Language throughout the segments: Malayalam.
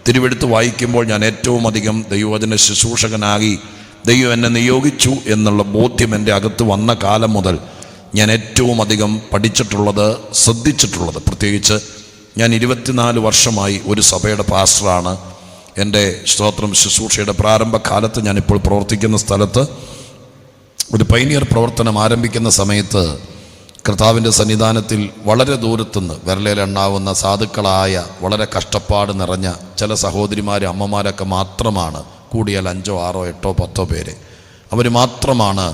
തിരുവെടുത്ത് വായിക്കുമ്പോൾ ഞാൻ ഏറ്റവും അധികം ദൈവവചന ശുശ്രൂഷകനായി ദൈവം എന്നെ നിയോഗിച്ചു എന്നുള്ള ബോധ്യം എൻ്റെ അകത്ത് വന്ന കാലം മുതൽ ഞാൻ ഏറ്റവും അധികം പഠിച്ചിട്ടുള്ളത്, ശ്രദ്ധിച്ചിട്ടുള്ളത്, പ്രത്യേകിച്ച് ഞാൻ 24 വർഷമായി ഒരു സഭയുടെ പാസ്റ്ററാണ്. എൻ്റെ സ്തോത്രം ശുശ്രൂഷയുടെ പ്രാരംഭകാലത്ത് ഞാനിപ്പോൾ പ്രവർത്തിക്കുന്ന സ്ഥലത്ത് ഒരു പൈനിയർ പ്രവർത്തനം ആരംഭിക്കുന്ന സമയത്ത് കർത്താവിൻ്റെ സന്നിധാനത്തിൽ വളരെ ദൂരത്തുനിന്ന് വിരലിലെണ്ണാവുന്ന സാധുക്കളായ വളരെ കഷ്ടപ്പാട് നിറഞ്ഞ ചില സഹോദരിമാരും അമ്മമാരൊക്കെ മാത്രമാണ്, കൂടിയാൽ 5, 6, 8, 10 പേര്, അവർ മാത്രമാണ്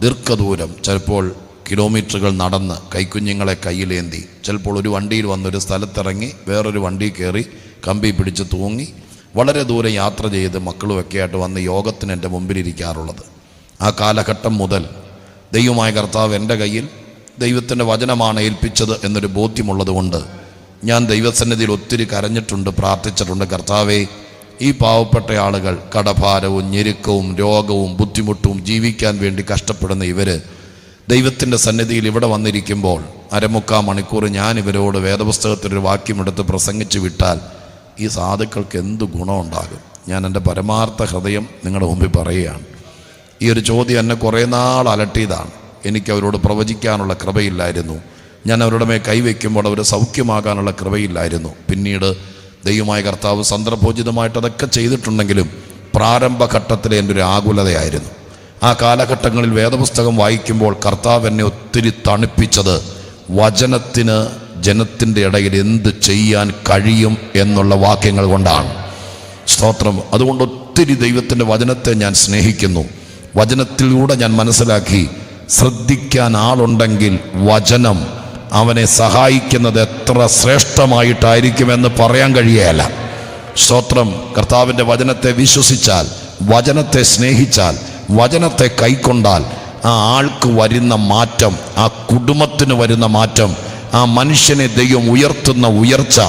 ദീർഘദൂരം, ചിലപ്പോൾ കിലോമീറ്ററുകൾ നടന്ന് കൈക്കുഞ്ഞുങ്ങളെ കയ്യിലേന്തി, ചിലപ്പോൾ ഒരു വണ്ടിയിൽ വന്നൊരു സ്ഥലത്തിറങ്ങി വേറൊരു വണ്ടി കയറി കമ്പി പിടിച്ച് തൂങ്ങി വളരെ ദൂരം യാത്ര ചെയ്ത് മക്കളുമൊക്കെ ആയിട്ട് വന്ന് യോഗത്തിന് എൻ്റെ മുമ്പിലിരിക്കാറുള്ളത്. ആ കാലഘട്ടം മുതൽ ദൈവമായ കർത്താവ് എൻ്റെ കയ്യിൽ ദൈവത്തിൻ്റെ വചനമാണ് ഏൽപ്പിച്ചത് എന്നൊരു ബോധ്യമുള്ളത് കൊണ്ട് ഞാൻ ദൈവസന്നിധിയിൽ ഒത്തിരി കരഞ്ഞിട്ടുണ്ട്, പ്രാർത്ഥിച്ചിട്ടുണ്ട്. കർത്താവേ, ഈ പാവപ്പെട്ട ആളുകൾ കടഭാരവും ഞെരുക്കവും രോഗവും ബുദ്ധിമുട്ടും ജീവിക്കാൻ വേണ്ടി കഷ്ടപ്പെടുന്ന ഇവർ ദൈവത്തിൻ്റെ സന്നിധിയിൽ ഇവിടെ വന്നിരിക്കുമ്പോൾ 3/4 മണിക്കൂർ ഞാൻ ഇവരോട് വേദപുസ്തകത്തിലൊരു വാക്യമെടുത്ത് പ്രസംഗിച്ച് വിട്ടാൽ ഈ സാധുക്കൾക്ക് എന്ത് ഗുണമുണ്ടാകും? ഞാൻ എൻ്റെ പരമാർത്ഥ ഹൃദയം നിങ്ങളുടെ മുമ്പിൽ പറയുകയാണ്. ഈ ഒരു ചോദ്യം എന്നെ കുറേ നാൾ അലട്ടിയതാണ്. എനിക്ക് അവരോട് പ്രവചിക്കാനുള്ള കൃപയില്ലായിരുന്നു. ഞാൻ അവരുടെ മേൽ കൈവയ്ക്കുമ്പോൾ അവർ സൗഖ്യമാകാനുള്ള കൃപയില്ലായിരുന്നു. പിന്നീട് ദൈവമായ കർത്താവ് സന്ദർഭോചിതമായിട്ട് അതൊക്കെ ചെയ്തിട്ടുണ്ടെങ്കിലും പ്രാരംഭഘട്ടത്തിലെ എൻ്റെ ഒരു ആകുലതയായിരുന്നു. ആ കാലഘട്ടങ്ങളിൽ വേദപുസ്തകം വായിക്കുമ്പോൾ കർത്താവ് എന്നെ ഒത്തിരി തണുപ്പിച്ചത് വചനത്തിന് ജനത്തിൻ്റെ ഇടയിൽ എന്ത് ചെയ്യാൻ കഴിയും എന്നുള്ള വാക്യങ്ങൾ കൊണ്ടാണ്. സ്തോത്രം. അതുകൊണ്ട് ഒത്തിരി ദൈവത്തിൻ്റെ വചനത്തെ ഞാൻ സ്നേഹിക്കുന്നു. വചനത്തിലൂടെ ഞാൻ മനസ്സിലാക്കി, ശ്രദ്ധിക്കാൻ ആളുണ്ടെങ്കിൽ വചനം അവനെ സഹായിക്കുന്നത് എത്ര ശ്രേഷ്ഠമായിട്ടായിരിക്കുമെന്ന് പറയാൻ കഴിയുകയില്ല. സ്തോത്രം. കർത്താവിൻ്റെ വചനത്തെ വിശ്വസിച്ചാൽ, വചനത്തെ സ്നേഹിച്ചാൽ, വചനത്തെ കൈക്കൊണ്ടാൽ ആ ആൾക്ക് വരുന്ന മാറ്റം, ആ കുടുംബത്തിന് വരുന്ന മാറ്റം, ആ മനുഷ്യനെ ദൈവം ഉയർത്തുന്ന ഉയർച്ച,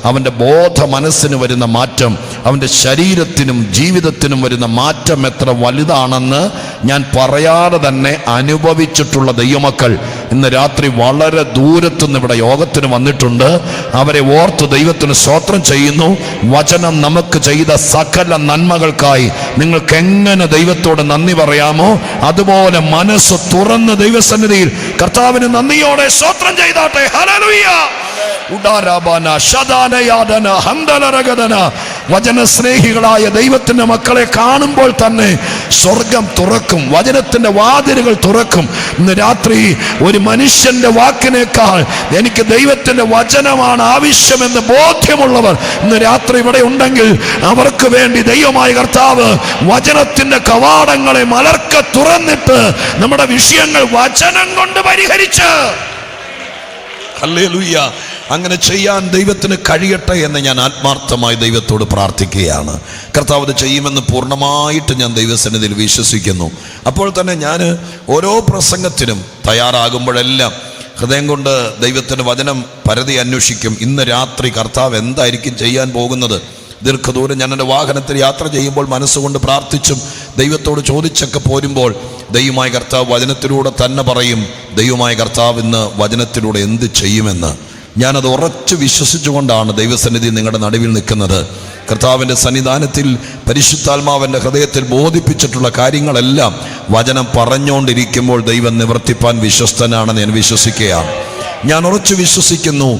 അവൻ്റെ ബോധ മനസ്സിന് വരുന്ന മാറ്റം, അവൻ്റെ ശരീരത്തിനും ജീവിതത്തിനും വരുന്ന മാറ്റം എത്ര വലുതാണെന്ന് ഞാൻ പറയാതെ തന്നെ അനുഭവിച്ചിട്ടുള്ള ദൈവമക്കൾ ഇന്ന് രാത്രി വളരെ ദൂരത്തുനിന്ന് ഇവിടെ യോഗത്തിന് വന്നിട്ടുണ്ട്. അവരെ ഓർത്ത് ദൈവത്തിന് സ്തോത്രം ചെയ്യുന്നു. വചനം നമുക്ക് ചെയ്ത സകല നന്മകൾക്കായി നിങ്ങൾക്ക് എങ്ങനെ ദൈവത്തോട് നന്ദി പറയാമോ അതുപോലെ മനസ്സ് തുറന്ന് ദൈവസന്നിധിയിൽ കർത്താവിന് നന്ദിയോടെ സ്തോത്രം ചെയ്താട്ടെ. ഹല്ലേലൂയ. വചനസ്നേഹികളായ ദൈവത്തിന്റെ മക്കളെ കാണുമ്പോൾ തന്നെ സ്വർഗം തുറക്കും, വചനത്തിന്റെ വാതിലുകൾ തുറക്കും. ഇന്ന് രാത്രി ഒരു മനുഷ്യന്റെ വാക്കിനേക്കാൾ എനിക്ക് ദൈവത്തിന്റെ വചനമാണ് ആവശ്യമെന്ന് ബോധ്യമുള്ളവർ ഇന്ന് രാത്രി ഇവിടെ ഉണ്ടെങ്കിൽ അവർക്ക് വേണ്ടി ദൈവമായ കർത്താവ് വചനത്തിന്റെ കവാടങ്ങളെ മലർക്ക തുറന്നിട്ട് നമ്മുടെ വിഷയങ്ങൾ വചനം കൊണ്ട് പരിഹരിച്ച്, ഹല്ലേലൂയ, അങ്ങനെ ചെയ്യാൻ ദൈവത്തിന് കഴിയട്ടെ എന്ന് ഞാൻ ആത്മാർത്ഥമായി ദൈവത്തോട് പ്രാർത്ഥിക്കുകയാണ്. കർത്താവ് അത് ചെയ്യുമെന്ന് പൂർണ്ണമായിട്ട് ഞാൻ ദൈവസന്നിധിയിൽ വിശ്വസിക്കുന്നു. അപ്പോൾ തന്നെ ഞാൻ ഓരോ പ്രസംഗത്തിനും തയ്യാറാകുമ്പോഴെല്ലാം ഹൃദയം കൊണ്ട് ദൈവത്തിൻ്റെ വചനം പരതി അന്വേഷിക്കും. ഇന്ന് രാത്രി കർത്താവ് എന്തായിരിക്കും ചെയ്യാൻ പോകുന്നത്? ദീർഘദൂരം ഞാൻ എൻ്റെ വാഹനത്തിൽ യാത്ര ചെയ്യുമ്പോൾ മനസ്സുകൊണ്ട് പ്രാർത്ഥിച്ചും ദൈവത്തോട് ചോദിച്ചൊക്കെ പോരുമ്പോൾ ദൈവമായ കർത്താവ് വചനത്തിലൂടെ തന്നെ പറയും, ദൈവമായ കർത്താവ് ഇന്ന് വചനത്തിലൂടെ എന്ത് ചെയ്യുമെന്ന്. ഞാനത് ഉറച്ചു വിശ്വസിച്ചുകൊണ്ടാണ് ദൈവസന്നിധി നിങ്ങളുടെ നടുവിൽ നിൽക്കുന്നത്. കർത്താവിൻ്റെ സന്നിധാനത്തിൽ പരിശുദ്ധാത്മാവിൻ്റെ ഹൃദയത്തിൽ ബോധിപ്പിച്ചിട്ടുള്ള കാര്യങ്ങളെല്ലാം വചനം പറഞ്ഞുകൊണ്ടിരിക്കുമ്പോൾ ദൈവം നിവർത്തിപ്പാൻ വിശ്വസ്തനാണെന്ന് ഞാൻ വിശ്വസിക്കുകയാണ്. ഞാൻ ഉറച്ചു വിശ്വസിക്കുന്നു,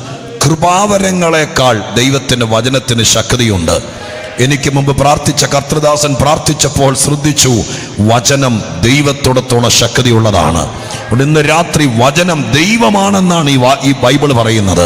കൃപാവരങ്ങളെക്കാൾ ദൈവത്തിൻ്റെ വചനത്തിന് ശക്തിയുണ്ട്. എനിക്ക് മുമ്പ് പ്രാർത്ഥിച്ച കർത്തൃദാസൻ പ്രാർത്ഥിച്ചപ്പോൾ ശ്രദ്ധിച്ചു, വചനം ദൈവത്തോടത്തോളം ശക്തിയുള്ളതാണ്. ഇന്ന് രാത്രി വചനം ദൈവമാണെന്നാണ് ഈ ബൈബിൾ പറയുന്നത്.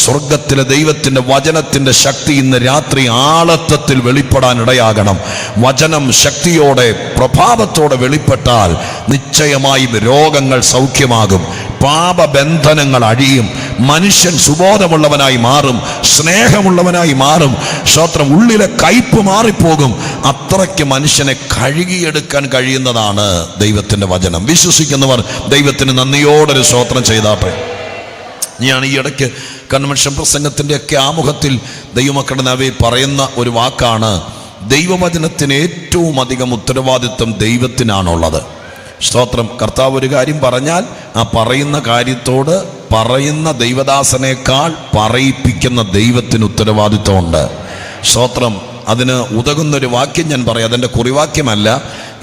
സ്വർഗത്തിലെ ദൈവത്തിൻ്റെ വചനത്തിൻ്റെ ശക്തി ഇന്ന് രാത്രി ആളത്വത്തിൽ വെളിപ്പെടാൻ ഇടയാകണം. വചനം ശക്തിയോടെ പ്രഭാവത്തോടെ വെളിപ്പെട്ടാൽ നിശ്ചയമായും രോഗങ്ങൾ സൗഖ്യമാകും, പാപബന്ധനങ്ങൾ അഴിയും, മനുഷ്യൻ സുബോധമുള്ളവനായി മാറും, സ്നേഹമുള്ളവനായി മാറും, സ്തോത്രം, ഉള്ളിലെ കയ്പ് മാറിപ്പോകും. അത്രയ്ക്ക് മനുഷ്യനെ കഴുകിയെടുക്കാൻ കഴിയുന്നതാണ് ദൈവത്തിൻ്റെ വചനം. വിശ്വസിക്കുന്നവർ ദൈവത്തിന് നന്ദിയോടൊരു സ്തോത്രം ചെയ്താട്ടെ. ഞാൻ ഈ ഇടയ്ക്ക് കൺവെൻഷൻ പ്രസംഗത്തിൻ്റെ ഒക്കെ ആമുഖത്തിൽ ദൈവമക്കളുടെ നാവിൽ പറയുന്ന ഒരു വാക്കാണ്, ദൈവവചനത്തിന് ഏറ്റവും അധികം ഉത്തരവാദിത്വം ദൈവത്തിനാണുള്ളത്. സ്തോത്രം. കർത്താവ് ഒരു കാര്യം പറഞ്ഞാൽ ആ പറയുന്ന കാര്യത്തോട് പറയുന്ന ദൈവദാസനേക്കാൾ പറയിപ്പിക്കുന്ന ദൈവത്തിന് ഉത്തരവാദിത്വമുണ്ട്. സ്തോത്രം. അതിന് ഉതകുന്നൊരു വാക്യം ഞാൻ പറയാം. അതെൻ്റെ കുറിവാക്യമല്ല.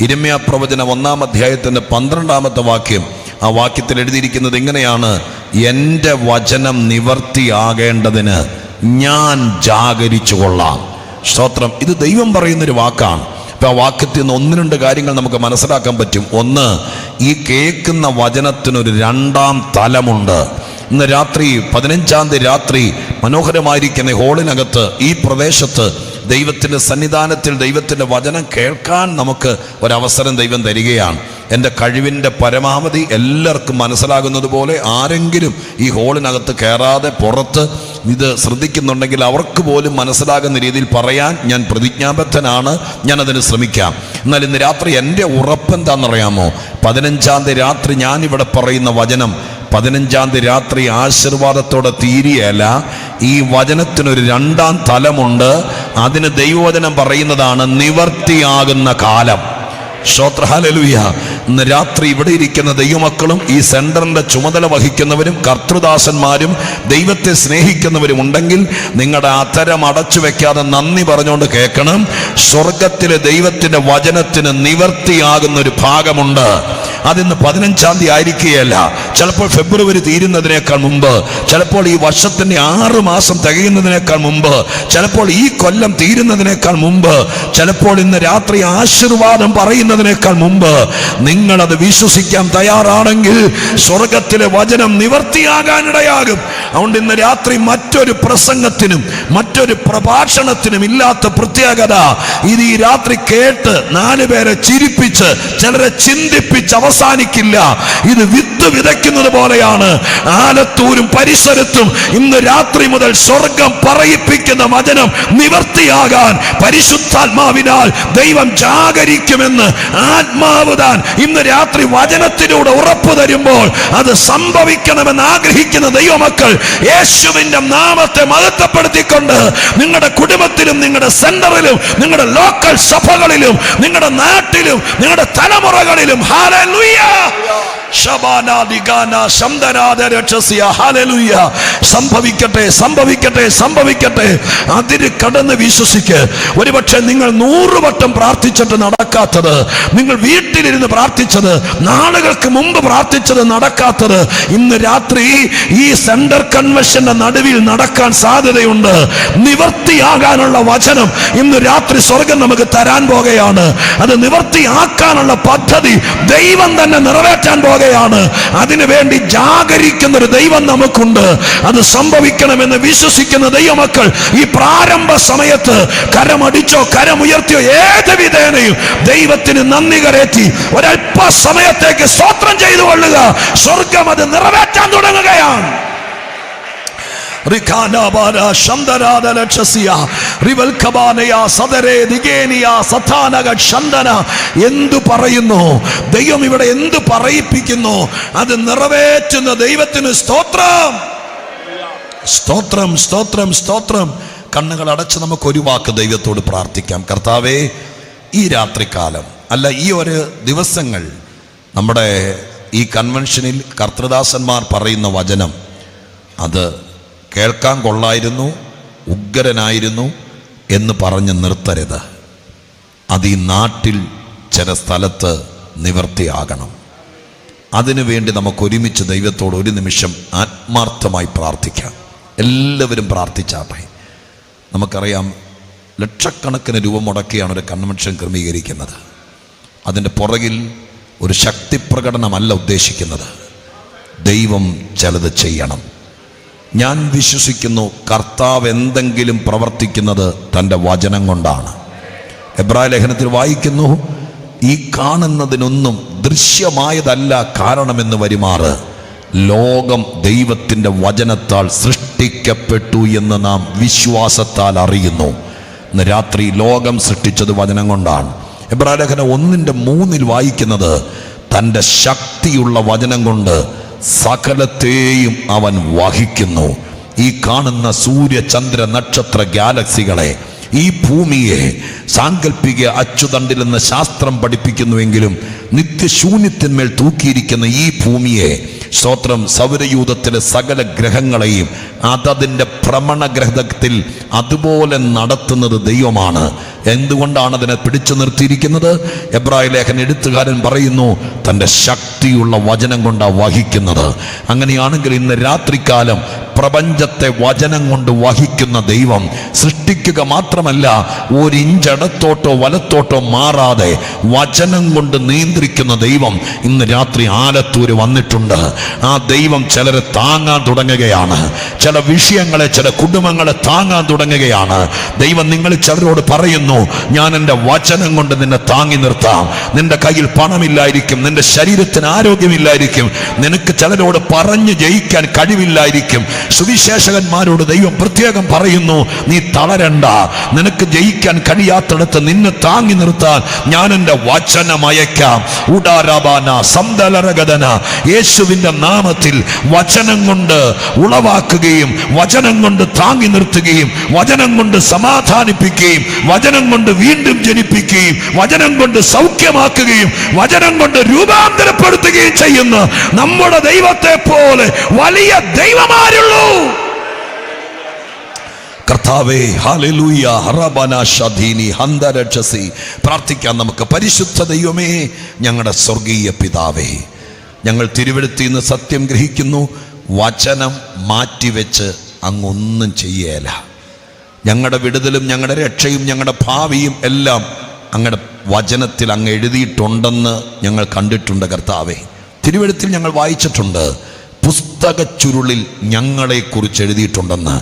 യിരെമ്യാ പ്രവചനം 1-ാം അധ്യായത്തിൻ്റെ 12-ാമത്തെ വാക്യം. ആ വാക്യത്തിൽ എഴുതിയിരിക്കുന്നത് ഇങ്ങനെയാണ്: എൻ്റെ വചനം നിവർത്തിയാകേണ്ടതിന് ഞാൻ ജാഗരിച്ചു കൊള്ളാം. സ്തോത്രം. ഇത് ദൈവം പറയുന്നൊരു വാക്കാണ്. ഇപ്പം ആ വാക്യത്തിൽ നിന്ന് 1-2 കാര്യങ്ങൾ നമുക്ക് മനസ്സിലാക്കാൻ പറ്റും. ഒന്ന്, ഈ കേൾക്കുന്ന വചനത്തിനൊരു 2-ാം തലമുണ്ട്. ഇന്ന് രാത്രി 15-ാം തീയതി രാത്രി മനോഹരമായിരിക്കുന്ന ഹോളിനകത്ത് ഈ പ്രദേശത്ത് ദൈവത്തിൻ്റെ സന്നിധാനത്തിൽ ദൈവത്തിൻ്റെ വചനം കേൾക്കാൻ നമുക്ക് ഒരവസരം ദൈവം തരികയാണ്. എൻ്റെ കഴിവിൻ്റെ പരമാവധി എല്ലാവർക്കും മനസ്സിലാകുന്നത് പോലെ ആരെങ്കിലും ഈ ഹോളിനകത്ത് കയറാതെ പുറത്ത് ഇത് ശ്രദ്ധിക്കുന്നുണ്ടെങ്കിൽ അവർക്ക് പോലും മനസ്സിലാകുന്ന രീതിയിൽ പറയാൻ ഞാൻ പ്രതിജ്ഞാബദ്ധനാണ്. ഞാനതിന് ശ്രമിക്കാം. എന്നാൽ ഇന്ന് രാത്രി എൻ്റെ ഉറപ്പെന്താണെന്നറിയാമോ? 15-ാം തീയതി രാത്രി ഞാനിവിടെ പറയുന്ന വചനം 15-ാം തീയതി രാത്രി ആശീർവാദത്തോടെ തീരുകയല്ല. ഈ വചനത്തിനൊരു 2-ാം തലമുണ്ട്. അതിന് ദൈവവചനം പറയുന്നതാണ് നിവർത്തിയാകുന്ന കാലം. സ്തോത്രം. ഹല്ലേലൂയ. ഇന്ന് രാത്രി ഇവിടെ ഇരിക്കുന്ന ദൈവമക്കളും ഈ സെന്ററിന്റെ ചുമതല വഹിക്കുന്നവരും കർത്തൃദാസന്മാരും ദൈവത്തെ സ്നേഹിക്കുന്നവരും ഉണ്ടെങ്കിൽ നിങ്ങളുടെ അധരം അടച്ചു വെക്കാതെ നന്ദി പറഞ്ഞുകൊണ്ട് കേൾക്കണം. സ്വർഗത്തിലെ ദൈവത്തിന്റെ വചനത്തിന് നിവർത്തിയാകുന്ന ഒരു ഭാഗമുണ്ട്. അതിന്ന് 15-ാം തീയതി ആയിരിക്കുകയല്ല. ചിലപ്പോൾ ഫെബ്രുവരി തീരുന്നതിനേക്കാൾ മുമ്പ്, ചിലപ്പോൾ ഈ വർഷത്തിന്റെ 6 മാസം തികയുന്നതിനേക്കാൾ മുമ്പ്, ചിലപ്പോൾ ഈ കൊല്ലം തീരുന്നതിനേക്കാൾ മുമ്പ്, ചിലപ്പോൾ ഇന്ന് രാത്രി ആശീർവാദം പറയുന്നതിനേക്കാൾ മുമ്പ് നിങ്ങളത് വിശ്വസിക്കാൻ തയ്യാറാണെങ്കിൽ സ്വർഗത്തിലെ വചനം നിവർത്തിയാകാനിടയാകും. അതുകൊണ്ട് ഇന്ന് രാത്രി മറ്റൊരു പ്രസംഗത്തിനും മറ്റൊരു പ്രഭാഷണത്തിനും ഇല്ലാത്ത പ്രത്യേകത ഇത് ഈ രാത്രി കേട്ട് 4 പേരെ ചിരിപ്പിച്ച് ചിലരെ ചിന്തിപ്പിച്ച് അവസാനിക്കില്ല. ഇത് വിത്ത് വിതയ്ക്കുന്നത് പോലെയാണ്. ആലത്തൂരും പരിസരത്തും ഇന്ന് രാത്രി മുതൽ സ്വർഗം പറയിപ്പിക്കുന്ന വചനം നിവർത്തിയാകാൻ പരിശുദ്ധാത്മാവിനാൽ ദൈവം ജാഗരിക്കുമെന്ന് ആത്മാവ് താൻ ഇന്ന് രാത്രി വചനത്തിലൂടെ ഉറപ്പു തരുമ്പോൾ അത് സംഭവിക്കണമെന്ന് ആഗ്രഹിക്കുന്ന ദൈവമക്കൾ യേശുവിന്റെ നാമത്തെ മഹത്വപ്പെടുത്തിക്കൊണ്ട് നിങ്ങളുടെ കുടുംബത്തിലും നിങ്ങളുടെ സെന്ററിലും നിങ്ങളുടെ ലോക്കൽ സഭകളിലും നിങ്ങളുടെ നാട്ടിലും നിങ്ങളുടെ തലമുറകളിലും ഹല്ലേലൂയ സംഭവിക്കട്ടെ, സംഭവിക്കട്ടെ, സംഭവിക്കട്ടെ. അതിന് കടന്ന് വിശ്വസിക്ക്. ഒരുപക്ഷെ നിങ്ങൾ 100 വട്ടം പ്രാർത്ഥിച്ചിട്ട് നടക്കാത്തത്, നിങ്ങൾ വീട്ടിലിരുന്ന് പ്രാർത്ഥിച്ചത്, നാളുകൾക്ക് മുമ്പ് പ്രാർത്ഥിച്ചത് നടക്കാത്തത് ഇന്ന് രാത്രി ഈ സെന്റർ കൺവെൻഷന്റെ നടുവിൽ നടക്കാൻ സാധ്യതയുണ്ട്. നിവർത്തിയാകാനുള്ള വചനം ഇന്ന് രാത്രി സ്വർഗം നമുക്ക് തരാൻ പോകുകയാണ്. അത് നിവർത്തിയാക്കാനുള്ള പദ്ധതി ദൈവം തന്നെ നിറവേറ്റാൻ പോകുകയാണ്. അതിനു വേണ്ടി ജാഗരിക്കുന്ന ഒരു ദൈവം നമുക്കുണ്ട്. അത് സംഭവിക്കണമെന്ന് വിശ്വസിക്കുന്ന ദൈവമക്കൾ ഈ പ്രാരംഭ സമയത്ത് കരമടിച്ചോ കരമുയർത്തിയോ ഏത് വിധേനയും ദൈവത്തിന് നന്ദി കരേറ്റി ഒരല്പ സമയത്തേക്ക് സ്തോത്രം ചെയ്തു കൊള്ളുക. സ്വർഗം അത് നിറവേറ്റാൻ തുടങ്ങുകയാണ്. എന്തു പറയുന്നു ദൈവം ഇവിടെ? എന്തു പറയിപ്പിക്കുന്നു? അത് നിറവേറ്റുന്ന ദൈവത്തിന് സ്തോത്രം, സ്തോത്രം, സ്തോത്രം, സ്തോത്രം. കണ്ണുകൾ അടച്ച് നമുക്ക് ഒരു വാക്ക് ദൈവത്തോട് പ്രാർത്ഥിക്കാം. കർത്താവേ, ഈ രാത്രികാലം അല്ല, ഈ ഒരു ദിവസങ്ങൾ നമ്മുടെ ഈ കൺവെൻഷനിൽ കർത്തൃദാസന്മാർ പറയുന്ന വചനം അത് കേൾക്കാൻ കൊള്ളായിരുന്നു, ഉഗ്രനായിരുന്നു എന്ന് പറഞ്ഞ് നിർത്തരുത്. അത് ഈ നാട്ടിൽ ചില സ്ഥലത്ത് നിവർത്തിയാകണം. അതിനുവേണ്ടി നമുക്ക് ഒരുമിച്ച് ദൈവത്തോട് ഒരു നിമിഷം ആത്മാർത്ഥമായി പ്രാർത്ഥിക്കാം. എല്ലാവരും പ്രാർത്ഥിച്ചാട്ടെ. നമുക്കറിയാം, ലക്ഷക്കണക്കിന് രൂപ മുടക്കിയാണ് ഒരു കൺവെൻഷൻ ക്രമീകരിക്കുന്നത്. അതിൻ്റെ പുറകിൽ ഒരു ശക്തി പ്രകടനമല്ല ഉദ്ദേശിക്കുന്നത്. ദൈവം ചിലത് ചെയ്യണം. ഞാൻ വിശ്വസിക്കുന്നു കർത്താവ് എന്തെങ്കിലും പ്രവർത്തിക്കുന്നത് തൻ്റെ വചനം കൊണ്ടാണ്. എബ്രായ ലേഖനത്തിൽ വായിക്കുന്നു, ഈ കാണുന്നതിനൊന്നും ദൃശ്യമായതല്ല കാരണമെന്ന് വരുമാറ് ലോകം ദൈവത്തിൻ്റെ വചനത്താൽ സൃഷ്ടിക്കപ്പെട്ടു എന്ന് നാം വിശ്വാസത്താൽ അറിയുന്നു. ഇന്ന് രാത്രി ലോകം സൃഷ്ടിച്ചത് വചനം കൊണ്ടാണ്. എബ്രായ ലേഖനം 1:3 വായിക്കുന്നത്, തൻ്റെ ശക്തിയുള്ള വചനം കൊണ്ട് സകലത്തെയും അവൻ വഹിക്കുന്നു. ഈ കാണുന്ന സൂര്യ ചന്ദ്ര നക്ഷത്ര ഗാലക്സികളെ, ഈ ഭൂമിയെ സാങ്കല്പിക അച്ചുതണ്ടിൽ നിന്ന് ശാസ്ത്രം പഠിപ്പിക്കുന്നുവെങ്കിലും നിത്യശൂന്യത്തിന്മേൽ തൂക്കിയിരിക്കുന്ന ഈ ഭൂമിയെ സ്തോത്രം സൗരയൂഥത്തിലെ സകല ഗ്രഹങ്ങളെയും അതതിൻ്റെ ഭ്രമണഗ്രഹത്തിൽ അതുപോലെ നടത്തുന്നത് ദൈവമാണ്. എന്തുകൊണ്ടാണ് അതിനെ പിടിച്ചു നിർത്തിയിരിക്കുന്നത്? എബ്രായ ലേഖന എഴുത്തുകാരൻ പറയുന്നു, തൻ്റെ ശക്തിയുള്ള വചനം കൊണ്ടാണ് വഹിക്കുന്നത്. അങ്ങനെയാണെങ്കിൽ ഇന്ന് രാത്രികാലം പ്രപഞ്ചത്തെ വചനം കൊണ്ട് വഹിക്കുന്ന ദൈവം, സൃഷ്ടിക്കുക മാത്രമല്ല ഒരിഞ്ചടത്തോട്ടോ വലത്തോട്ടോ മാറാതെ വചനം കൊണ്ട് നിയന്ത്രിക്കുന്ന ദൈവം ഇന്ന് രാത്രി ആലത്തൂര് വന്നിട്ടുണ്ട്. ആ ദൈവം ചിലരെ താങ്ങാൻ തുടങ്ങുകയാണ്. ചില വിഷയങ്ങളെ, ചില കുടുംബങ്ങളെ താങ്ങാൻ തുടങ്ങുകയാണ്. ദൈവം നിങ്ങൾ ചിലരോട് പറയുന്നു, ഞാൻ എൻ്റെ വചനം കൊണ്ട് നിന്നെ താങ്ങി നിർത്താം. നിന്റെ കയ്യിൽ പണമില്ലായിരിക്കും, നിന്റെ ശരീരത്തിന് ആരോഗ്യമില്ലായിരിക്കും, നിനക്ക് ചിലരോട് പറഞ്ഞു ജയിക്കാൻ കഴിവില്ലായിരിക്കും. സുവിശേഷകന്മാരോട് ദൈവം പ്രത്യേകം പറയുന്നു, നീ തളരണ്ട. നിനക്ക് ജയിക്കാൻ കഴിയാത്തിടത്ത് നിന്നെ താങ്ങി നിർത്താൻ ഞാൻ എൻ്റെ വചനം അയക്കാം. ഉടാരാബാന സന്തലരഗദന, യേശുവിൻ്റെ നാമത്തിൽ വചനം കൊണ്ട് ഉളവാക്കുകയും വചനം കൊണ്ട് താങ്ങി നിർത്തുകയും വചനം കൊണ്ട് സമാധാനിപ്പിക്കുകയും വചനം കൊണ്ട് വീണ്ടും ജനിപ്പിക്കുകയും വചനം കൊണ്ട് സൗഖ്യമാക്കുകയും വചനം കൊണ്ട് രൂപാന്തരപ്പെടുത്തുകയും ചെയ്യുന്ന നമ്മുടെ ദൈവത്തെ പോലെ വലിയ ദൈവമാരുള്ളൂ. കർത്താവേ, ഹല്ലേലൂയ, ഹറബന ഷദീനി ഹന്ദരക്ഷസി. പ്രാർത്ഥിക്കാൻ നമുക്ക്. പരിശുദ്ധ ദൈവമേ, ഞങ്ങളുടെ സ്വർഗീയ പിതാവേ, ഞങ്ങൾ തിരുവെഴുത്തിൽ നിന്ന് സത്യം ഗ്രഹിക്കുന്നു. വചനം മാറ്റിവെച്ച് അങ്ങൊന്നും ചെയ്യേല. ഞങ്ങളുടെ വിടുതലും ഞങ്ങളുടെ രക്ഷയും ഞങ്ങളുടെ ഭാവിയും എല്ലാം അങ്ങയുടെ വചനത്തിൽ അങ്ങ് എഴുതിയിട്ടുണ്ടെന്ന് ഞങ്ങൾ കണ്ടിട്ടുണ്ട്. കർത്താവേ, തിരുവെഴുത്തിൽ ഞങ്ങൾ വായിച്ചിട്ടുണ്ട്, പുസ്തക ചുരുളിൽ ഞങ്ങളെക്കുറിച്ച് എഴുതിയിട്ടുണ്ടെന്ന്.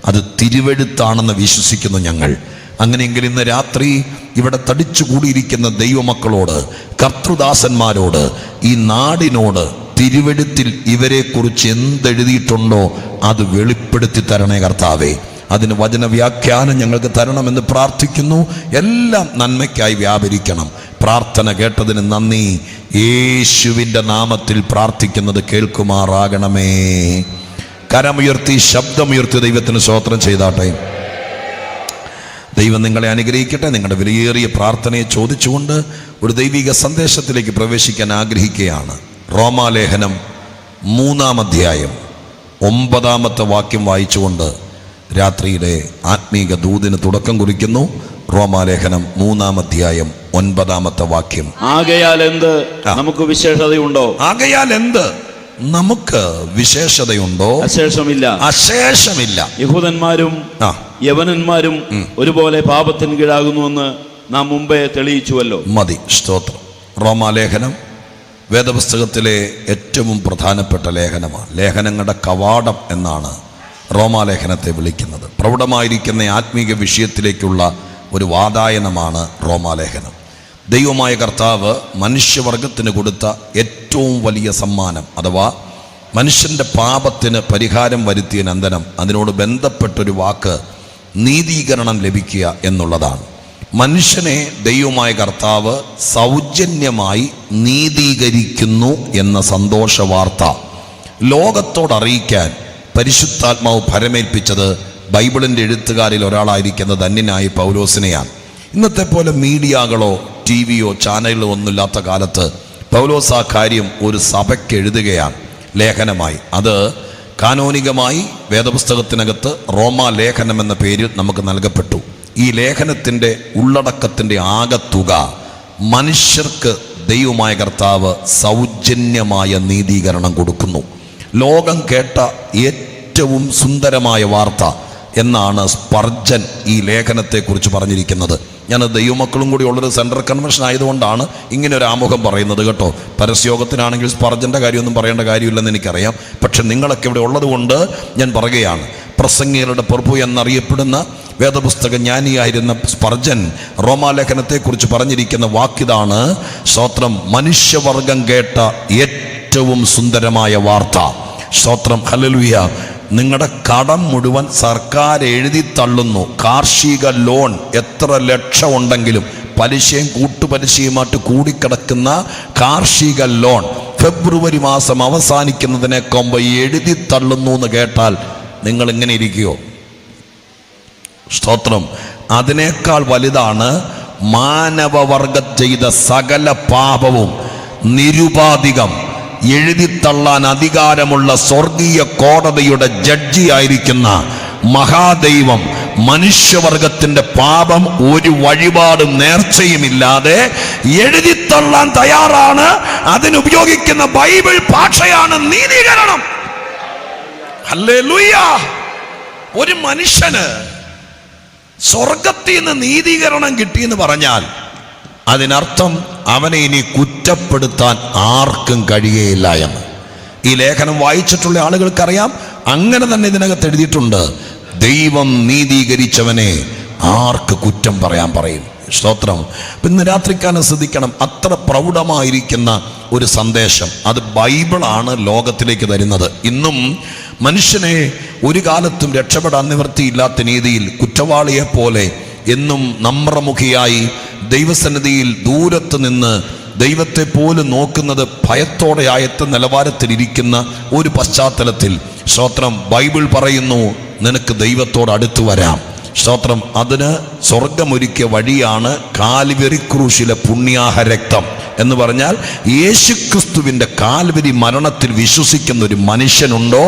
അത് തിരുവെഴുത്താണെന്ന് വിശ്വസിക്കുന്നു ഞങ്ങൾ. അങ്ങനെയെങ്കിൽ ഇന്ന് രാത്രി ഇവിടെ തടിച്ചു കൂടിയിരിക്കുന്ന ദൈവമക്കളോട്, കർത്തൃദാസന്മാരോട്, ഈ നാടിനോട് തിരുവെഴുത്തിൽ ഇവരെക്കുറിച്ച് എന്തെഴുതിയിട്ടുണ്ടോ അത് വെളിപ്പെടുത്തി തരണേ കർത്താവേ. അതിന് വചന വ്യാഖ്യാനം ഞങ്ങൾക്ക് തരണമെന്ന് പ്രാർത്ഥിക്കുന്നു. എല്ലാം നന്മയ്ക്കായി വ്യാപരിക്കണം. പ്രാർത്ഥന കേട്ടതിന് നന്ദി. യേശുവിൻ്റെ നാമത്തിൽ പ്രാർത്ഥിക്കുന്നത് കേൾക്കുമാറാകണമേ. കരമുയർത്തി ശബ്ദമുയർത്തി ദൈവത്തിന് സ്തോത്രം ചെയ്താട്ടെ. ദൈവം നിങ്ങളെ അനുഗ്രഹിക്കട്ടെ. നിങ്ങളുടെ വിലയേറിയ പ്രാർത്ഥനയെ ചോദിച്ചുകൊണ്ട് ഒരു ദൈവിക സന്ദേശത്തിലേക്ക് പ്രവേശിക്കാൻ ആഗ്രഹിക്കുകയാണ്. റോമാലേഖനം 3-ാം അധ്യായം 9-ാമത്തെ വാക്യം വായിച്ചുകൊണ്ട് രാത്രിയിലെ ആത്മീക ദൂതിന് തുടക്കം കുറിക്കുന്നു. റോമാലേഖനം 3-ാം അധ്യായം 9-ാമത്തെ വാക്യം. ആകയാൽ എന്ത് നമുക്ക് വിശേഷതയുണ്ടോ? ആകയാൽ എന്ത് നമുക്ക് വിശേഷതയുണ്ടോ? അശേഷമില്ല. യഹൂദന്മാരും യവനന്മാരും ഒരുപോലെ പാപത്തിന് കീഴാകുന്നുവെന്ന് നാം മുമ്പേ തെളിയിച്ചുവല്ലോ. മതി. സ്തോത്രം. റോമാലേഖനം വേദപുസ്തകത്തിലെ ഏറ്റവും പ്രധാനപ്പെട്ട ലേഖനമാണ്. ലേഖനങ്ങളുടെ കവാടം എന്നാണ് റോമാലേഖനത്തെ വിളിക്കുന്നത്. പ്രൗഢമായിരിക്കുന്ന ആത്മീക വിഷയത്തിലേക്കുള്ള ഒരു വാതായനമാണ് റോമാലേഖനം. ദൈവമായ കർത്താവ് മനുഷ്യവർഗത്തിന് കൊടുത്ത ഏറ്റവും വലിയ സമ്മാനം, അഥവാ മനുഷ്യൻ്റെ പാപത്തിന് പരിഹാരം വരുത്തിയ നന്ദനം, അതിനോട് ബന്ധപ്പെട്ടൊരു വാക്ക് നീതീകരണം ലഭിക്കുക എന്നുള്ളതാണ്. മനുഷ്യനെ ദൈവമായ കർത്താവ് സൗജന്യമായി നീതീകരിക്കുന്നു എന്ന സന്തോഷ വാർത്ത ലോകത്തോടറിയിക്കാൻ പരിശുദ്ധാത്മാവ് ഭരമേൽപ്പിച്ചത് ബൈബിളിൻ്റെ എഴുത്തുകാരിൽ ഒരാളായിരിക്കുന്ന ധന്യനായ പൗലോസിനെയാണ്. ഇന്നത്തെ പോലെ മീഡിയകളോ ടിവിയോ ചാനലുകളോ ഒന്നുമില്ലാത്ത കാലത്ത് പൗലോസ് ആ കാര്യം ഒരു സഭയ്ക്ക് എഴുതുകയാണ് ലേഖനമായി. അത് കാനോനികമായി വേദപുസ്തകത്തിനകത്ത് റോമാലേഖനം എന്ന പേരിൽ നമുക്ക് നൽകപ്പെട്ടു. ഈ ലേഖനത്തിൻ്റെ ഉള്ളടക്കത്തിൻ്റെ ആകത്തുക മനുഷ്യർക്ക് ദൈവമായ കർത്താവ് സൗജന്യമായ നീതീകരണം കൊടുക്കുന്നു. ലോകം കേട്ട ഏറ്റവും സുന്ദരമായ വാർത്ത എന്നാണ് സ്പർജൻ ഈ ലേഖനത്തെക്കുറിച്ച് പറഞ്ഞിരിക്കുന്നത്. ഞാൻ ദൈവമക്കളും കൂടി ഉള്ളൊരു സെൻട്രൽ കൺവെൻഷൻ ആയതുകൊണ്ടാണ് ഇങ്ങനെ ഒരു ആമുഖം പറയുന്നത് കേട്ടോ. പരസ്യോഗത്തിനാണെങ്കിൽ സ്പർജൻ്റെ കാര്യമൊന്നും പറയേണ്ട കാര്യമില്ലെന്ന് എനിക്കറിയാം. പക്ഷെ നിങ്ങളൊക്കെ ഇവിടെ ഉള്ളതുകൊണ്ട് ഞാൻ പറയുകയാണ്. പ്രസംഗികളുടെ പ്രഭു എന്നറിയപ്പെടുന്ന വേദപുസ്തക ജ്ഞാനിയായിരുന്ന സ്പർജൻ റോമാലേഖനത്തെക്കുറിച്ച് പറഞ്ഞിരിക്കുന്ന വാക്കിതാണ്. സ്തോത്രം. മനുഷ്യവർഗം കേട്ട ഏറ്റവും സുന്ദരമായ വാർത്ത. സ്തോത്രം. ഹല്ലേലൂയ. നിങ്ങളുടെ കടം മുഴുവൻ സർക്കാർ എഴുതി തള്ളുന്നു. കാർഷിക ലോൺ എത്ര ലക്ഷം ഉണ്ടെങ്കിലും പലിശയും കൂട്ടുപലിശയുമായിട്ട് കൂടിക്കിടക്കുന്ന കാർഷിക ലോൺ ഫെബ്രുവരി മാസം അവസാനിക്കുന്നതിനെ കൊമ്പ് എഴുതി തള്ളുന്നു എന്ന് കേട്ടാൽ നിങ്ങൾ ഇങ്ങനെ ഇരിക്കുമോ? സ്തോത്രം. അതിനേക്കാൾ വലുതാണ് മാനവവർഗം ചെയ്ത സകല പാപവും നിരുപാധികം എഴുതിത്തള്ളാൻ അധികാരമുള്ള സ്വർഗീയ കോടതിയുടെ ജഡ്ജിയായിരിക്കുന്ന മഹാദൈവം മനുഷ്യവർഗത്തിന്റെ പാപം ഒരു വഴിപാടും നേർച്ചയുമില്ലാതെ എഴുതിത്തള്ളാൻ തയ്യാറാണ്. അതിനുപയോഗിക്കുന്ന ബൈബിൾ ഭാഷയാണ് നീതീകരണം. ഹല്ലേലൂയ. ഒരു മനുഷ്യന് സ്വർഗത്തിൽ നിന്ന് നീതീകരണം കിട്ടിയെന്ന് പറഞ്ഞാൽ അതിനർത്ഥം അവനെ ഇനി കുറ്റപ്പെടുത്താൻ ആർക്കും കഴിയുകയില്ല എന്ന്. ഈ ലേഖനം വായിച്ചിട്ടുള്ള ആളുകൾക്കറിയാം. അങ്ങനെ തന്നെ ഇതിനകത്ത് എഴുതിയിട്ടുണ്ട്, ദൈവം നീതീകരിച്ചവനെ ആർക്ക് കുറ്റം പറയും. സ്തോത്രം. ഇന്ന് രാത്രിക്കാലം ശ്രദ്ധിക്കണം, അത്ര പ്രൗഢമായിരിക്കുന്ന ഒരു സന്ദേശം അത് ബൈബിളാണ് ലോകത്തിലേക്ക് തരുന്നത്. ഇന്നും മനുഷ്യനെ ഒരു കാലത്തും രക്ഷപ്പെടാൻ നിവൃത്തിയില്ലാത്ത രീതിയിൽ കുറ്റവാളിയെ പോലെ എന്നും നമ്രമുഖിയായി ദൈവസന്നിധിയിൽ ദൂരത്ത് നിന്ന് ദൈവത്തെ പോലും നോക്കുന്നത് ഭയത്തോടെ ആയത്ത നിലവാരത്തിലിരിക്കുന്ന ഒരു പശ്ചാത്തലത്തിൽ സ്തോത്രം ബൈബിൾ പറയുന്നു, നിനക്ക് ദൈവത്തോട് അടുത്തു വരാം. സ്തോത്രം. അതിന് സ്വർഗമൊരുക്കിയ വഴിയാണ് കാൽവരി ക്രൂശിലെ പുണ്യാഹ രക്തം എന്ന് പറഞ്ഞാൽ യേശുക്രിസ്തുവിൻ്റെ കാൽവരി മരണത്തിൽ വിശ്വസിക്കുന്ന ഒരു മനുഷ്യനുണ്ടോ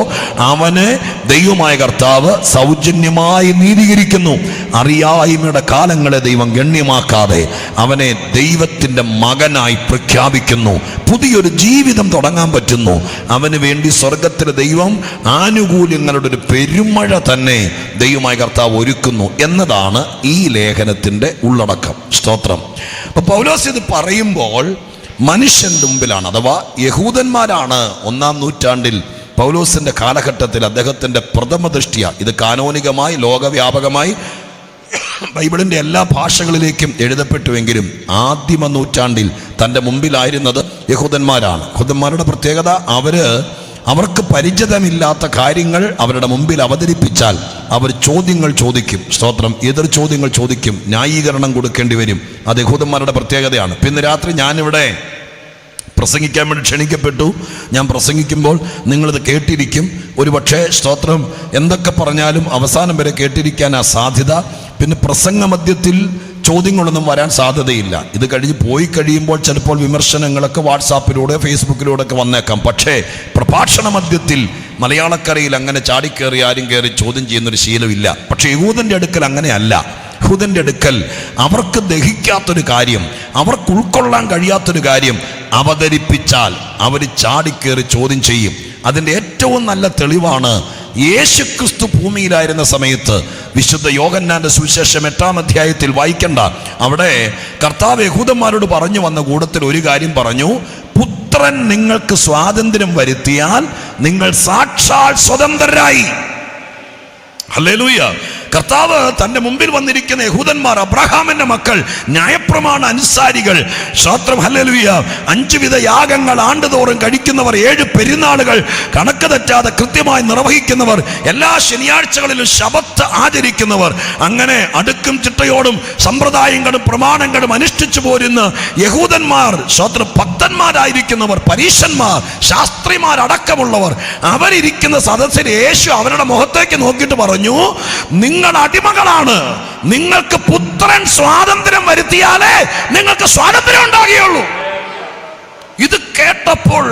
അവന് ദൈവമായ കർത്താവ് സൗജന്യമായി നീതീകരിക്കുന്നു. അറിയായ്മയുടെ കാലങ്ങളെ ദൈവം ഗണ്യമാക്കാതെ അവനെ ദൈവത്തിൻ്റെ മകനായി പ്രഖ്യാപിക്കുന്നു. പുതിയൊരു ജീവിതം തുടങ്ങാൻ പറ്റുന്നു. അവന് വേണ്ടി സ്വർഗത്തിലെ ദൈവം ആനുകൂല്യങ്ങളുടെ ഒരു പെരുമഴ തന്നെ ദൈവമായ കർത്താവ് ഒരുക്കുന്നു എന്നതാണ് ഈ ലേഖനത്തിൻ്റെ ഉള്ളടക്കം. സ്തോത്രം. അപ്പൊ പൗലോസ് ഇത് പറയുമ്പോൾ മനുഷ്യന്റെ മുമ്പിലാണ്, അഥവാ യഹൂദന്മാരാണ് 1-ാം നൂറ്റാണ്ടിൽ പൗലോസിന്റെ കാലഘട്ടത്തിൽ അദ്ദേഹത്തിന്റെ പ്രഥമ ദൃഷ്ടിയ ഇത് കാനോനികമായി ലോകവ്യാപകമായി ബൈബിളിന്റെ എല്ലാ ഭാഷകളിലേക്കും എഴുതപ്പെട്ടുവെങ്കിലും ആദിമ നൂറ്റാണ്ടിൽ തൻ്റെ മുമ്പിലായിരുന്നത് യഹൂദന്മാരാണ്. യഹൂദന്മാരുടെ പ്രത്യേകത, അവർക്ക് പരിചിതമില്ലാത്ത കാര്യങ്ങൾ അവരുടെ മുമ്പിൽ അവതരിപ്പിച്ചാൽ അവർ ചോദ്യങ്ങൾ ചോദിക്കും. സ്തോത്രം. എതിർ ചോദ്യങ്ങൾ ചോദിക്കും, ന്യായീകരണം കൊടുക്കേണ്ടി വരും. അത് യഹൂദന്മാരുടെ പ്രത്യേകതയാണ്. പിന്നെ രാത്രി ഞാനിവിടെ പ്രസംഗിക്കാൻ വേണ്ടി ക്ഷണിക്കപ്പെട്ടു. ഞാൻ പ്രസംഗിക്കുമ്പോൾ നിങ്ങളിത് കേട്ടിരിക്കും. ഒരു പക്ഷേ സ്തോത്രം എന്തൊക്കെ പറഞ്ഞാലും അവസാനം വരെ കേട്ടിരിക്കാനാ സാധ്യത. പിന്നെ പ്രസംഗ മധ്യത്തിൽ ചോദ്യങ്ങളൊന്നും വരാൻ സാധ്യതയില്ല. ഇത് കഴിഞ്ഞ് പോയി കഴിയുമ്പോൾ ചിലപ്പോൾ വിമർശനങ്ങളൊക്കെ വാട്സാപ്പിലൂടെ ഫേസ്ബുക്കിലൂടെ ഒക്കെ വന്നേക്കാം. പക്ഷേ പ്രഭാഷണ മധ്യത്തിൽ മലയാളക്കരയിൽ അങ്ങനെ ചാടിക്കേറി ആരും കയറി ചോദ്യം ചെയ്യുന്നൊരു ശീലമില്ല. പക്ഷേ യഹൂദൻ്റെ അടുക്കൽ അങ്ങനെയല്ല. യഹൂദൻ്റെ അടുക്കൽ അവർക്ക് ദഹിക്കാത്തൊരു കാര്യം, അവർക്ക് ഉൾക്കൊള്ളാൻ കഴിയാത്തൊരു കാര്യം അവതരിപ്പിച്ചാൽ അവർ ചാടിക്കേറി ചോദ്യം ചെയ്യും. അതിൻ്റെ ഏറ്റവും നല്ല തെളിവാണ് യേശുക്രിസ്തു ഭൂമിയിലായിരുന്ന സമയത്ത് വിശുദ്ധ യോഹന്നാന്റെ സുവിശേഷം 8-ാം അധ്യായത്തിൽ വായിക്കണ്ട. അവിടെ കർത്താവ് യഹൂദന്മാരോട് പറഞ്ഞു വന്ന കൂട്ടത്തിൽ ഒരു കാര്യം പറഞ്ഞു, പുത്രൻ നിങ്ങൾക്ക് സ്വാതന്ത്ര്യം വരുത്തിയാൽ നിങ്ങൾ സാക്ഷാൽ സ്വതന്ത്രരായി. ഹല്ലേലൂയ. കർത്താവ് തൻ്റെ മുമ്പിൽ വന്നിരിക്കുന്ന യഹൂദന്മാർ, അബ്രഹാമിന്റെ മക്കൾ, ന്യായപ്രമാണ അനുസാരികൾ, സ്തോത്രം ഹല്ലേലൂയ, 5 വിധ യാഗങ്ങൾ ആണ്ടുതോറും കഴിക്കുന്നവർ, 7 പെരുന്നാളുകൾ കണക്ക് തെറ്റാതെ കൃത്യമായി നിർവഹിക്കുന്നവർ, എല്ലാ ശനിയാഴ്ചകളിലും ശബത്ത് ആചരിക്കുന്നവർ, അങ്ങനെ അടുക്കും ചിട്ടയോടും സമ്പ്രദായങ്ങളും പ്രമാണങ്ങളും അനുഷ്ഠിച്ചു പോരുന്ന യഹൂദന്മാർ, സ്തോത്രം ഭക്തന്മാരായിരിക്കുന്നവർ, പരീശന്മാർ, ശാസ്ത്രിമാരടക്കമുള്ളവർ അവരിയ്ക്കുന്ന സദസ്സിൽ യേശു അവരുടെ മുഖത്തേക്ക് നോക്കിയിട്ട് പറഞ്ഞു, നിങ്ങൾ അടിമകളാണ്, നിങ്ങൾക്ക് പുത്രൻ സ്വാതന്ത്ര്യം വരുത്തിയാലേ നിങ്ങൾക്ക് സ്വാതന്ത്ര്യം ഉണ്ടാകുകയുള്ളൂ. ഇത് കേട്ടപ്പോൾ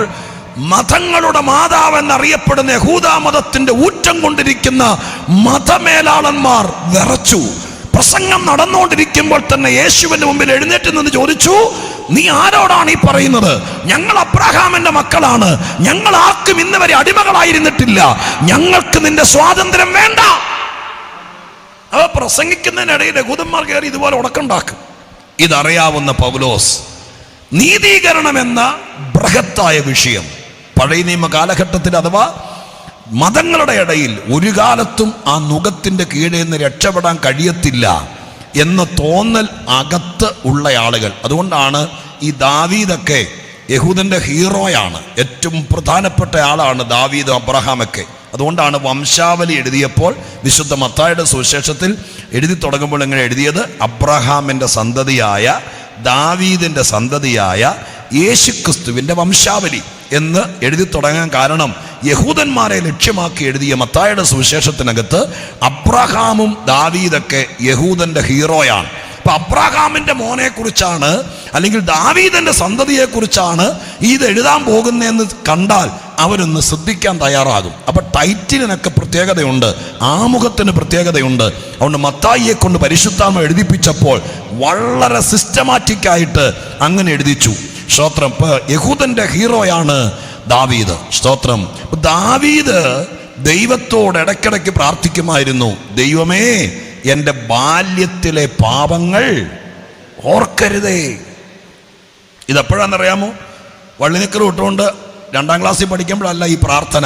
മതങ്ങളുടെ മാതാവെന്നറിയപ്പെടുന്ന യഹൂദ മതത്തിന്റെ ഊറ്റം കൊണ്ടിരിക്കുന്ന മതമേലാളന്മാർ വിറച്ചു. പ്രസംഗം നടന്നുകൊണ്ടിരിക്കുമ്പോൾ തന്നെ യേശുവിന്റെ മുമ്പിൽ എഴുന്നേറ്റ് നിന്ന് ചോദിച്ചു, നീ ആരോടാണ് ഈ പറയുന്നത്? ഞങ്ങൾ അബ്രഹാമിന്റെ മക്കളാണ്, ഞങ്ങൾ ആർക്കും ഇന്ന് വരെ അടിമകളായിരുന്നിട്ടില്ല, ഞങ്ങൾക്ക് നിന്റെ സ്വാതന്ത്ര്യം വേണ്ട. പ്രസംഗിക്കുന്നതിനിടയിൽ യഹൂദന്മാർ കയറി ഇതുപോലെ ഉടക്കുണ്ടാക്കും. ഇതറിയാവുന്ന പൗലോസ് നീതീകരണം എന്ന ബൃഹത്തായ വിഷയം പഴയ നിയമ കാലഘട്ടത്തിൽ, അഥവാ മതങ്ങളുടെ ഇടയിൽ ഒരു കാലത്തും ആ നുകത്തിന്റെ കീഴിൽ നിന്ന് രക്ഷപ്പെടാൻ കഴിയത്തില്ല എന്ന തോന്നൽ അകത്ത് ഉള്ള ആളുകൾ. അതുകൊണ്ടാണ് ഈ ദാവീദൊക്കെ യഹൂദന്റെ ഹീറോയാണ്, ഏറ്റവും പ്രധാനപ്പെട്ട ആളാണ് ദാവീദ്, അബ്രഹാമൊക്കെ. അതുകൊണ്ടാണ് വംശാവലി എഴുതിയപ്പോൾ വിശുദ്ധ മത്തായിയുടെ സുവിശേഷത്തിൽ എഴുതി തുടങ്ങുമ്പോൾ എങ്ങനെ എഴുതിയത്, അബ്രഹാമിൻ്റെ സന്തതിയായ ദാവീദിൻ്റെ സന്തതിയായ യേശുക്രിസ്തുവിൻ്റെ വംശാവലി എന്ന് എഴുതി തുടങ്ങാൻ കാരണം യഹൂദന്മാരെ ലക്ഷ്യമാക്കി എഴുതിയ മത്തായിയുടെ സുവിശേഷത്തിനകത്ത് അബ്രഹാമും ദാവീദൊക്കെ യഹൂദന്റെ ഹീറോയാണ്. അപ്പൊ അബ്രഹാമിന്റെ മോനെ കുറിച്ചാണ് അല്ലെങ്കിൽ ദാവീദിന്റെ സന്തതിയെക്കുറിച്ചാണ് ഇത് എഴുതാൻ പോകുന്നതെന്ന് കണ്ടാൽ അവരൊന്ന് ശ്രദ്ധിക്കാൻ തയ്യാറാകും. അപ്പൊ ടൈറ്റിലിനൊക്കെ പ്രത്യേകതയുണ്ട്, ആമുഖത്തിന് പ്രത്യേകതയുണ്ട്. അതുകൊണ്ട് മത്തായിയെ കൊണ്ട് പരിശുദ്ധാത്മ എഴുതിപ്പിച്ചപ്പോൾ വളരെ സിസ്റ്റമാറ്റിക്കായിട്ട് അങ്ങനെ എഴുതിച്ചു. സ്തോത്രം. ഇപ്പൊ യഹൂദന്റെ ഹീറോയാണ് ദാവീദ്. സ്തോത്രം. ദാവീദ് ദൈവത്തോട് ഇടയ്ക്കിടയ്ക്ക് പ്രാർത്ഥിക്കുമായിരുന്നു, ദൈവമേ എൻ്റെ ബാല്യത്തിലെ പാപങ്ങൾ ഓർക്കരുതേ. ഇതെപ്പോഴാണെന്നറിയാമോ? വള്ളിനിക്കർ വിട്ടുകൊണ്ട് 2ാം ക്ലാസ്സിൽ പഠിക്കുമ്പോഴല്ല ഈ പ്രാർത്ഥന.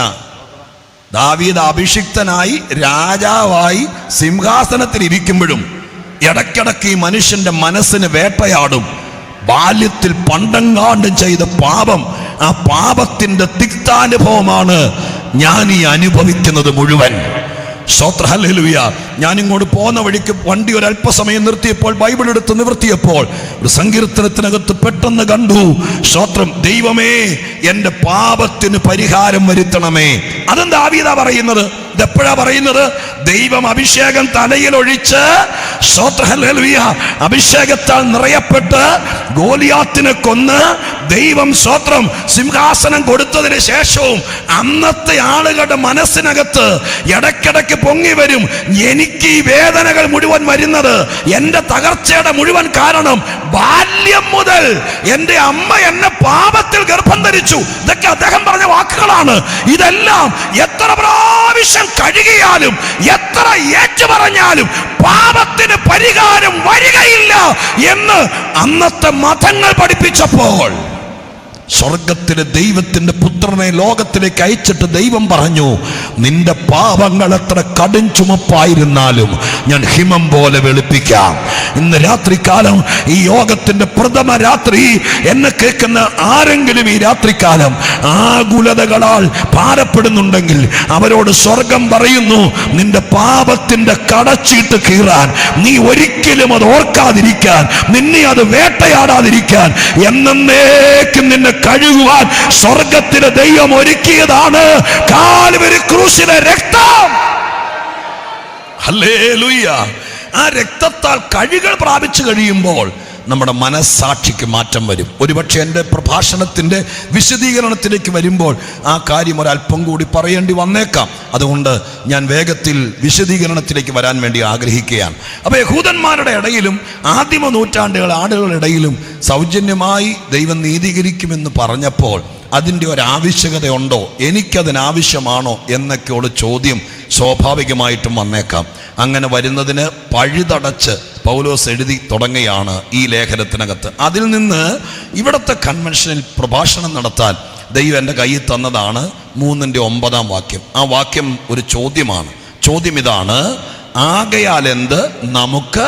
ദാവീദ് അഭിഷിക്തനായി രാജാവായി സിംഹാസനത്തിൽ ഇരിക്കുമ്പോഴും ഇടയ്ക്കിടയ്ക്ക് ഈ മനുഷ്യന്റെ മനസ്സിന് വേട്ടയാടും. ബാല്യത്തിൽ പണ്ടെങ്ങാണ്ടും ചെയ്ത പാപം, ആ പാപത്തിന്റെ തിക്താനുഭവമാണ് ഞാൻ ഈ അനുഭവിക്കുന്നത് മുഴുവൻ. സ്തോത്രം. ഹല്ലേലൂയ. ഞാനിങ്ങോട്ട് പോകുന്ന വഴിക്ക് വണ്ടി ഒരല്പസമയം നിർത്തിയപ്പോൾ ബൈബിൾ എടുത്ത് നിവർത്തിയപ്പോൾ ഒരു സങ്കീർത്തനത്തിനകത്ത് പെട്ടെന്ന് കണ്ടു, സ്തോത്രം, ദൈവമേ എൻ്റെ പാപത്തിന് പരിഹാരം വരുത്തണമേ. അതെന്താ ദാവീദാ പറയുന്നത്? ഇതെപ്പോഴാ പറയുന്നത്? ദൈവം അഭിഷേകം തലയിൽ ഒഴിച്ച്, സ്തോത്രം, ഹല്ലേലൂയ, അഭിഷേകത്താൽ നിറയപ്പെട്ട് ഗോലിയാത്തിനെ കൊന്ന് ദൈവം, സ്തോത്രം, സിംഹാസനം കൊടുത്തതിന് ശേഷവും അന്നത്തെ ആളുകളുടെ മനസ്സിനകത്ത് ഇടയ്ക്കിടയ്ക്ക് പൊങ്ങി വരും, എനിക്ക് ഈ വേദനകൾ മുഴുവൻ വരുന്നത്, എൻ്റെ തകർച്ചയുടെ മുഴുവൻ കാരണം ബാല്യം മുതൽ എൻ്റെ അമ്മ എന്നെ പാപത്തിൽ ഗർഭം ധരിച്ചു. ഇതൊക്കെ അദ്ദേഹം പറഞ്ഞ വാക്കുകളാണ്. ഇതെല്ലാം എത്ര പ്രാവശ്യം കഴുകിയാലും എത്ര ഏറ്റു പറഞ്ഞാലും പാപത്തിന് പരിഹാരം വരികയില്ല എന്ന് അന്നത്തെ മതങ്ങൾ പഠിപ്പിച്ചപ്പോൾ സ്വർഗത്തിലെ ദൈവത്തിന്റെ പുത്രനെ ലോകത്തിലേക്ക് അയച്ചിട്ട് ദൈവം പറഞ്ഞു, നിന്റെ പാപങ്ങൾ എത്ര കടും ചുമപ്പായിരുന്നാലും ഞാൻ ഹിമം പോലെ വെളുപ്പിക്കാം. ഇന്ന് രാത്രികാലം, ഈ യോഗത്തിന്റെ പ്രഥമ രാത്രി എന്നെ കേൾക്കുന്ന ആരെങ്കിലും ഈ രാത്രികാലം ആകുലതകളാൽ ഭാരപ്പെടുന്നുണ്ടെങ്കിൽ അവരോട് സ്വർഗം പറയുന്നു, നിന്റെ പാപത്തിന്റെ കടച്ചീട്ട് കീറാൻ, നീ ഒരിക്കലും അത് ഓർക്കാതിരിക്കാൻ, നിന്നെ അത് വേട്ടയാടാതിരിക്കാൻ, എന്നേക്കും നിന്നെ കഴുകുവാൻ സ്വർഗത്തിലെ ദൈവം ഒരുക്കിയതാണ് കാൽവരി ക്രൂശിലെ രക്തം. ഹല്ലേലൂയ. ആ രക്തത്താൽ കഴുകൽ പ്രാപിച്ചു കഴിയുമ്പോൾ നമ്മുടെ മനസ്സാക്ഷിക്ക് മാറ്റം വരും. ഒരുപക്ഷെ എൻ്റെ പ്രഭാഷണത്തിൻ്റെ വിശദീകരണത്തിലേക്ക് വരുമ്പോൾ ആ കാര്യം ഒരല്പം കൂടി പറയേണ്ടി വന്നേക്കാം. അതുകൊണ്ട് ഞാൻ വേഗത്തിൽ വിശദീകരണത്തിലേക്ക് വരാൻ വേണ്ടി ആഗ്രഹിക്കുകയാണ്. അപ്പോൾ യഹൂദന്മാരുടെ ഇടയിലും ആദിമ നൂറ്റാണ്ടുകൾ ആളുകളുടെ ഇടയിലും സൗജന്യമായി ദൈവം നീതീകരിക്കുമെന്ന് പറഞ്ഞപ്പോൾ അതിൻ്റെ ഒരാവശ്യകതയുണ്ടോ, എനിക്കതിനാവശ്യമാണോ എന്നൊക്കെയുള്ള ചോദ്യം സ്വാഭാവികമായിട്ടും വന്നേക്കാം. അങ്ങനെ വരുന്നതിന് പഴുതടച്ച് പൗലോസ് എഴുതി തുടങ്ങുകയാണ് ഈ ലേഖനത്തിനകത്ത്. അതിൽ നിന്ന് ഇവിടുത്തെ കൺവെൻഷനിൽ പ്രഭാഷണം നടത്താൻ ദൈവം എൻ്റെ കയ്യിൽ തന്നതാണ് 3:9 വാക്യം. ആ വാക്യം ഒരു ചോദ്യമാണ്. ചോദ്യം ഇതാണ്, ആകയാൽ എന്ത് നമുക്ക്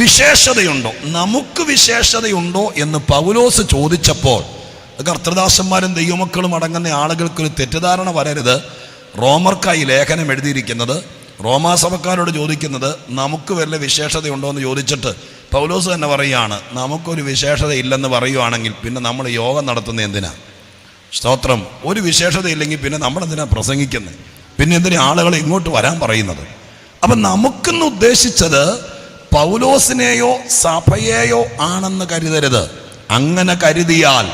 വിശേഷതയുണ്ടോ? നമുക്ക് വിശേഷതയുണ്ടോ എന്ന് പൗലോസ് ചോദിച്ചപ്പോൾ കർത്തൃദാസന്മാരും ദൈവമക്കളും അടങ്ങുന്ന ആളുകൾക്കൊരു തെറ്റിദ്ധാരണ വരരുത്. റോമർക്കായി ലേഖനം എഴുതിയിരിക്കുന്നത്, റോമാസഭക്കാരോട് ചോദിക്കുന്നത് നമുക്ക് വല്ല വിശേഷതയുണ്ടോ എന്ന് ചോദിച്ചിട്ട് പൗലോസ് തന്നെ പറയുകയാണ്, നമുക്കൊരു വിശേഷത ഇല്ലെന്ന് പറയുവാണെങ്കിൽ പിന്നെ നമ്മൾ യോഗം നടത്തുന്നത് എന്തിനാ? സ്തോത്രം. ഒരു വിശേഷതയില്ലെങ്കിൽ പിന്നെ നമ്മളെന്തിനാ പ്രസംഗിക്കുന്നത്? പിന്നെ എന്തിനാ ആളുകളെ ഇങ്ങോട്ട് വരാൻ പറയുന്നത്? അപ്പം നമുക്കെന്ന് ഉദ്ദേശിച്ചത് പൗലോസിനെയോ സഭയെയോ ആണെന്ന് കരുതരുത്. അങ്ങനെ കരുതിയാൽ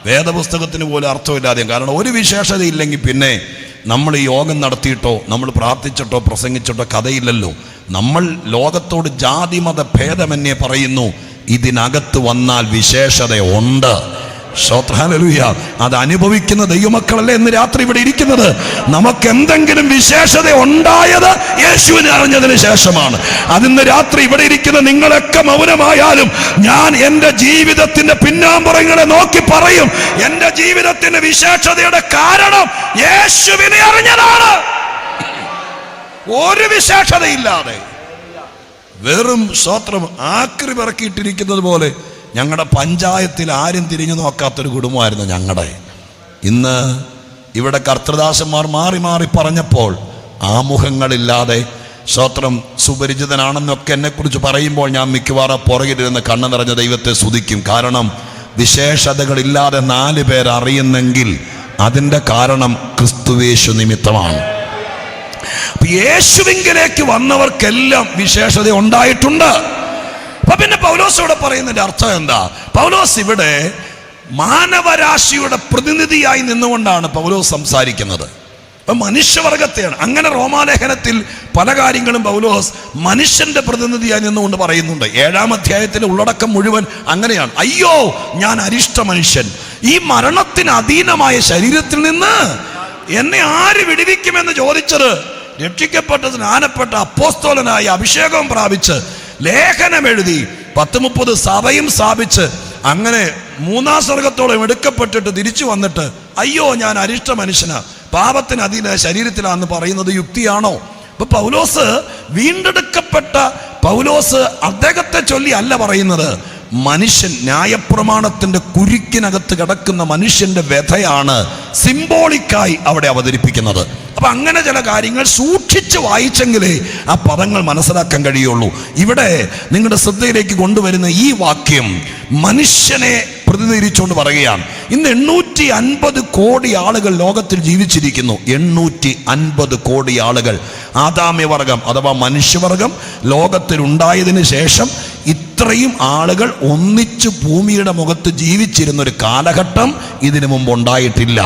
വേദപുസ്തകത്തിന് പോലും അർത്ഥമില്ലാതെ. കാരണം ഒരു വിശേഷത ഇല്ലെങ്കിൽ പിന്നെ നമ്മൾ ഈ യോഗം നടത്തിയിട്ടോ നമ്മൾ പ്രാർത്ഥിച്ചിട്ടോ പ്രസംഗിച്ചിട്ടോ കഥയില്ലല്ലോ. നമ്മൾ ലോകത്തോട് ജാതിമത ഭേദമന്യേ പറയുന്നു, ഇതിനകത്ത് വന്നാൽ വിശേഷത ഉണ്ട്. ഹല്ലേലൂയ. അത് അനുഭവിക്കുന്ന ദൈവമക്കളല്ലേ ഇന്ന് രാത്രി ഇവിടെ ഇരിക്കുന്നത്. നമുക്ക് എന്തെങ്കിലും വിശേഷത ഉണ്ടായത് യേശുവിനെ അറിഞ്ഞതിന് ശേഷമാണ്. അതിന്ന് രാത്രി ഇവിടെ ഇരിക്കുന്ന നിങ്ങളൊക്കെ മൗനമായാലും ഞാൻ എൻ്റെ ജീവിതത്തിന്റെ പിന്നാമ്പുറങ്ങളെ നോക്കി പറയും, എൻ്റെ ജീവിതത്തിന്റെ വിശേഷതയുടെ കാരണം യേശുവിനെ അറിഞ്ഞതാണ്. ഒരു വിശേഷതയില്ലാതെ വെറും സ്തോത്രം ആക്രി പിറക്കിയിട്ടിരിക്കുന്നത് പോലെ ഞങ്ങളുടെ പഞ്ചായത്തിൽ ആരും തിരിഞ്ഞു നോക്കാത്തൊരു കുടുംബമായിരുന്നു ഞങ്ങളുടെ. ഇന്ന് ഇവിടെ കർത്തൃദാസന്മാർ മാറി മാറി പറഞ്ഞപ്പോൾ ആമുഖങ്ങളില്ലാതെ, സ്തോത്രം, സുപരിചിതനാണെന്നൊക്കെ എന്നെക്കുറിച്ച് പറയുമ്പോൾ ഞാൻ മിക്കവാറും പുറകിലിരുന്ന് കണ്ണു നിറഞ്ഞ ദൈവത്തെ സ്തുതിക്കും. കാരണം വിശേഷതകളില്ലാതെ 4 പേർ അറിയുന്നെങ്കിൽ അതിൻ്റെ കാരണം ക്രിസ്തുവേശു നിമിത്തമാണ്. യേശുവിങ്കിലേക്ക് വന്നവർക്കെല്ലാം വിശേഷത ഉണ്ടായിട്ടുണ്ട്. അപ്പൊ പിന്നെ പൗലോസ് ഇവിടെ പറയുന്നതിന്റെ അർത്ഥം എന്താ? പൗലോസ് ഇവിടെ മാനവരാശിയുടെ പ്രതിനിധിയായി നിന്നുകൊണ്ടാണ് പൗലോസ് സംസാരിക്കുന്നത്. മനുഷ്യവർഗത്തെയാണ്. അങ്ങനെ റോമാലേഖനത്തിൽ പല കാര്യങ്ങളും പൗലോസ് മനുഷ്യന്റെ പ്രതിനിധിയായി നിന്നുകൊണ്ട് പറയുന്നുണ്ട്. 7-ാം അധ്യായത്തിലെ ഉള്ളടക്കം മുഴുവൻ അങ്ങനെയാണ്. അയ്യോ, ഞാൻ അരിഷ്ട മനുഷ്യൻ, ഈ മരണത്തിന് അധീനമായ ശരീരത്തിൽ നിന്ന് എന്നെ ആര് വിടുവിക്കുമെന്ന് ചോദിച്ചത് രക്ഷിക്കപ്പെട്ട സ്നാനപ്പെട്ട അപ്പോസ്തലനായി അഭിഷേകം പ്രാപിച്ച് ലേഖനം എഴുതി 10-30 സഭയും സ്ഥാപിച്ച് അങ്ങനെ 3-ാം സ്വർഗത്തോളം എടുക്കപ്പെട്ടിട്ട് തിരിച്ചു വന്നിട്ട് അയ്യോ ഞാൻ അരിഷ്ട മനുഷ്യനാ, പാപത്തിന് അധീന ശരീരത്തിലാണെന്ന് പറയുന്നത് യുക്തിയാണോ? ഇപ്പൊ പൗലോസ് വീണ്ടെടുക്കപ്പെട്ട പൗലോസ് അദ്ദേഹത്തെ ചൊല്ലി അല്ല പറയുന്നത്. മനുഷ്യൻ ന്യായപ്രമാണത്തിന്റെ കുരുക്കിനകത്ത് കിടക്കുന്ന മനുഷ്യന്റെ വ്യഥയാണ് സിംബോളിക്കായി അവിടെ അവതരിപ്പിക്കുന്നത്. അപ്പൊ അങ്ങനെ ചില കാര്യങ്ങൾ സൂക്ഷിച്ച് വായിച്ചെങ്കിലേ ആ പദങ്ങൾ മനസ്സിലാക്കാൻ കഴിയുള്ളൂ. ഇവിടെ നിങ്ങളുടെ ശ്രദ്ധയിലേക്ക് കൊണ്ടുവരുന്ന ഈ വാക്യം മനുഷ്യനെ പ്രതിനിധീകരിച്ചുകൊണ്ട് പറയുകയാണ്. ഇന്ന് 850 കോടി ആളുകൾ ലോകത്തിൽ ജീവിച്ചിരിക്കുന്നു. 850 കോടി ആളുകൾ ആദാമ്യവർഗം അഥവാ മനുഷ്യവർഗം ലോകത്തിൽ ഉണ്ടായതിനു ശേഷം ഇത്രയും ആളുകൾ ഒന്നിച്ച് ഭൂമിയുടെ മുഖത്ത് ജീവിച്ചിരുന്ന ഒരു കാലഘട്ടം ഇതിനു മുമ്പ് ഉണ്ടായിട്ടില്ല.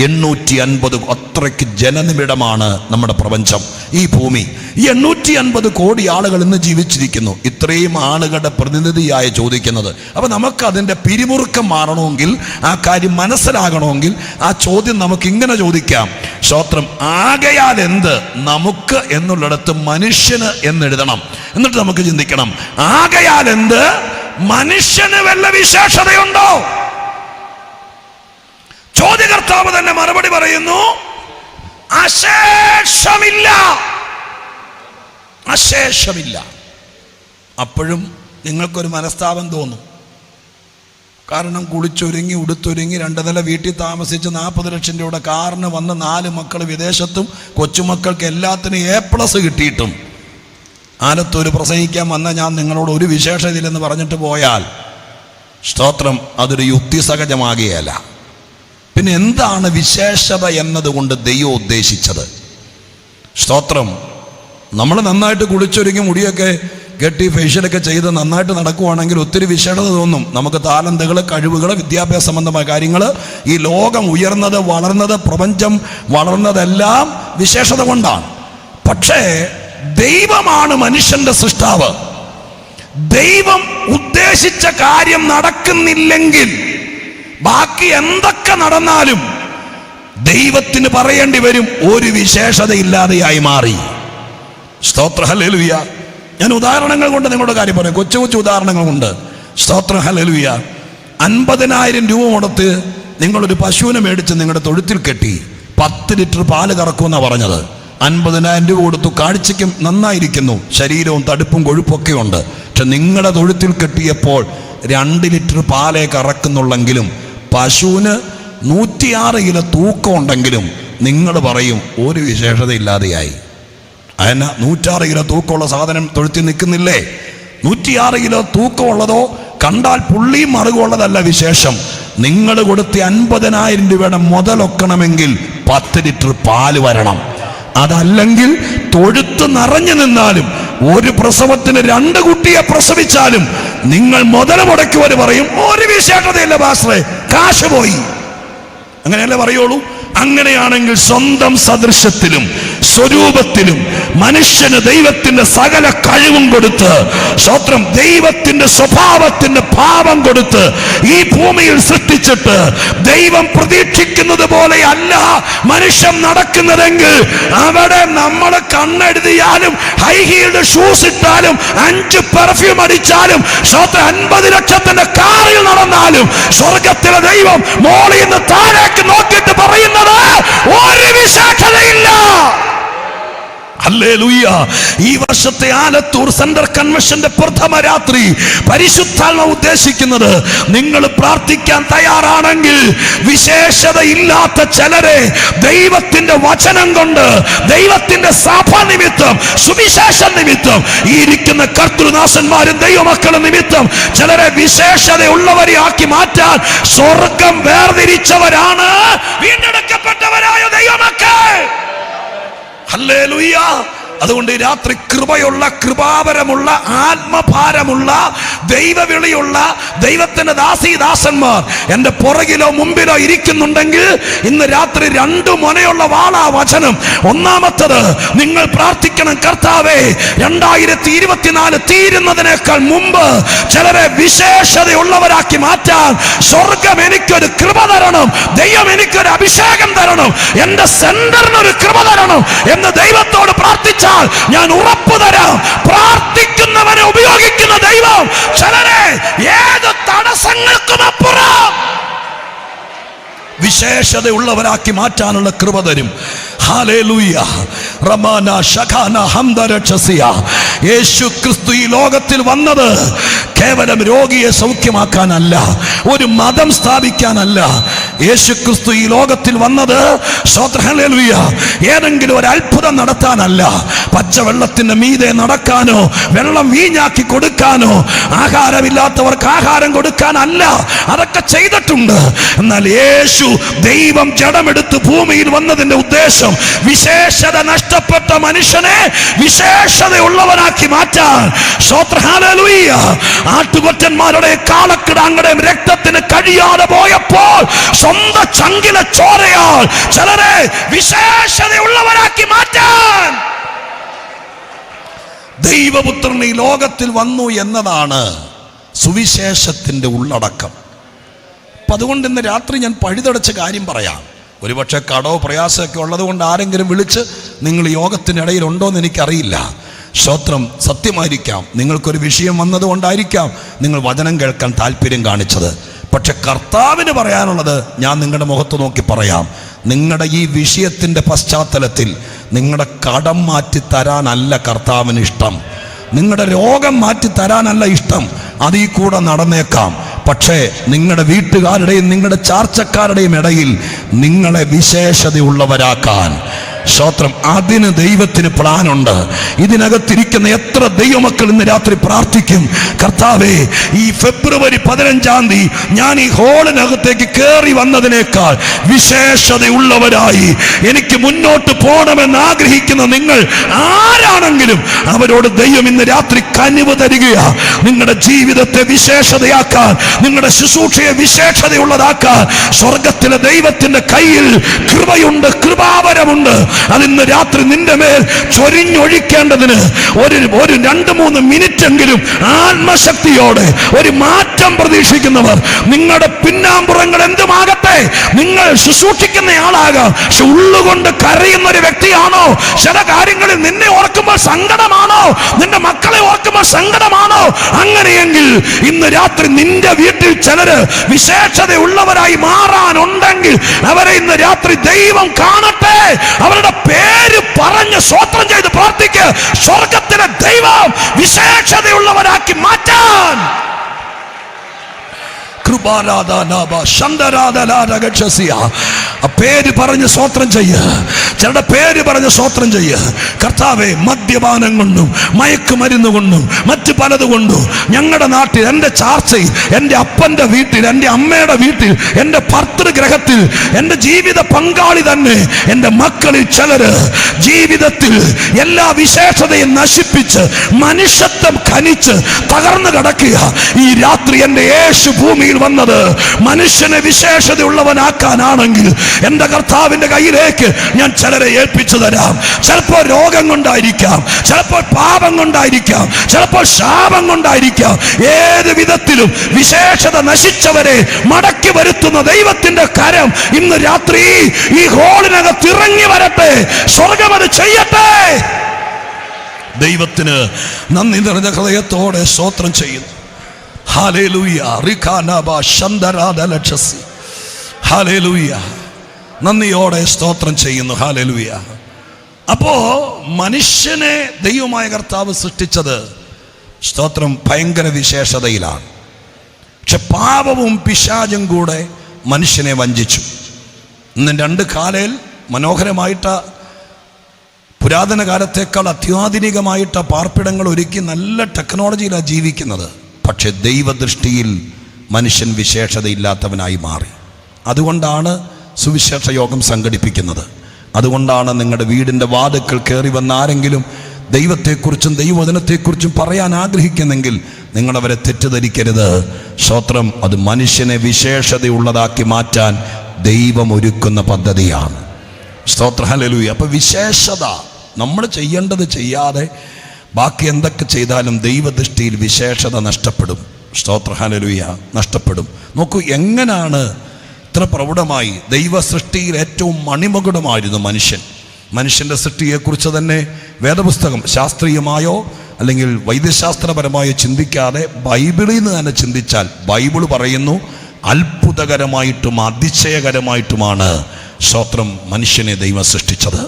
850 അത്രയ്ക്ക് ജനനിബിഡമാണ് നമ്മുടെ പ്രപഞ്ചം, ഈ ഭൂമി. ഈ 850 കോടി ആളുകൾ ഇന്ന് ജീവിച്ചിരിക്കുന്നു. ഇത്രയും ആളുകളുടെ പ്രതിനിധിയായ ചോദിക്കുന്നത്. അപ്പൊ നമുക്ക് അതിൻ്റെ പിരിമുറുക്കം മാറണമെങ്കിൽ, ആ കാര്യം മനസ്സിലാകണമെങ്കിൽ ആ ചോദ്യം നമുക്ക് ഇങ്ങനെ ചോദിക്കാം. സ്തോത്രം. ആകയാൽ എന്ത് നമുക്ക് എന്നുള്ളിടത്ത് മനുഷ്യന് എന്നെഴുതണം. എന്നിട്ട് നമുക്ക് ചിന്തിക്കണം, ആകയാൽ എന്ത് മനുഷ്യന് വല്ല വിശേഷതയുണ്ടോ? ചോദ്യകർത്താവ് തന്നെ മറുപടി പറയുന്നു, അശേഷമില്ല, അശേഷമില്ല. അപ്പോഴും നിങ്ങൾക്കൊരു മനസ്താപം തോന്നും. കാരണം കുളിച്ചൊരുങ്ങി ഉടുത്തൊരുങ്ങി 2 നില വീട്ടിൽ താമസിച്ച് 40 ലക്ഷം രൂപയുടെ കാറിന് വന്ന് 4 മക്കൾ വിദേശത്തും കൊച്ചുമക്കൾക്ക് എല്ലാത്തിനും A+ കിട്ടിയിട്ടും ആലത്തൂര് പ്രസംഗിക്കാൻ വന്ന ഞാൻ നിങ്ങളോട് ഒരു വിശേഷതയില്ലെന്ന് പറഞ്ഞിട്ട് പോയാൽ സ്തോത്രം അതൊരു യുക്തിസഹജമാകുകയല്ല. പിന്നെ എന്താണ് വിശേഷത എന്നതുകൊണ്ട് ദൈവം ഉദ്ദേശിച്ചത്? സ്തോത്രം. നമ്മൾ നന്നായിട്ട് കുളിച്ചൊരുങ്ങി മുടിയൊക്കെ കെട്ടി ഫേഷ്യലൊക്കെ ചെയ്ത് നന്നായിട്ട് നടക്കുവാണെങ്കിൽ ഒത്തിരി വിശേഷത തോന്നും. നമുക്ക് താലന്തുകൾ, കഴിവുകൾ, വിദ്യാഭ്യാസ സംബന്ധമായ കാര്യങ്ങൾ, ഈ ലോകം ഉയർന്നത്, വളർന്നത്, പ്രപഞ്ചം വളർന്നതെല്ലാം വിശേഷത കൊണ്ടാണ്. പക്ഷേ ദൈവമാണ് മനുഷ്യന്റെ സൃഷ്ടാവ്. ദൈവം ഉദ്ദേശിച്ച കാര്യം നടക്കുന്നില്ലെങ്കിൽ ബാക്കി എന്തൊക്കെ നടന്നാലും ദൈവത്തിന് പറയേണ്ടി വരും, ഒരു വിശേഷതയില്ലാതെയായി മാറി. സ്തോത്ര ഹല്ലേലൂയ. ഞാൻ ഉദാഹരണങ്ങൾ കൊണ്ട് നിങ്ങളുടെ കാര്യം പറയാം, കൊച്ചു കൊച്ചു ഉദാഹരണങ്ങൾ കൊണ്ട്. സ്തോത്ര ഹല്ലേലൂയ. 50,000 രൂപ കൊടുത്ത് നിങ്ങളൊരു പശുവിനെ മേടിച്ച് നിങ്ങളുടെ തൊഴുത്തിൽ കെട്ടി 10 ലിറ്റർ പാല് കറക്കുമെന്നാണ് പറഞ്ഞത്. 50,000 രൂപ കൊടുത്തു. കാഴ്ചയ്ക്കും നന്നായിരിക്കുന്നു, ശരീരവും തടുപ്പും കൊഴുപ്പൊക്കെ ഉണ്ട്. പക്ഷെ നിങ്ങളുടെ തൊഴുത്തിൽ കെട്ടിയപ്പോൾ 2 ലിറ്റർ പാലേ കറക്കുന്നുള്ളെങ്കിലും പശുവിന് 106 കിലോ തൂക്കം ഉണ്ടെങ്കിലും നിങ്ങൾ പറയും ഒരു വിശേഷതയില്ലാതെയായി. അതിന് 106 കിലോ തൂക്കമുള്ള സാധനം തൊഴുത്തിൽ നിൽക്കുന്നില്ലേ? 106 കിലോ തൂക്കമുള്ളതോ കണ്ടാൽ പുള്ളിയും മറുകുള്ളതല്ല വിശേഷം. നിങ്ങൾ കൊടുത്ത 50,000 രൂപയുടെ മുതലൊക്കണമെങ്കിൽ 10 ലിറ്റർ പാല് വരണം. അതല്ലെങ്കിൽ തൊഴുത്ത് നിറഞ്ഞു നിന്നാലും ഒരു പ്രസവത്തിന് 2 കുട്ടിയെ പ്രസവിച്ചാലും നിങ്ങൾ മുതൽ മുടക്കുവര് പറയും ഒരു വിശേഷതയില്ല പാസ്റ്ററെ, കാശ് പോയി. അങ്ങനെയല്ലേ പറയുള്ളൂ. അങ്ങനെയാണെങ്കിൽ സ്വന്തം സദൃശ്യത്തിലും സ്വരൂപത്തിലും മനുഷ്യന് ദൈവത്തിന്റെ സകല കഴിവും കൊടുത്ത്, സ്തോത്രം, ദൈവത്തിന്റെ സ്വഭാവത്തിന്റെ ഭാവം കൊടുത്ത് ഈ ഭൂമിയിൽ സൃഷ്ടിച്ചിട്ട് ദൈവം പ്രതീക്ഷിക്കുന്നത് പോലെ അല്ല മനുഷ്യൻ നടക്കുന്നതെങ്കിൽ അവിടെ നമ്മൾ കണ്ണെഴുതിയാലും ഹൈ ഹീൽഡ് ഷൂസ് ഇട്ടാലും 5 പെർഫ്യൂം അടിച്ചാലും 50 ലക്ഷത്തിന്റെ കാറിൽ നടന്നാലും സ്വർഗത്തിലെ ദൈവം മോളിൽ നിന്ന് താഴേക്ക് നോക്കിയിട്ട് പറയുന്നത് ഒരു വിശേഷതയില്ല. ഹല്ലേലൂയ. ഈ വർഷത്തെ ആലത്തൂർ സെൻട്രൽ കൺവെൻഷന്റെ പ്രഥമ രാത്രി പരിശുദ്ധാത്മാവ് ഉദ്ദേശിക്കുന്നത്, നിങ്ങൾ പ്രാർത്ഥിക്കാൻ തയ്യാറാണെങ്കിൽ വിശേഷതയില്ലാത്ത ചിലരെ ദൈവത്തിന്റെ വചനം കൊണ്ട്, ദൈവത്തിന്റെ സഭ നിമിത്തം, സുവിശേഷ നിമിത്തം, ഈ ഇരിക്കുന്ന കർത്തൃദാസന്മാരും ദൈവമക്കളും നിമിത്തം ചിലരെ വിശേഷതയുള്ളവരെ ആക്കി മാറ്റാൻ സ്വർഗം വേർതിരിച്ചവരാണ് വീണ്ടെടുക്കപ്പെട്ടവരായ ദൈവമക്കൾ. ഹല്ലേലൂയ. അതുകൊണ്ട് ഈ രാത്രി കൃപയുള്ള, കൃപാവരമുള്ള, ആത്മഭാരമുള്ള, ദൈവവിളിയുള്ള ദൈവത്തിന്റെ ദാസീദാസന്മാർ എൻ്റെ പുറകിലോ മുമ്പിലോ ഇരിക്കുന്നുണ്ടെങ്കിൽ ഇന്ന് രാത്രി 2 മുനയുള്ള വാളാ വചനം. ഒന്നാമത്തത്, നിങ്ങൾ പ്രാർത്ഥിക്കണം, കർത്താവേ 2024 തീരുന്നതിനേക്കാൾ മുമ്പ് ചിലരെ വിശേഷതയുള്ളവരാക്കി മാറ്റാൻ സ്വർഗം എനിക്കൊരു കൃപ തരണം, ദൈവം എനിക്കൊരു അഭിഷേകം തരണം, എന്റെ സെന്ററിനൊരു കൃപ തരണം എന്ന് ദൈവത്തോട് പ്രാർത്ഥിച്ചാൽ ഞാൻ ഉറപ്പു തരാം, പ്രാർത്ഥിക്കുന്നവനെ ഉപയോഗിക്കുന്ന ദൈവം ചിലരെ ഏത് തടസ്സങ്ങൾക്കും അപ്പുറം വിശേഷതയുള്ളവരാക്കി മാറ്റാനുള്ള കൃപ തരും. ഹല്ലേലൂയ. റമാന ശഖാന ഹംദരക്ഷസിയ. യേശു ക്രിസ്തു ഈ ലോകത്തിൽ വന്നത് കേവലം രോഗിയെ സൗഖ്യമാക്കാനല്ല, ഒരു മതം സ്ഥാപിക്കാനല്ല. യേശു ക്രിസ്തു ഈ ലോകത്തിൽ വന്നത് ഹല്ലേലൂയ ഏതെങ്കിലും ഒരു അത്ഭുതം നടത്താനല്ല, പച്ചവെള്ളത്തിന്റെ മീതെ നടക്കാനോ വെള്ളം വീഞ്ഞാക്കി കൊടുക്കാനോ ആഹാരമില്ലാത്തവർക്ക് ആഹാരം കൊടുക്കാനല്ല. അതൊക്കെ ചെയ്തിട്ടുണ്ട്. എന്നാൽ യേശു ദൈവം ജഡമെടുത്ത് ഭൂമിയിൽ വന്നതിന്റെ ഉദ്ദേശം വിശേഷത നഷ്ടപ്പെട്ട മനുഷ്യനെ വിശേഷതയുള്ളവനാക്കി മാറ്റാൻ. ഹല്ലേലൂയ. ആട്ടുകൊറ്റന്മാരുടെ കാളക്കിടാങ്ങളുടെയും രക്തത്തിന് കഴിയാതെ പോയപ്പോൾ സ്വന്തം ചങ്കിലെ ചോരയാൽ ചിലരെ വിശേഷതയുള്ളവരാക്കി മാറ്റാൻ ദൈവപുത്രൻ ഈ ലോകത്തിൽ വന്നു എന്നതാണ് സുവിശേഷത്തിന്റെ ഉള്ളടക്കം. അപ്പം അതുകൊണ്ട് ഇന്ന് രാത്രി ഞാൻ പഴുതടച്ച കാര്യം പറയാം. ഒരുപക്ഷെ കടോ പ്രയാസമൊക്കെ ഉള്ളത് കൊണ്ട് ആരെങ്കിലും വിളിച്ച് നിങ്ങൾ യോഗത്തിനിടയിൽ ഉണ്ടോ എന്ന് എനിക്കറിയില്ല. സ്തോത്രം. സത്യമായിരിക്കാം, നിങ്ങൾക്കൊരു വിഷയം വന്നതുകൊണ്ടായിരിക്കാം നിങ്ങൾ വചനം കേൾക്കാൻ താല്പര്യം കാണിച്ചത്. പക്ഷെ കർത്താവിന് പറയാനുള്ളത് ഞാൻ നിങ്ങളുടെ മുഖത്ത് നോക്കി പറയാം. നിങ്ങളുടെ ഈ വിഷയത്തിൻ്റെ പശ്ചാത്തലത്തിൽ നിങ്ങളുടെ കടം മാറ്റി തരാനല്ല കർത്താവിന് ഇഷ്ടം, നിങ്ങളുടെ രോഗം മാറ്റി തരാനല്ല ഇഷ്ടം. അതിൽ കൂടെ നടന്നേക്കാം. പക്ഷേ നിങ്ങളുടെ വീട്ടുകാരുടെയും നിങ്ങളുടെ ചാർച്ചക്കാരുടെയും ഇടയിൽ നിങ്ങളെ വിശേഷതയുള്ളവരാക്കാൻ, സ്തോത്രം, അതിന് ദൈവത്തിന് പ്ലാനുണ്ട്. ഇതിനകത്തിരിക്കുന്ന എത്ര ദൈവമക്കൾ ഇന്ന് രാത്രി പ്രാർത്ഥിക്കും, കർത്താവേ ഈ ഫെബ്രുവരി 15-ാം തീയതി ഞാൻ ഈ ഹോളിനകത്തേക്ക് കയറി വന്നതിനേക്കാൾ വിശേഷതയുള്ളവരായി എനിക്ക് മുന്നോട്ട് പോകണമെന്ന് ആഗ്രഹിക്കുന്ന നിങ്ങൾ ആരാണെങ്കിലും അവരോട് ദൈവം ഇന്ന് രാത്രി കനിവ് തരികയാ. നിങ്ങളുടെ ജീവിതത്തെ വിശേഷതയാക്കാൻ, നിങ്ങളുടെ ശുശ്രൂഷയെ വിശേഷതയുള്ളതാക്കാൻ സ്വർഗത്തിലെ ദൈവത്തിന്റെ കയ്യിൽ കൃപയുണ്ട്, കൃപാവരമുണ്ട്. അതിന്ന് രാത്രി നിന്റെ മേൽ ചൊരിഞ്ഞൊഴിക്കേണ്ടതിന് ഒരു 2-3 മിനിറ്റെങ്കിലും ആത്മശക്തിയോടെ ഒരു മാറ്റം പ്രതീക്ഷിക്കുന്നവർ, നിങ്ങളുടെ പിന്നാമ്പുറങ്ങൾ എന്തുമാകട്ടെ, നിങ്ങൾ ശുശ്രൂഷിക്കുന്ന ആളാകാം, പക്ഷെ ഉള്ളുകൊണ്ട് കരയുന്ന ഒരു വ്യക്തിയാണോ? ചില കാര്യങ്ങളിൽ നിന്നെ ഓർക്കുമ്പോൾ സങ്കടമാണോ? നിന്റെ മക്കളെ ഓർക്കുമ്പോൾ സങ്കടമാണോ? അങ്ങനെയെങ്കിൽ ഇന്ന് രാത്രി നിന്റെ വീട്ടിൽ ചിലര് വിശേഷതയുള്ളവരായി മാറാനുണ്ടെങ്കിൽ അവരെ ഇന്ന് രാത്രി ദൈവം കാണട്ടെ. അവരുടെ പേര് പറഞ്ഞ് സ്തോത്രം ചെയ്ത് പ്രാർത്ഥിക്ക്. സ്വർഗത്തിലെ ദൈവം വിശേഷതയുള്ളവരാക്കി മാറ്റാൻ. പേര് പറഞ്ഞ് സ്വോത്രം ചെയ്യ, ചിലരുടെ പേര് പറഞ്ഞ് സ്വോത്രം ചെയ്യ. കർത്താവെ, മദ്യപാനം കൊണ്ടും മയക്കുമരുന്ന് കൊണ്ടും മറ്റു പലതുകൊണ്ടും ഞങ്ങളുടെ നാട്ടിൽ, എൻ്റെ ചാർച്ചയിൽ, എൻ്റെ അപ്പൻ്റെ വീട്ടിൽ, എൻ്റെ അമ്മയുടെ വീട്ടിൽ, എൻ്റെ ഭർതൃഗ്രഹത്തിൽ, എൻ്റെ ജീവിത പങ്കാളി തന്നെ, എൻ്റെ മക്കളിൽ ചിലര് ജീവിതത്തിൽ എല്ലാ വിശേഷതയും നശിപ്പിച്ച് മനുഷ്യത്വം ഖനിച്ച് തകർന്നു കിടക്കുക. ഈ രാത്രി എൻ്റെ യേശു ഭൂമിയിൽ വന്നത് മനുഷ്യനെ വിശേഷതയുള്ളവനാക്കാനാണെങ്കിൽ എൻ്റെ കർത്താവിൻ്റെ കയ്യിലേക്ക് ഞാൻ ചിലരെ ഏൽപ്പിച്ചു തരാം. ചിലപ്പോൾ രോഗം കൊണ്ടായിരിക്കാം, ചിലപ്പോൾ പാപം കൊണ്ടായിരിക്കാം, ചിലപ്പോൾ ശാപം കൊണ്ടായിരിക്കാം. ഏത് വിധത്തിലും വിശേഷത നശിച്ചവരെ മടക്കി വരുത്തുന്ന ദൈവത്തിന്റെ കരം ഇന്ന് രാത്രി ഈ ഹോളിനകത്ത് ഇറങ്ങി വരട്ടെ. സ്വർഗം അത് ചെയ്യട്ടെ. ദൈവത്തിന് നന്ദി നിറഞ്ഞ ഹൃദയത്തോടെ സ്തോത്രം ചെയ്യുന്നു. ഹല്ലേലൂയ. റിഖാനബ ശന്ദരാദലക്ഷസി. ഹല്ലേലൂയ. നന്ദിയോടെ സ്തോത്രം ചെയ്യുന്നു. ഹല്ലേലൂയ. അപ്പോ മനുഷ്യനെ ദൈവമായ കർത്താവ് സൃഷ്ടിച്ചത് സ്തോത്രം ഭയങ്കര വിശേഷതയിലാണ്. പക്ഷെ പാപവും പിശാചും കൂടെ മനുഷ്യനെ വഞ്ചിച്ചു. ഇന്ന് 2 കാലയിൽ മനോഹരമായിട്ട് പുരാതന കാലത്തേക്കാൾ അത്യാധുനികമായിട്ട് പാർപ്പിടങ്ങൾ ഒരുക്കി നല്ല ടെക്നോളജിയിലാണ് ജീവിക്കുന്നത്. പക്ഷെ ദൈവദൃഷ്ടിയിൽ മനുഷ്യൻ വിശേഷതയില്ലാത്തവനായി മാറി. അതുകൊണ്ടാണ് സുവിശേഷ യോഗം സംഘടിപ്പിക്കുന്നത്. അതുകൊണ്ടാണ് നിങ്ങളുടെ വീടിൻ്റെ വാതിൽക്കൽ കയറി വന്ന ആരെങ്കിലും ദൈവത്തെക്കുറിച്ചും ദൈവവചനത്തെക്കുറിച്ചും പറയാൻ ആഗ്രഹിക്കുന്നെങ്കിൽ നിങ്ങളവരെ തെറ്റിദ്ധരിക്കരുത്. സ്തോത്രം. അത് മനുഷ്യനെ വിശേഷതയുള്ളതാക്കി മാറ്റാൻ ദൈവം ഒരുക്കുന്ന പദ്ധതിയാണ്. സ്തോത്ര. ഹല്ലേലൂയ. അപ്പൊ വിശേഷത നമ്മൾ ചെയ്യേണ്ടത് ചെയ്യാതെ ബാക്കി എന്തൊക്കെ ചെയ്താലും ദൈവദൃഷ്ടിയിൽ വിശേഷത നഷ്ടപ്പെടും. സ്തോത്ര. ഹല്ലേലൂയ. നഷ്ടപ്പെടും. നോക്കൂ, എങ്ങനെയാണ് ഇത്ര പ്രൗഢമായി ദൈവ സൃഷ്ടിയിൽ ഏറ്റവും മണിമകുടമായിരുന്നു മനുഷ്യൻ്റെ സൃഷ്ടിയെക്കുറിച്ച് തന്നെ വേദപുസ്തകം ശാസ്ത്രീയമായോ അല്ലെങ്കിൽ വൈദ്യശാസ്ത്രപരമായോ ചിന്തിക്കാതെ ബൈബിളിൽ നിന്ന് തന്നെ ചിന്തിച്ചാൽ ബൈബിൾ പറയുന്നു അത്ഭുതകരമായിട്ടും അതിശയകരമായിട്ടുമാണ് സ്തോത്രം മനുഷ്യനെ ദൈവം സൃഷ്ടിച്ചത്.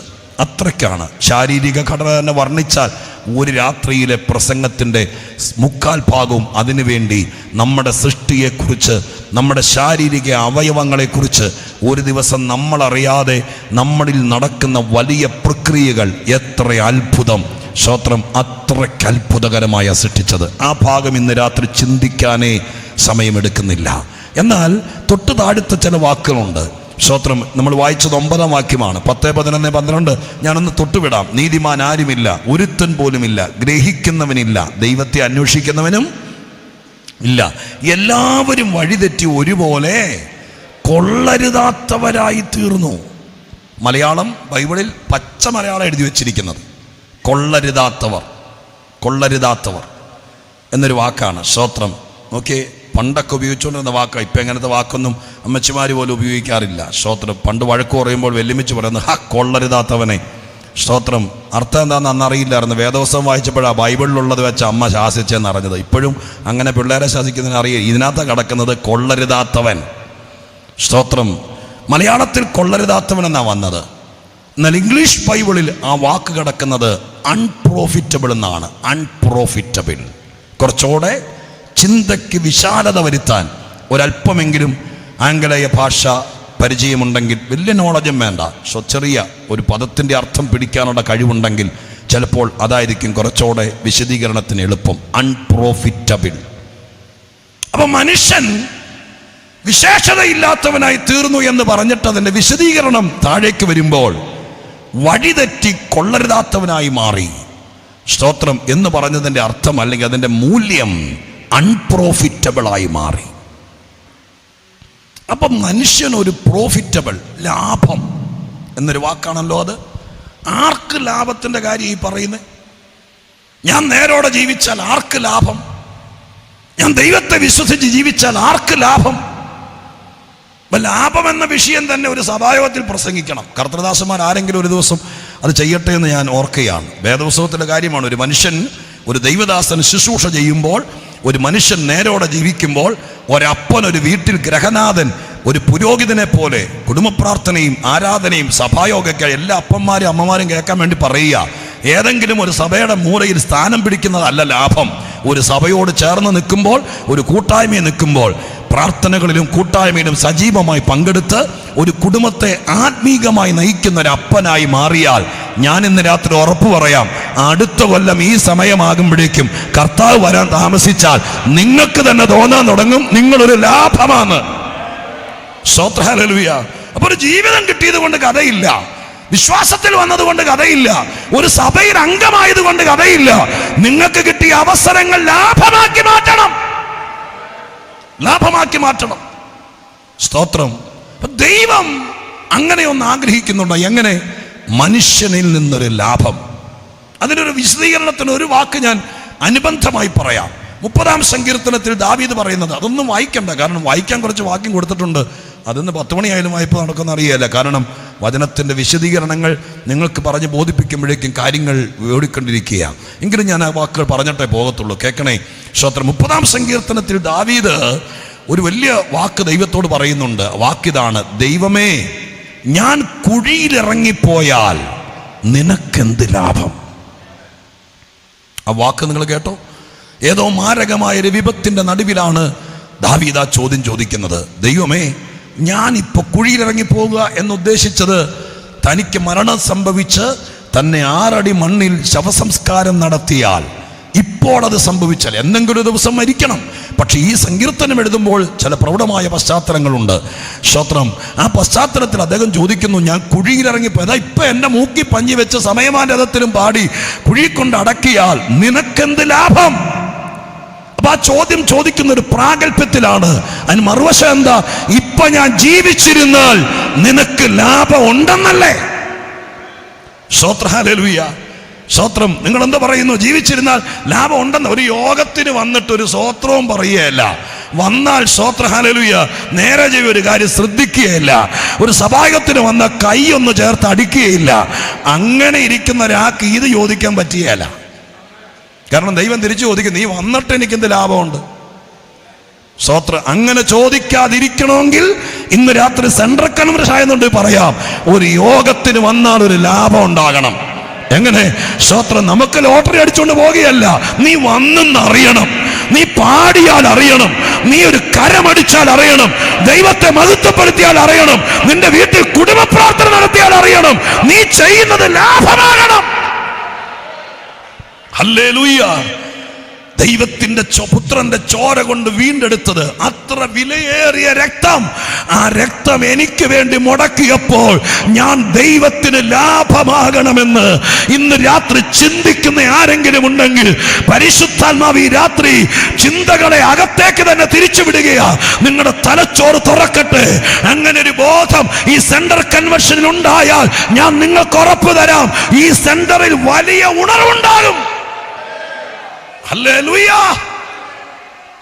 അത്രയ്ക്കാണ്. ശാരീരിക ഘടന തന്നെ വർണ്ണിച്ചാൽ ഒരു രാത്രിയിലെ പ്രസംഗത്തിൻ്റെ 3/4 ഭാഗവും അതിനുവേണ്ടി നമ്മുടെ സൃഷ്ടിയെക്കുറിച്ച്, നമ്മുടെ ശാരീരിക അവയവങ്ങളെക്കുറിച്ച്, ഒരു ദിവസം നമ്മളറിയാതെ നമ്മളിൽ നടക്കുന്ന വലിയ പ്രക്രിയകൾ, എത്ര അത്ഭുതം. സ്തോത്രം. അത്രയ്ക്ക് അത്ഭുതകരമായ സൃഷ്ടിച്ചത്. ആ ഭാഗം ഇന്ന് രാത്രി ചിന്തിക്കാനേ സമയമെടുക്കുന്നില്ല. എന്നാൽ തൊട്ട് താഴത്തെ ചില വാക്കുകളുണ്ട്. സ്തോത്രം. നമ്മൾ വായിച്ചത് 9-ാം വാക്യമാണ്. 10, 11, 12 ഞാനൊന്ന് തൊട്ടുവിടാം. നീതിമാൻ ആരുമില്ല, ഒരുത്തൻ പോലുമില്ല, ഗ്രഹിക്കുന്നവനില്ല, ദൈവത്തെ അന്വേഷിക്കുന്നവനും ഇല്ല, എല്ലാവരും വഴിതെറ്റി ഒരുപോലെ കൊള്ളരുതാത്തവരായി തീർന്നു. മലയാളം ബൈബിളിൽ പച്ച മലയാളം എഴുതി വച്ചിരിക്കുന്നത് കൊള്ളരുതാത്തവർ എന്നൊരു വാക്കാണ്. സ്തോത്രം. നോക്കിയേ, പണ്ടൊക്കെ ഉപയോഗിച്ചുകൊണ്ടിരുന്ന വാക്കാണ്. ഇപ്പം അങ്ങനത്തെ വാക്കൊന്നും അമ്മച്ചിമാർ പോലും ഉപയോഗിക്കാറില്ല. സ്തോത്രം. പണ്ട് വഴക്ക് പറയുമ്പോൾ വെല്ലുമിച്ച് പറയുന്നത് കൊള്ളരുതാത്തവനെ. സ്തോത്രം. അർത്ഥം എന്താണെന്ന് അന്നറിയില്ലായിരുന്നു. വേദവസ്തം വായിച്ചപ്പോഴാണ് ബൈബിളിലുള്ളത് വെച്ച് അമ്മ ശാസിച്ചെന്ന് അറിഞ്ഞത്. ഇപ്പോഴും അങ്ങനെ പിള്ളേരെ ശാസിക്കുന്നതിന് അറിയാം. ഇതിനകത്ത് കിടക്കുന്നത് കൊള്ളരുതാത്തവൻ. സ്തോത്രം. മലയാളത്തിൽ കൊള്ളരുതാത്തവൻ എന്നാണ് വന്നത്. എന്നാൽ ഇംഗ്ലീഷ് ബൈബിളിൽ ആ വാക്ക് കിടക്കുന്നത് അൺപ്രോഫിറ്റബിൾ എന്നാണ്. അൺപ്രോഫിറ്റബിൾ. കുറച്ചുകൂടെ ചിന്തയ്ക്ക് വിശാലത വരുത്താൻ ഒരല്പമെങ്കിലും ആംഗലേയ ഭാഷ പരിചയമുണ്ടെങ്കിൽ, വലിയ നോളജും വേണ്ട, ചെറിയ ഒരു പദത്തിൻ്റെ അർത്ഥം പിടിക്കാനുള്ള കഴിവുണ്ടെങ്കിൽ ചിലപ്പോൾ അതായിരിക്കും കുറച്ചുകൂടെ വിശദീകരണത്തിന് എളുപ്പം. അൺപ്രോഫിറ്റബിൾ. അപ്പം മനുഷ്യൻ വിശേഷതയില്ലാത്തവനായി തീർന്നു എന്ന് പറഞ്ഞിട്ട് അതിൻ്റെ വിശദീകരണം താഴേക്ക് വരുമ്പോൾ വഴിതെറ്റി കൊള്ളരുതാത്തവനായി മാറി. സ്തോത്രം. എന്ന് പറഞ്ഞതിൻ്റെ അർത്ഥം അല്ലെങ്കിൽ അതിൻ്റെ മൂല്യം അൺപ്രോഫിറ്റബിളായി മാറി. അപ്പം മനുഷ്യൻ ഒരു പ്രോഫിറ്റബിൾ, ലാഭം എന്നൊരു വാക്കാണല്ലോ അത്. ആർക്ക് ലാഭത്തിൻ്റെ കാര്യം ഈ പറയുന്നത്? ഞാൻ നേരോടെ ജീവിച്ചാൽ ആർക്ക് ലാഭം? ഞാൻ ദൈവത്തെ വിശ്വസിച്ച് ജീവിച്ചാൽ ആർക്ക് ലാഭം? ലാഭം എന്ന വിഷയം തന്നെ ഒരു സഭായോഗത്തിൽ പ്രസംഗിക്കണം. കർത്തൃദാസന്മാർ ആരെങ്കിലും ഒരു ദിവസം അത് ചെയ്യട്ടെ എന്ന് ഞാൻ ഓർക്കുകയാണ്. വേദപുസ്തകത്തിലെ കാര്യമാണ്. ഒരു മനുഷ്യൻ, ഒരു ദൈവദാസൻ ശുശ്രൂഷ ചെയ്യുമ്പോൾ, ഒരു മനുഷ്യൻ നേരോടെ ജീവിക്കുമ്പോൾ, ഒരപ്പൻ ഒരു വീട്ടിൽ ഗ്രഹനാഥൻ ഒരു പുരോഹിതനെ പോലെ കുടുംബ പ്രാർത്ഥനയും ആരാധനയും സഭായോഗമൊക്കെ എല്ലാ അപ്പന്മാരും അമ്മമാരും കേൾക്കാൻ വേണ്ടി പറയുക. ഏതെങ്കിലും ഒരു സഭയുടെ മൂലയിൽ സ്ഥാനം പിടിക്കുന്നതല്ല ലാഭം. ഒരു സഭയോട് ചേർന്ന് നിൽക്കുമ്പോൾ, ഒരു കൂട്ടായ്മയിൽ നിൽക്കുമ്പോൾ, പ്രാർത്ഥനകളിലും കൂട്ടായ്മയിലും സജീവമായി പങ്കെടുത്ത് ഒരു കുടുംബത്തെ ആത്മീകമായി നയിക്കുന്ന ഒരു അപ്പനായി മാറിയാൽ, ഞാൻ ഇന്ന് രാത്രി ഉറപ്പ് പറയാം, അടുത്ത കൊല്ലം ഈ സമയമാകുമ്പോഴേക്കും കർത്താവ് വരാൻ താമസിച്ചാൽ നിങ്ങൾക്ക് തന്നെ തോന്നാൻ തുടങ്ങും നിങ്ങളൊരു ലാഭമാണ്. സ്തോത്ര. ഹല്ലേലൂയ. അപ്പൊ ഒരു ജീവിതം കിട്ടിയത് കൊണ്ട് കഥയില്ല, വിശ്വാസത്തിൽ വന്നതുകൊണ്ട് കഥയില്ല, ഒരു സഭയിൽ അംഗമായത് കൊണ്ട് കഥയില്ല. നിങ്ങൾക്ക് കിട്ടിയ അവസരങ്ങൾ ലാഭമാക്കി മാറ്റണം. സ്തോത്രം. ദൈവം അങ്ങനെയൊന്ന് ആഗ്രഹിക്കുന്നുണ്ടോ? എങ്ങനെ? മനുഷ്യനിൽ നിന്നൊരു ലാഭം. അതിനൊരു വിശദീകരണത്തിന് ഒരു വാക്ക് ഞാൻ അനുബന്ധമായി പറയാം. 30-ാം സങ്കീർത്തനത്തിൽ ദാവീദ് പറയുന്നത്, അതൊന്നും വായിക്കണ്ട, കാരണം വായിക്കാൻ കുറച്ച് വാക്യം കൊടുത്തിട്ടുണ്ട്. അതൊന്ന് 10 മണിയായാലും വായ്പ നടക്കുന്ന അറിയില്ല. കാരണം വചനത്തിൻ്റെ വിശദീകരണങ്ങൾ നിങ്ങൾക്ക് പറഞ്ഞ് ബോധിപ്പിക്കുമ്പോഴേക്കും കാര്യങ്ങൾ ഓടിക്കൊണ്ടിരിക്കുക. എങ്കിലും ഞാൻ ആ വാക്കുകൾ പറഞ്ഞിട്ടേ പോകത്തുള്ളൂ. കേൾക്കണേ. സ്തോത്രം. 30-ാം സങ്കീർത്തനത്തിൽ ദാവീദ് ഒരു വലിയ വാക്ക് ദൈവത്തോട് പറയുന്നുണ്ട്. വാക്കിതാണ്, ദൈവമേ, ഞാൻ കുഴിയിലിറങ്ങിപ്പോയാൽ നിനക്കെന്ത് ലാഭം? ആ വാക്ക് നിങ്ങൾ കേട്ടോ? ഏതോ മാരകമായൊരു വിപത്തിൻ്റെ നടുവിലാണ് ദാവീദ് ആ ചോദ്യം ചോദിക്കുന്നത്. ദൈവമേ, ഞാനിപ്പോൾ കുഴിയിലിറങ്ങിപ്പോകുക എന്നുദ്ദേശിച്ചത് തനിക്ക് മരണം സംഭവിച്ച് തന്നെ 6 അടി മണ്ണിൽ ശവസംസ്കാരം നടത്തിയാൽ ഇപ്പോൾ അത് സംഭവിച്ചാൽ എന്തെങ്കിലും ഒരു ദിവസം മരിക്കണം. പക്ഷെ ഈ സങ്കീർത്തനം എഴുതുമ്പോൾ ചില പ്രൗഢമായ പശ്ചാത്തലങ്ങളുണ്ട്. സ്തോത്രം. ആ പശ്ചാത്തലത്തിൽ അദ്ദേഹം ചോദിക്കുന്നു, ഞാൻ കുഴിയിലിറങ്ങിപ്പോ ഇപ്പൊ എന്റെ മൂക്കി പഞ്ഞി വെച്ച് സമയമാനത്തിലും പാടി കുഴി കൊണ്ട് അടക്കിയാൽ നിനക്കെന്ത് ലാഭം? അപ്പൊ ആ ചോദ്യം ചോദിക്കുന്ന ഒരു പ്രാഗൽഭ്യത്തിലാണ്. അതിന് മറുവശം എന്താ? ഇപ്പൊ ഞാൻ ജീവിച്ചിരുന്നാൽ നിനക്ക് ലാഭം ഉണ്ടെന്നല്ലേ? സ്തോത്രം. ഹല്ലേലൂയ. സ്തോത്രം. നിങ്ങൾ എന്താ പറയുന്നു? ജീവിച്ചിരുന്നാൽ ലാഭം ഉണ്ടെന്ന്. ഒരു യോഗത്തിന് വന്നിട്ട് ഒരു സ്തോത്രവും പറയുകയല്ല. വന്നാൽ സ്തോത്ര ഹല്ലേലൂയ നേരെ ചെയ്യ ഒരു കാര്യം ശ്രദ്ധിക്കുകയില്ല. ഒരു സഭായോഗത്തിന് വന്ന കൈ ഒന്ന് ചേർത്ത് അടിക്കുകയില്ല. അങ്ങനെ ഇരിക്കുന്ന ഒരാൾക്ക് ഇത് ചോദിക്കാൻ പറ്റുകയില്ല. കാരണം ദൈവം തിരിച്ചു ചോദിക്കും, നീ വന്നിട്ട് എനിക്കെന്ത് ലാഭമുണ്ട്? സ്തോത്രം. അങ്ങനെ ചോദിക്കാതിരിക്കണമെങ്കിൽ ഇന്ന് രാത്രി സെൻട്രൽ കൺവെൻഷൻ ആയതുകൊണ്ട് പറയാം, ഒരു യോഗത്തിന് വന്നാൽ ഒരു ലാഭം ഉണ്ടാകണം. എങ്ങനെ? സ്തോത്രം. നമുക്ക് ലോട്ടറി അടിച്ചുകൊണ്ട് പോകുകയല്ല. നീ വന്നെന്ന് അറിയണം, നീ പാടിയാൽ അറിയണം, നീ ഒരു കരമടിച്ചാൽ അറിയണം, ദൈവത്തെ മഹത്വപ്പെടുത്തിയാൽ അറിയണം, നിന്റെ വീട്ടിൽ കുടുംബ പ്രാർത്ഥന നടത്തിയാൽ അറിയണം, നീ ചെയ്യുന്നത് ലാഭമാകണം. ഹല്ലേലൂയ. ദൈവത്തിന്റെ പുത്രന്റെ ചോര കൊണ്ട് വീണ്ടെടുത്തത് അത്ര വിലയേറിയ രക്തം. ആ രക്തം എനിക്ക് വേണ്ടി മുടക്കിയപ്പോൾ ഞാൻ ദൈവത്തിന് ലാഭമാകണമെന്ന് ഇന്ന് രാത്രി ചിന്തിക്കുന്ന ആരെങ്കിലും ഉണ്ടെങ്കിൽ പരിശുദ്ധാത്മാവ് ഈ രാത്രി ചിന്തകളെ അകത്തേക്ക് തന്നെ തിരിച്ചുവിടുകയാ. നിങ്ങളുടെ തലച്ചോറ് തുറക്കട്ടെ. അങ്ങനെ ഒരു ബോധം ഈ സെന്റർ കൺവെൻഷനിൽ ഉണ്ടായാൽ ഞാൻ നിങ്ങൾക്ക് ഉറപ്പ് തരാം, ഈ സെന്ററിൽ വലിയ ഉണർവുണ്ടാകും. ഹല്ലേലൂയ.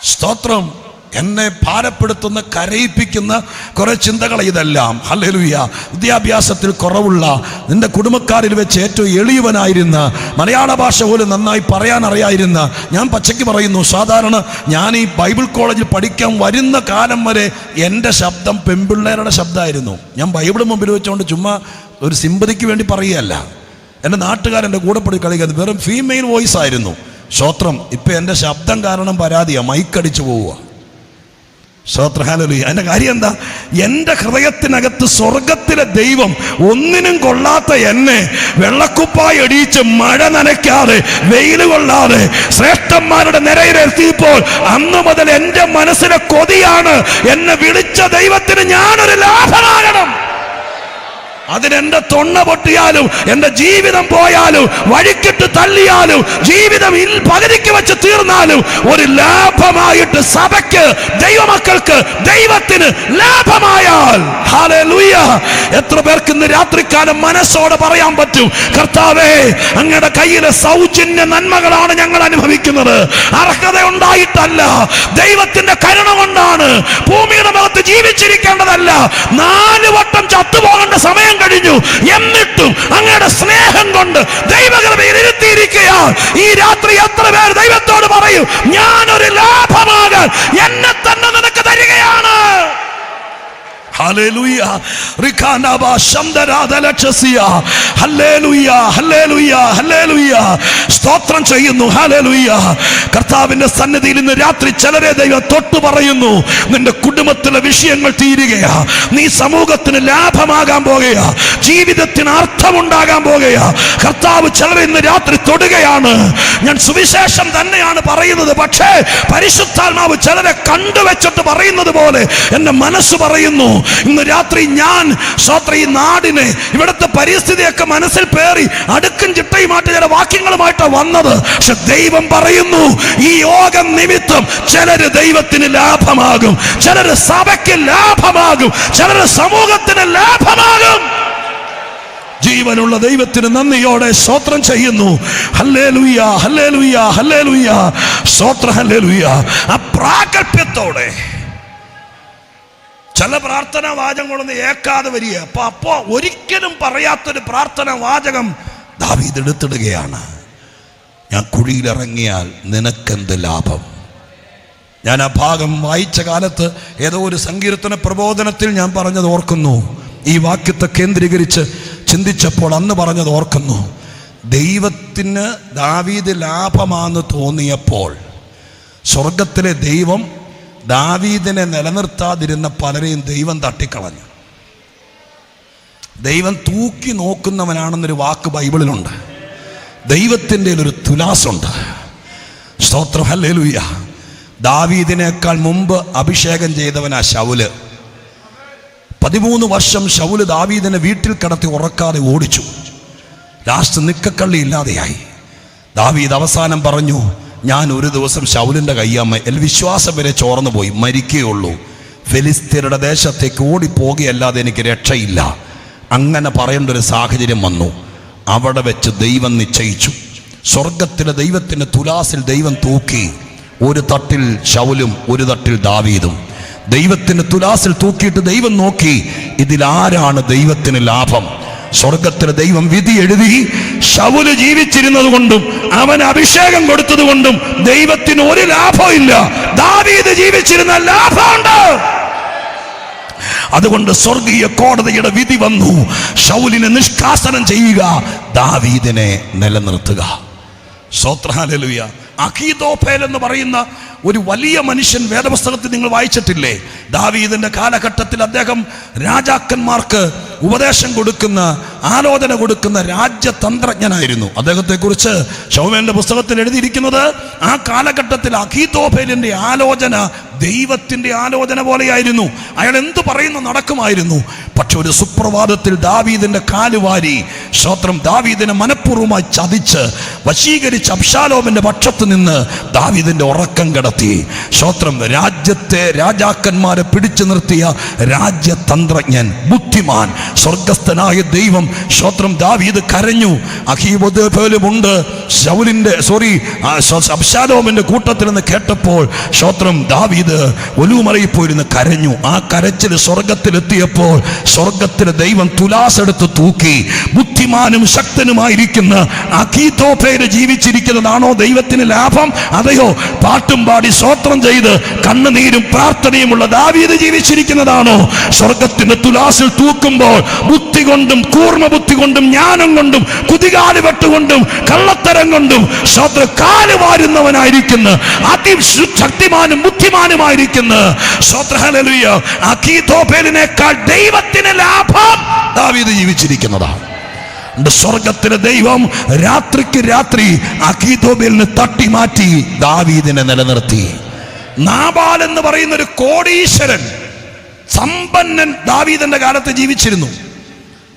സ്തോത്രം. എന്നെ ഭാരപ്പെടുത്തുന്ന കരയിപ്പിക്കുന്ന കുറെ ചിന്തകൾ ഇതെല്ലാം. ഹല്ലേലൂയ. വിദ്യാഭ്യാസത്തിൽ കുറവുള്ള, നിന്റെ കുടുംബക്കാരിൽ വെച്ച് ഏറ്റവും എളിയവനായിരുന്ന, മലയാള ഭാഷ പോലും നന്നായി പറയാൻ അറിയായിരുന്ന, ഞാൻ പച്ചയ്ക്ക് പറയുന്നു, സാധാരണ ഞാൻ ഈ ബൈബിൾ കോളേജിൽ പഠിക്കാൻ വരുന്ന കാലം വരെ എൻ്റെ ശബ്ദം പെൺപിള്ളേരുടെ ശബ്ദമായിരുന്നു. ഞാൻ ബൈബിൾ മുമ്പിൽ വെച്ചുകൊണ്ട് ചുമ്മാ ഒരു സിമ്പതിക്ക് വേണ്ടി പറയുകയല്ല. എൻ്റെ നാട്ടുകാരെൻ്റെ കൂടെ പഠി കളിക്കുന്നത് വെറും ഫീമെയിൽ വോയിസ് ആയിരുന്നു. സ്തോത്രം. ഇപ്പം എൻ്റെ ശബ്ദം കാരണം പരാതിയാണ്, മൈക്കടിച്ചു പോവുക. സ്തോത്രം. ഹല്ലേലൂയ. അതിൻ്റെ കാര്യം എന്താ? എൻ്റെ ഹൃദയത്തിനകത്ത് സ്വർഗത്തിലെ ദൈവം ഒന്നിനും കൊള്ളാത്ത എന്നെ വെള്ളക്കുപ്പായി അടിയിച്ച് മഴ നനയ്ക്കാതെ വെയിൽ കൊള്ളാതെ ശ്രേഷ്ഠന്മാരുടെ നിരയിലെത്തിയപ്പോൾ അന്ന് മുതൽ എൻ്റെ മനസ്സിലെ കൊതിയാണ്, എന്നെ വിളിച്ച ദൈവത്തിന് ഞാനൊരു ലാഭമാകണം. അതിനെന്റെ തൊണ്ണ പൊട്ടിയാലും എൻ്റെ ജീവിതം പോയാലും വഴിക്കിട്ട് തള്ളിയാലും ജീവിതം പകുതിക്ക് വെച്ച് തീർന്നാലും ഒരു ലാഭമായിട്ട് സഭയ്ക്ക്, ദൈവമക്കൾക്ക്, ദൈവത്തിന് ലാഭമായാൽ ഹല്ലേലൂയ. എത്ര പേർക്ക് ഇന്ന് രാത്രികാലം മനസ്സോടെ പറയാൻ പറ്റും, കർത്താവേ അങ്ങയുടെ കയ്യിലെ സൗജന്യ നന്മകളാണ് ഞങ്ങൾ അനുഭവിക്കുന്നത്, അർഹത ഉണ്ടായിട്ടല്ല, ദൈവത്തിന്റെ കരുണ കൊണ്ടാണ്. ഭൂമിയുടെ മുഖത്ത് ജീവിച്ചിരിക്കേണ്ടതല്ല, 4 വട്ടം ചത്തുപോകേണ്ട സമയം കഴിഞ്ഞു, എന്നിട്ടും അങ്ങയുടെ സ്നേഹം കൊണ്ട് ദൈവകൃപയിൽ ഇരുത്തിയിരിക്കുക. ഈ രാത്രി എത്ര പേർ ദൈവത്തോട് പറയും, ഞാനൊരു ലാഭമാകാൻ എന്നെ തന്നെ നിനക്ക് തരികയാണ്. ഹല്ലേലൂയ. റിഖാനബ ശംദരാദലക്ഷസിയ. ഹല്ലേലൂയ. ഹല്ലേലൂയ. ഹല്ലേലൂയ. സ്തോത്രം ചെയ്യുന്നു. ഹല്ലേലൂയ. കർത്താവിന്റെ സന്നിധിയിൽ ഇന്ന് രാത്രി ചിലരെ ദൈവം തൊട്ടു പറയുന്നു, നിന്റെ കുടുംബത്തിലെ വിഷയങ്ങൾ തീരുകയാ, നീ സമൂഹത്തിന് ലാഭമാകാൻ പോകുകയാ, ജീവിതത്തിന് അർത്ഥമുണ്ടാകാൻ പോകുകയാ. കർത്താവ് ചിലരെ ഇന്ന് രാത്രി തൊടുകയാണ്. ഞാൻ സുവിശേഷം തന്നെയാണ് പറയുന്നത്, പക്ഷേ പരിശുദ്ധാത്മാവ് ചിലരെ കണ്ടുവെച്ചിട്ട് പറയുന്നത് പോലെ എന്റെ മനസ്സ് പറയുന്നു, ഇന്ന് രാത്രി ഞാൻ ഈ നാടിനെ, ഇവിടുത്തെ പരിസ്ഥിതിയൊക്കെ മനസ്സിൽ പേറി അടുക്കും ചിട്ടയുമായിട്ട് ചില വാക്യങ്ങളുമായിട്ടാണ് വന്നത്. പക്ഷെ ദൈവം പറയുന്നു, ഈ യോഗം നിമിത്തം ചിലര് ദൈവത്തിന് ലാഭമാകും, ചിലര് സഭയ്ക്ക് ലാഭമാകും, ചിലര് സമൂഹത്തിന് ലാഭമാകും. ജീവനുള്ള ദൈവത്തിന് നന്ദിയോടെ സ്തോത്രം ചെയ്യുന്നു. ഹല്ലേലൂയ. ഹല്ലേലൂയ. ഹല്ലേലൂയ. സ്തോത്രം. ഹല്ലേലൂയ. ആ പ്രാഗൽഭ്യത്തോടെ ചില പ്രാർത്ഥനാ വാചകങ്ങളൊന്നും ഏക്കാതെ വരിക. അപ്പോ ഒരിക്കലും പറയാത്തൊരു പ്രാർത്ഥനാ വാചകം ദാവീദ് എടുത്തിടുകയാണ്, ഞാൻ കുഴിയിലിറങ്ങിയാൽ നിനക്കെന്ത് ലാഭം. ഞാൻ ആ ഭാഗം വായിച്ച കാലത്ത് ഏതോ ഒരു സങ്കീർത്തന പ്രബോധനത്തിൽ ഞാൻ പറഞ്ഞത് ഓർക്കുന്നു. ഈ വാക്യത്തെ കേന്ദ്രീകരിച്ച് ചിന്തിച്ചപ്പോൾ അന്ന് പറഞ്ഞത് ഓർക്കുന്നു. ദൈവത്തിന് ദാവീദ് ലാഭമാണെന്ന് തോന്നിയപ്പോൾ സ്വർഗത്തിലെ ദൈവം ദാവീദിനെ നിലനിർത്താതിരുന്ന പലരെയും ദൈവം തട്ടിക്കളഞ്ഞു. ദൈവം തൂക്കി നോക്കുന്നവനാണെന്നൊരു വാക്ക് ബൈബിളിലുണ്ട്. ദൈവത്തിൻ്റെ ഒരു തുലാസുണ്ട്. സ്തോത്രം, ഹല്ലേലൂയ. ദാവീദിനേക്കാൾ മുമ്പ് അഭിഷേകം ചെയ്തവനാ ശൗല്. 13 വർഷം ശൗല് ദാവീദിനെ വീട്ടിൽ കിടത്തി ഉറക്കാതെ ഓടിച്ചു. ലാസ്റ്റ് നിക്കക്കള്ളി ഇല്ലാതെയായി. ദാവീദ് അവസാനം പറഞ്ഞു, ഞാൻ ഒരു ദിവസം ശൗലിൻ്റെ കയ്യാമ്മ വിശ്വാസം വരെ ചോർന്നു പോയി, മരിക്കുകയുള്ളൂ, ഫെലിസ്ത്യരുടെ ദേശത്തേക്ക് ഓടിപ്പോകുകയല്ലാതെ എനിക്ക് രക്ഷയില്ല. അങ്ങനെ പറയേണ്ട ഒരു സാഹചര്യം വന്നു. അവിടെ വെച്ച് ദൈവം നിശ്ചയിച്ചു. സ്വർഗത്തിലെ ദൈവത്തിൻ്റെ തുലാസിൽ ദൈവം തൂക്കി. ഒരു തട്ടിൽ ശൗലും ഒരു തട്ടിൽ ദാവീദും. ദൈവത്തിൻ്റെ തുലാസിൽ തൂക്കിയിട്ട് ദൈവം നോക്കി, ഇതിലാരാണ് ദൈവത്തിന് ലാഭം? സ്വർഗത്തിലെ ദൈവം വിധി എഴുതി. ശൗല് ജീവിച്ചിരുന്നത് കൊണ്ടും അവൻ അഭിഷേകം കൊടുത്തത് കൊണ്ടും ദൈവത്തിന് ഒരു ലാഭമില്ല. ദാവീദ് ജീവിച്ചിരുന്ന ലാഭമുണ്ട്. അതുകൊണ്ട് സ്വർഗീയ കോടതിയുടെ വിധി വന്നു. ശൗലിനെ നിഷ്കാസനം ചെയ്യുക, ദാവീദിനെ നിലനിർത്തുക. സ്തോത്രം, ഹല്ലേലൂയ. അഖീതോഫേൽ എന്ന് പറയുന്ന ഒരു വലിയ മനുഷ്യൻ വേദപുസ്തകത്തിൽ നിങ്ങൾ വായിച്ചിട്ടില്ലേ? ദാവീദിന്റെ കാലഘട്ടത്തിൽ അദ്ദേഹം രാജാക്കന്മാർക്ക് ഉപദേശം കൊടുക്കുന്ന, ആലോചന കൊടുക്കുന്ന രാജ്യതന്ത്രജ്ഞനായിരുന്നു. അദ്ദേഹത്തെക്കുറിച്ച് ശമൂവേലിന്റെ പുസ്തകത്തിൽ എഴുതിയിരിക്കുന്നത്, ആ കാലഘട്ടത്തിൽ അഖീതോഫേലിന്റെ ആലോചന ദൈവത്തിന്റെ ആലോചന പോലെയായിരുന്നു. അയാൾ എന്തു പറയുന്നു നടക്കുമായിരുന്നു. പക്ഷെ ഒരു സുപ്രഭാതത്തിൽ ദാവീദിന്റെ കാലുവാരി, സ്തോത്രം, ദാവീദിനെ മനഃപൂർവ്വമായി ചതിച്ച് വശീകരിച്ച് അബ്ശാലോമിന്റെ പക്ഷത്ത് നിന്ന് ദാവീദിന്റെ ഉറക്കം കെടത്തി. സ്തോത്രം, രാജ്യത്തെ രാജാക്കന്മാരെ പിടിച്ചു നിർത്തിയ രാജ്യതന്ത്രജ്ഞൻ, ബുദ്ധിമാൻ, സ്വർഗസ്ഥനായ ദൈവം. സ്തോത്രം, ദാവീദ് കരഞ്ഞു. അഖീതോഫേലുമുണ്ട് ശൗലിന്റെ അബ്ശാലോമിന്റെ കൂട്ടത്തിൽ നിന്ന് കേട്ടപ്പോൾ, സ്തോത്രം, ദാവീദ് ഒലുമറയിൽ പോയിരുന്ന് കരഞ്ഞു. ആ കരച്ചിൽ സ്വർഗത്തിലെത്തിയപ്പോൾ സ്വർഗത്തിലെ ദൈവം തുലാസെടുത്ത് തൂക്കി. ബുദ്ധിമാനും ശക്തനുമായിരിക്കുന്ന അഖീതോഫേൽ ജീവിച്ചിരിക്കുന്നതാണോ ദൈവത്തിന് ലാഭം? അതെയോ പാട്ടും പാടി സ്തോത്രം ചെയ്ത് കണ്ണുനീരും പ്രാർത്ഥനയുമുള്ള ദാവീദ് ജീവിച്ചിരിക്കുന്നതാണോ? സ്വർഗത്തിന്റെ തുലാസിൽ തൂക്കുമ്പോൾ ബുദ്ധി കൊണ്ടും കൂർമ്മ ബുദ്ധി കൊണ്ടും ജ്ഞാനം കൊണ്ടും കുതികാല് വെട്ടുകൊണ്ടും കള്ളത്തരം കൊണ്ടും കാല് വാരുന്നവനായിരിക്കുന്ന അതിശക്തിമാനും ബുദ്ധിമാനുമായിരിക്കുന്ന അഖീതോഫേലിനേക്കാൾ ദൈവത്തിന് ലാഭം ദാവീദ് ജീവിച്ചിരിക്കുന്നതാണ്. സ്വർഗത്തിലെ ദൈവം രാത്രിക്ക് രാത്രി അഖീതോഫേലിനെ തട്ടി മാറ്റി ദാവീദിനെ നിലനിർത്തി. നാബാൽ എന്ന് പറയുന്ന ഒരു കോടീശ്വരൻ, സമ്പന്നൻ ദാവീദിന്റെ കാലത്ത് ജീവിച്ചിരുന്നു.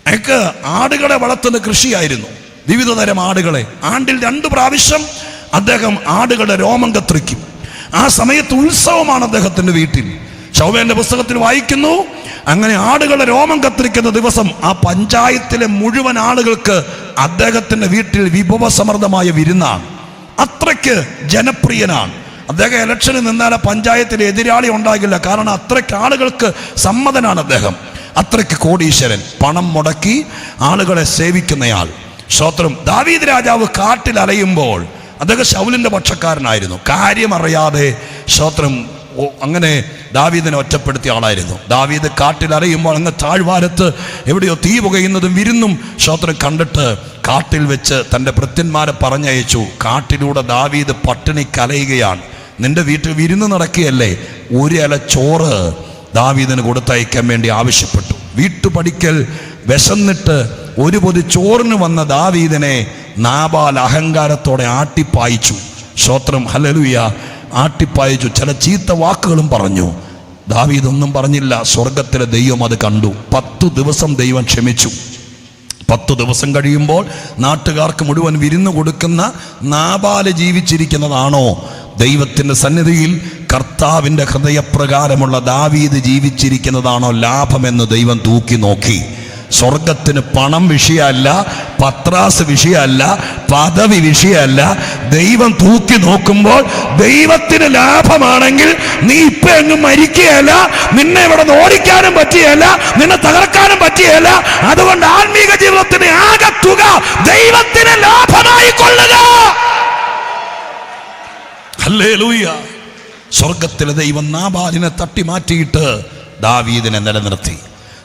അയാൾക്ക് ആടുകളെ വളർത്തുന്ന കൃഷിയായിരുന്നു. വിവിധ തരം ആടുകളെ ആണ്ടിൽ 2 പ്രാവശ്യം അദ്ദേഹം ആടുകളുടെ രോമം കത്രിക്കും. ആ സമയത്ത് ഉത്സവമാണ് അദ്ദേഹത്തിന്റെ വീട്ടിൽ. ശമൂവേലിന്റെ പുസ്തകത്തിൽ വായിക്കുന്നു, അങ്ങനെ ആടുകളുടെ രോമം കത്തിരിക്കുന്ന ദിവസം ആ പഞ്ചായത്തിലെ മുഴുവൻ ആളുകൾക്ക് അദ്ദേഹത്തിന്റെ വീട്ടിൽ വിഭവസമൃദ്ധമായ വിരുന്നാണ്. അത്രയ്ക്ക് ജനപ്രിയനാണ് അദ്ദേഹം. ഇലക്ഷന് നിന്നാൽ പഞ്ചായത്തിൽ എതിരാളി ഉണ്ടാകില്ല, കാരണം അത്രയ്ക്ക് ആളുകൾക്ക് സമ്മതനാണ് അദ്ദേഹം. അത്രയ്ക്ക് കോടീശ്വരൻ, പണം മുടക്കി ആളുകളെ സേവിക്കുന്നയാൾ. സ്തോത്രം, ദാവീദ് രാജാവ് കാട്ടിൽ അലയുമ്പോൾ അദ്ദേഹം ശൗലിന്റെ പക്ഷക്കാരനായിരുന്നു. കാര്യമറിയാതെ സ്തോത്രം അങ്ങനെ ദാവീദിനെ ഒറ്റപ്പെടുത്തിയ ആളായിരുന്നു. ദാവീദ് കാട്ടിൽ അലയുമ്പോൾ അങ്ങ് താഴ്വാരത്ത് എവിടെയോ തീ പുകയുന്നതും വിരുന്നും സ്തോത്രം കണ്ടിട്ട് കാട്ടിൽ വെച്ച് തൻ്റെ ഭൃത്യന്മാരെ പറഞ്ഞയച്ചു. കാട്ടിലൂടെ ദാവീദ് പട്ടിണി കലയുകയാണ്. നിന്റെ വീട്ടിൽ വിരുന്ന് നടക്കുകയല്ലേ, ഒരു ഇല ചോറ് ദാവീദിന് കൊടുത്തയക്കാൻ വേണ്ടി ആവശ്യപ്പെട്ടു. വീട്ടുപടിക്കൽ വിശന്നിട്ട് ഒരു പൊതി ചോറിന് വന്ന ദാവീദിനെ നാബാൽ അഹങ്കാരത്തോടെ ആട്ടിപ്പായിച്ചു. സ്തോത്രം, ഹല്ലേലൂയ. ആട്ടിപ്പായിച്ചു. ചില ചീത്ത വാക്കുകളും പറഞ്ഞു. ദാവീദ് ഒന്നും പറഞ്ഞില്ല. സ്വർഗത്തിലെ ദൈവം അത് കണ്ടു. 10 ദിവസം ദൈവം ക്ഷമിച്ചു. 10 ദിവസം കഴിയുമ്പോൾ നാട്ടുകാർക്ക് മുഴുവൻ വിരുന്ന് കൊടുക്കുന്ന നാബാല് ജീവിച്ചിരിക്കുന്നതാണോ ദൈവത്തിൻ്റെ സന്നിധിയിൽ കർത്താവിൻ്റെ ഹൃദയപ്രകാരമുള്ള ദാവീദ് ജീവിച്ചിരിക്കുന്നതാണോ ലാഭമെന്ന് ദൈവം തൂക്കി നോക്കി. സ്വർഗത്തിന് പണം വിഷയമല്ല, പത്രാസ് വിഷയമല്ല, പദവി വിഷയമല്ല. ദൈവം തൂക്കി നോക്കുമ്പോൾ ദൈവത്തിന് ലാഭമാണെങ്കിൽ നീ ഇപ്പൊ എങ്ങും മരിക്കുകയല്ല, നിന്നെ ഇവിടെ ഓടിക്കാനും പറ്റിയല്ല, നിന്നെ തകർക്കാനും പറ്റിയല്ല. അതുകൊണ്ട് ആത്മീക ജീവിതത്തിന് ആകെ തുക ദൈവത്തിന് ലാഭമായി കൊള്ളുക. ഹല്ലേലൂയ. സ്വർഗത്തിലെ ദൈവം നാബാലിനെ തട്ടി മാറ്റിയിട്ട് ദാവീദിനെ നിലനിർത്തി.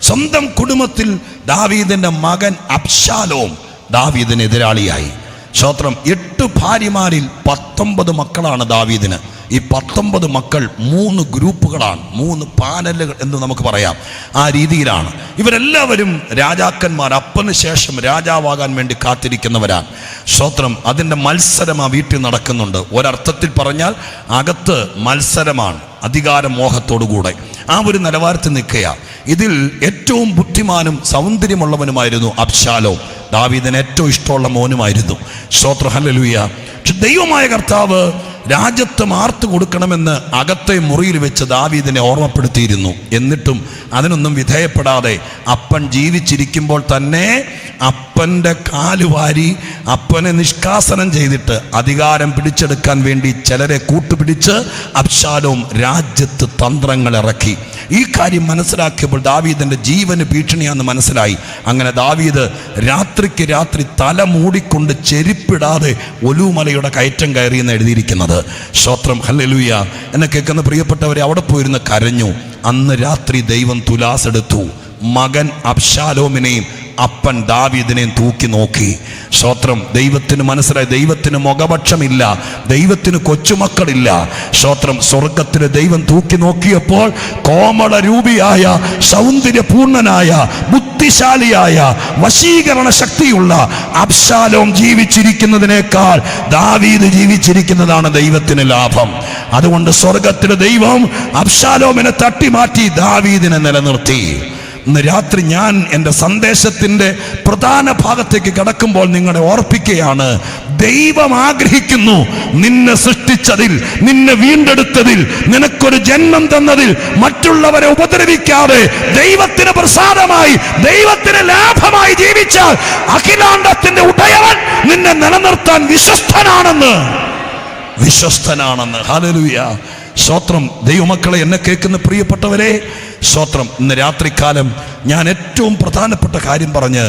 സ്വന്തം കുടുംബത്തിൽ ദാവീദിന്റെ മകൻ അബ്ശാലോം ദാവീദിന് എതിരാളിയായി. സ്തോത്രം, 8 ഭാര്യമാരിൽ 19 മക്കളാണ് ദാവീദിന്. ഈ 19 മക്കൾ 3 ഗ്രൂപ്പുകളാണ്, 3 പാനലുകൾ എന്ന് നമുക്ക് പറയാം. ആ രീതിയിലാണ് ഇവരെല്ലാവരും രാജാക്കന്മാർ, അപ്പന് ശേഷം രാജാവാകാൻ വേണ്ടി കാത്തിരിക്കുന്നവരാണ്. സ്തോത്രം. അതിൻ്റെ മത്സരം ആ വീട്ടിൽ നടക്കുന്നുണ്ട്. ഒരർത്ഥത്തിൽ പറഞ്ഞാൽ അകത്ത് മത്സരമാണ്, അധികാരമോഹത്തോടുകൂടെ ആ ഒരു നിലവാരത്തിൽ നിൽക്കുക. ഇതിൽ ഏറ്റവും ബുദ്ധിമാനും സൗന്ദര്യമുള്ളവനുമായിരുന്നു അബ്ശാലോം. ദാവീദിന് ഏറ്റവും ഇഷ്ടമുള്ള മോനുമായിരുന്നു. സ്തോത്രം. ഹല്ലേലൂയ. പക്ഷെ ദൈവമായ കർത്താവ് രാജ്യത്വം ആർത്തു കൊടുക്കണമെന്ന് അകത്തെ മുറിയിൽ വെച്ച് ദാവീദിനെ ഓർമ്മപ്പെടുത്തിയിരുന്നു. എന്നിട്ടും അതിനൊന്നും വിധേയപ്പെടാതെ അപ്പൻ ജീവിച്ചിരിക്കുമ്പോൾ തന്നെ അപ്പൻ്റെ കാലുവാരി അപ്പനെ നിഷ്കാസനം ചെയ്തിട്ട് അധികാരം പിടിച്ചെടുക്കാൻ വേണ്ടി ചിലരെ കൂട്ടുപിടിച്ച് അബ്ശാലോം രാജ്യത്ത് തന്ത്രങ്ങൾ ഇറക്കി. ഈ കാര്യം മനസ്സിലാക്കിയപ്പോൾ ദാവീദിൻ്റെ ജീവന് ഭീഷണിയാണെന്ന് മനസ്സിലായി. അങ്ങനെ ദാവീദ് രാത്രിക്ക് രാത്രി തല മൂടിക്കൊണ്ട് ചെരുപ്പിടാതെ ഒലൂമലയുടെ കയറ്റം കയറിയെന്ന് എഴുതിയിരിക്കുന്നത്. സ്തോത്രം. ഹല്ലേലൂയ. എന്നെ കേൾക്കുന്ന പ്രിയപ്പെട്ടവരെ, അവിടെ പോയിരുന്ന് കരഞ്ഞു. അന്ന് രാത്രി ദൈവം തുലാസെടുത്തു. മകൻ അബ്ശാലോമിനെയും അപ്പൻ ദാവീദിനെയും തൂക്കി നോക്കി. സ്തോത്രം. ദൈവത്തിന് മനസ്സിലായി, ദൈവത്തിന് മുഖപക്ഷമില്ല, ദൈവത്തിന് കൊച്ചുമക്കളില്ല. സ്തോത്രം. സ്വർഗത്തിന് ദൈവം തൂക്കി നോക്കിയപ്പോൾ കോമള രൂപിയായ, സൗന്ദര്യപൂർണനായ, ബുദ്ധിശാലിയായ, വശീകരണ ശക്തിയുള്ള അബ്ശാലോം ജീവിച്ചിരിക്കുന്നതിനേക്കാൾ ദാവീദ് ജീവിച്ചിരിക്കുന്നതാണ് ദൈവത്തിന് ലാഭം. അതുകൊണ്ട് സ്വർഗത്തിലെ ദൈവം അബ്ശാലോമിനെ തട്ടിമാറ്റി ദാവീദിനെ നിലനിർത്തി. ഇന്ന് രാത്രി ഞാൻ എൻ്റെ സന്ദേശത്തിൻ്റെ പ്രധാന ഭാഗത്തേക്ക് കടക്കുമ്പോൾ നിങ്ങളെ ഓർപ്പിക്കുകയാണ്, ദൈവം ആഗ്രഹിക്കുന്നു നിന്നെ സൃഷ്ടിച്ചതിൽ, നിന്നെ വീണ്ടെടുത്തതിൽ, നിനക്കൊരു ജന്മം തന്നതിൽ മറ്റുള്ളവരെ ഉപദ്രവിക്കാതെ ദൈവത്തിന് പ്രസാദമായി, ദൈവത്തിന് ലാഭമായി ജീവിച്ചാൽ അഖിലാണ്ടത്തിന്റെ ഉടയവൻ നിന്നെ നിലനിർത്താൻ വിശ്വസ്തനാണെന്ന്. ഹല്ലേലൂയ. സ്തോത്രം. ദൈവമക്കളെ, എന്നെ കേൾക്കുന്ന പ്രിയപ്പെട്ടവരെ, സ്തോത്രം. ഇന്ന് രാത്രികാലം ഞാൻ ഏറ്റവും പ്രധാനപ്പെട്ട കാര്യം പറഞ്ഞ്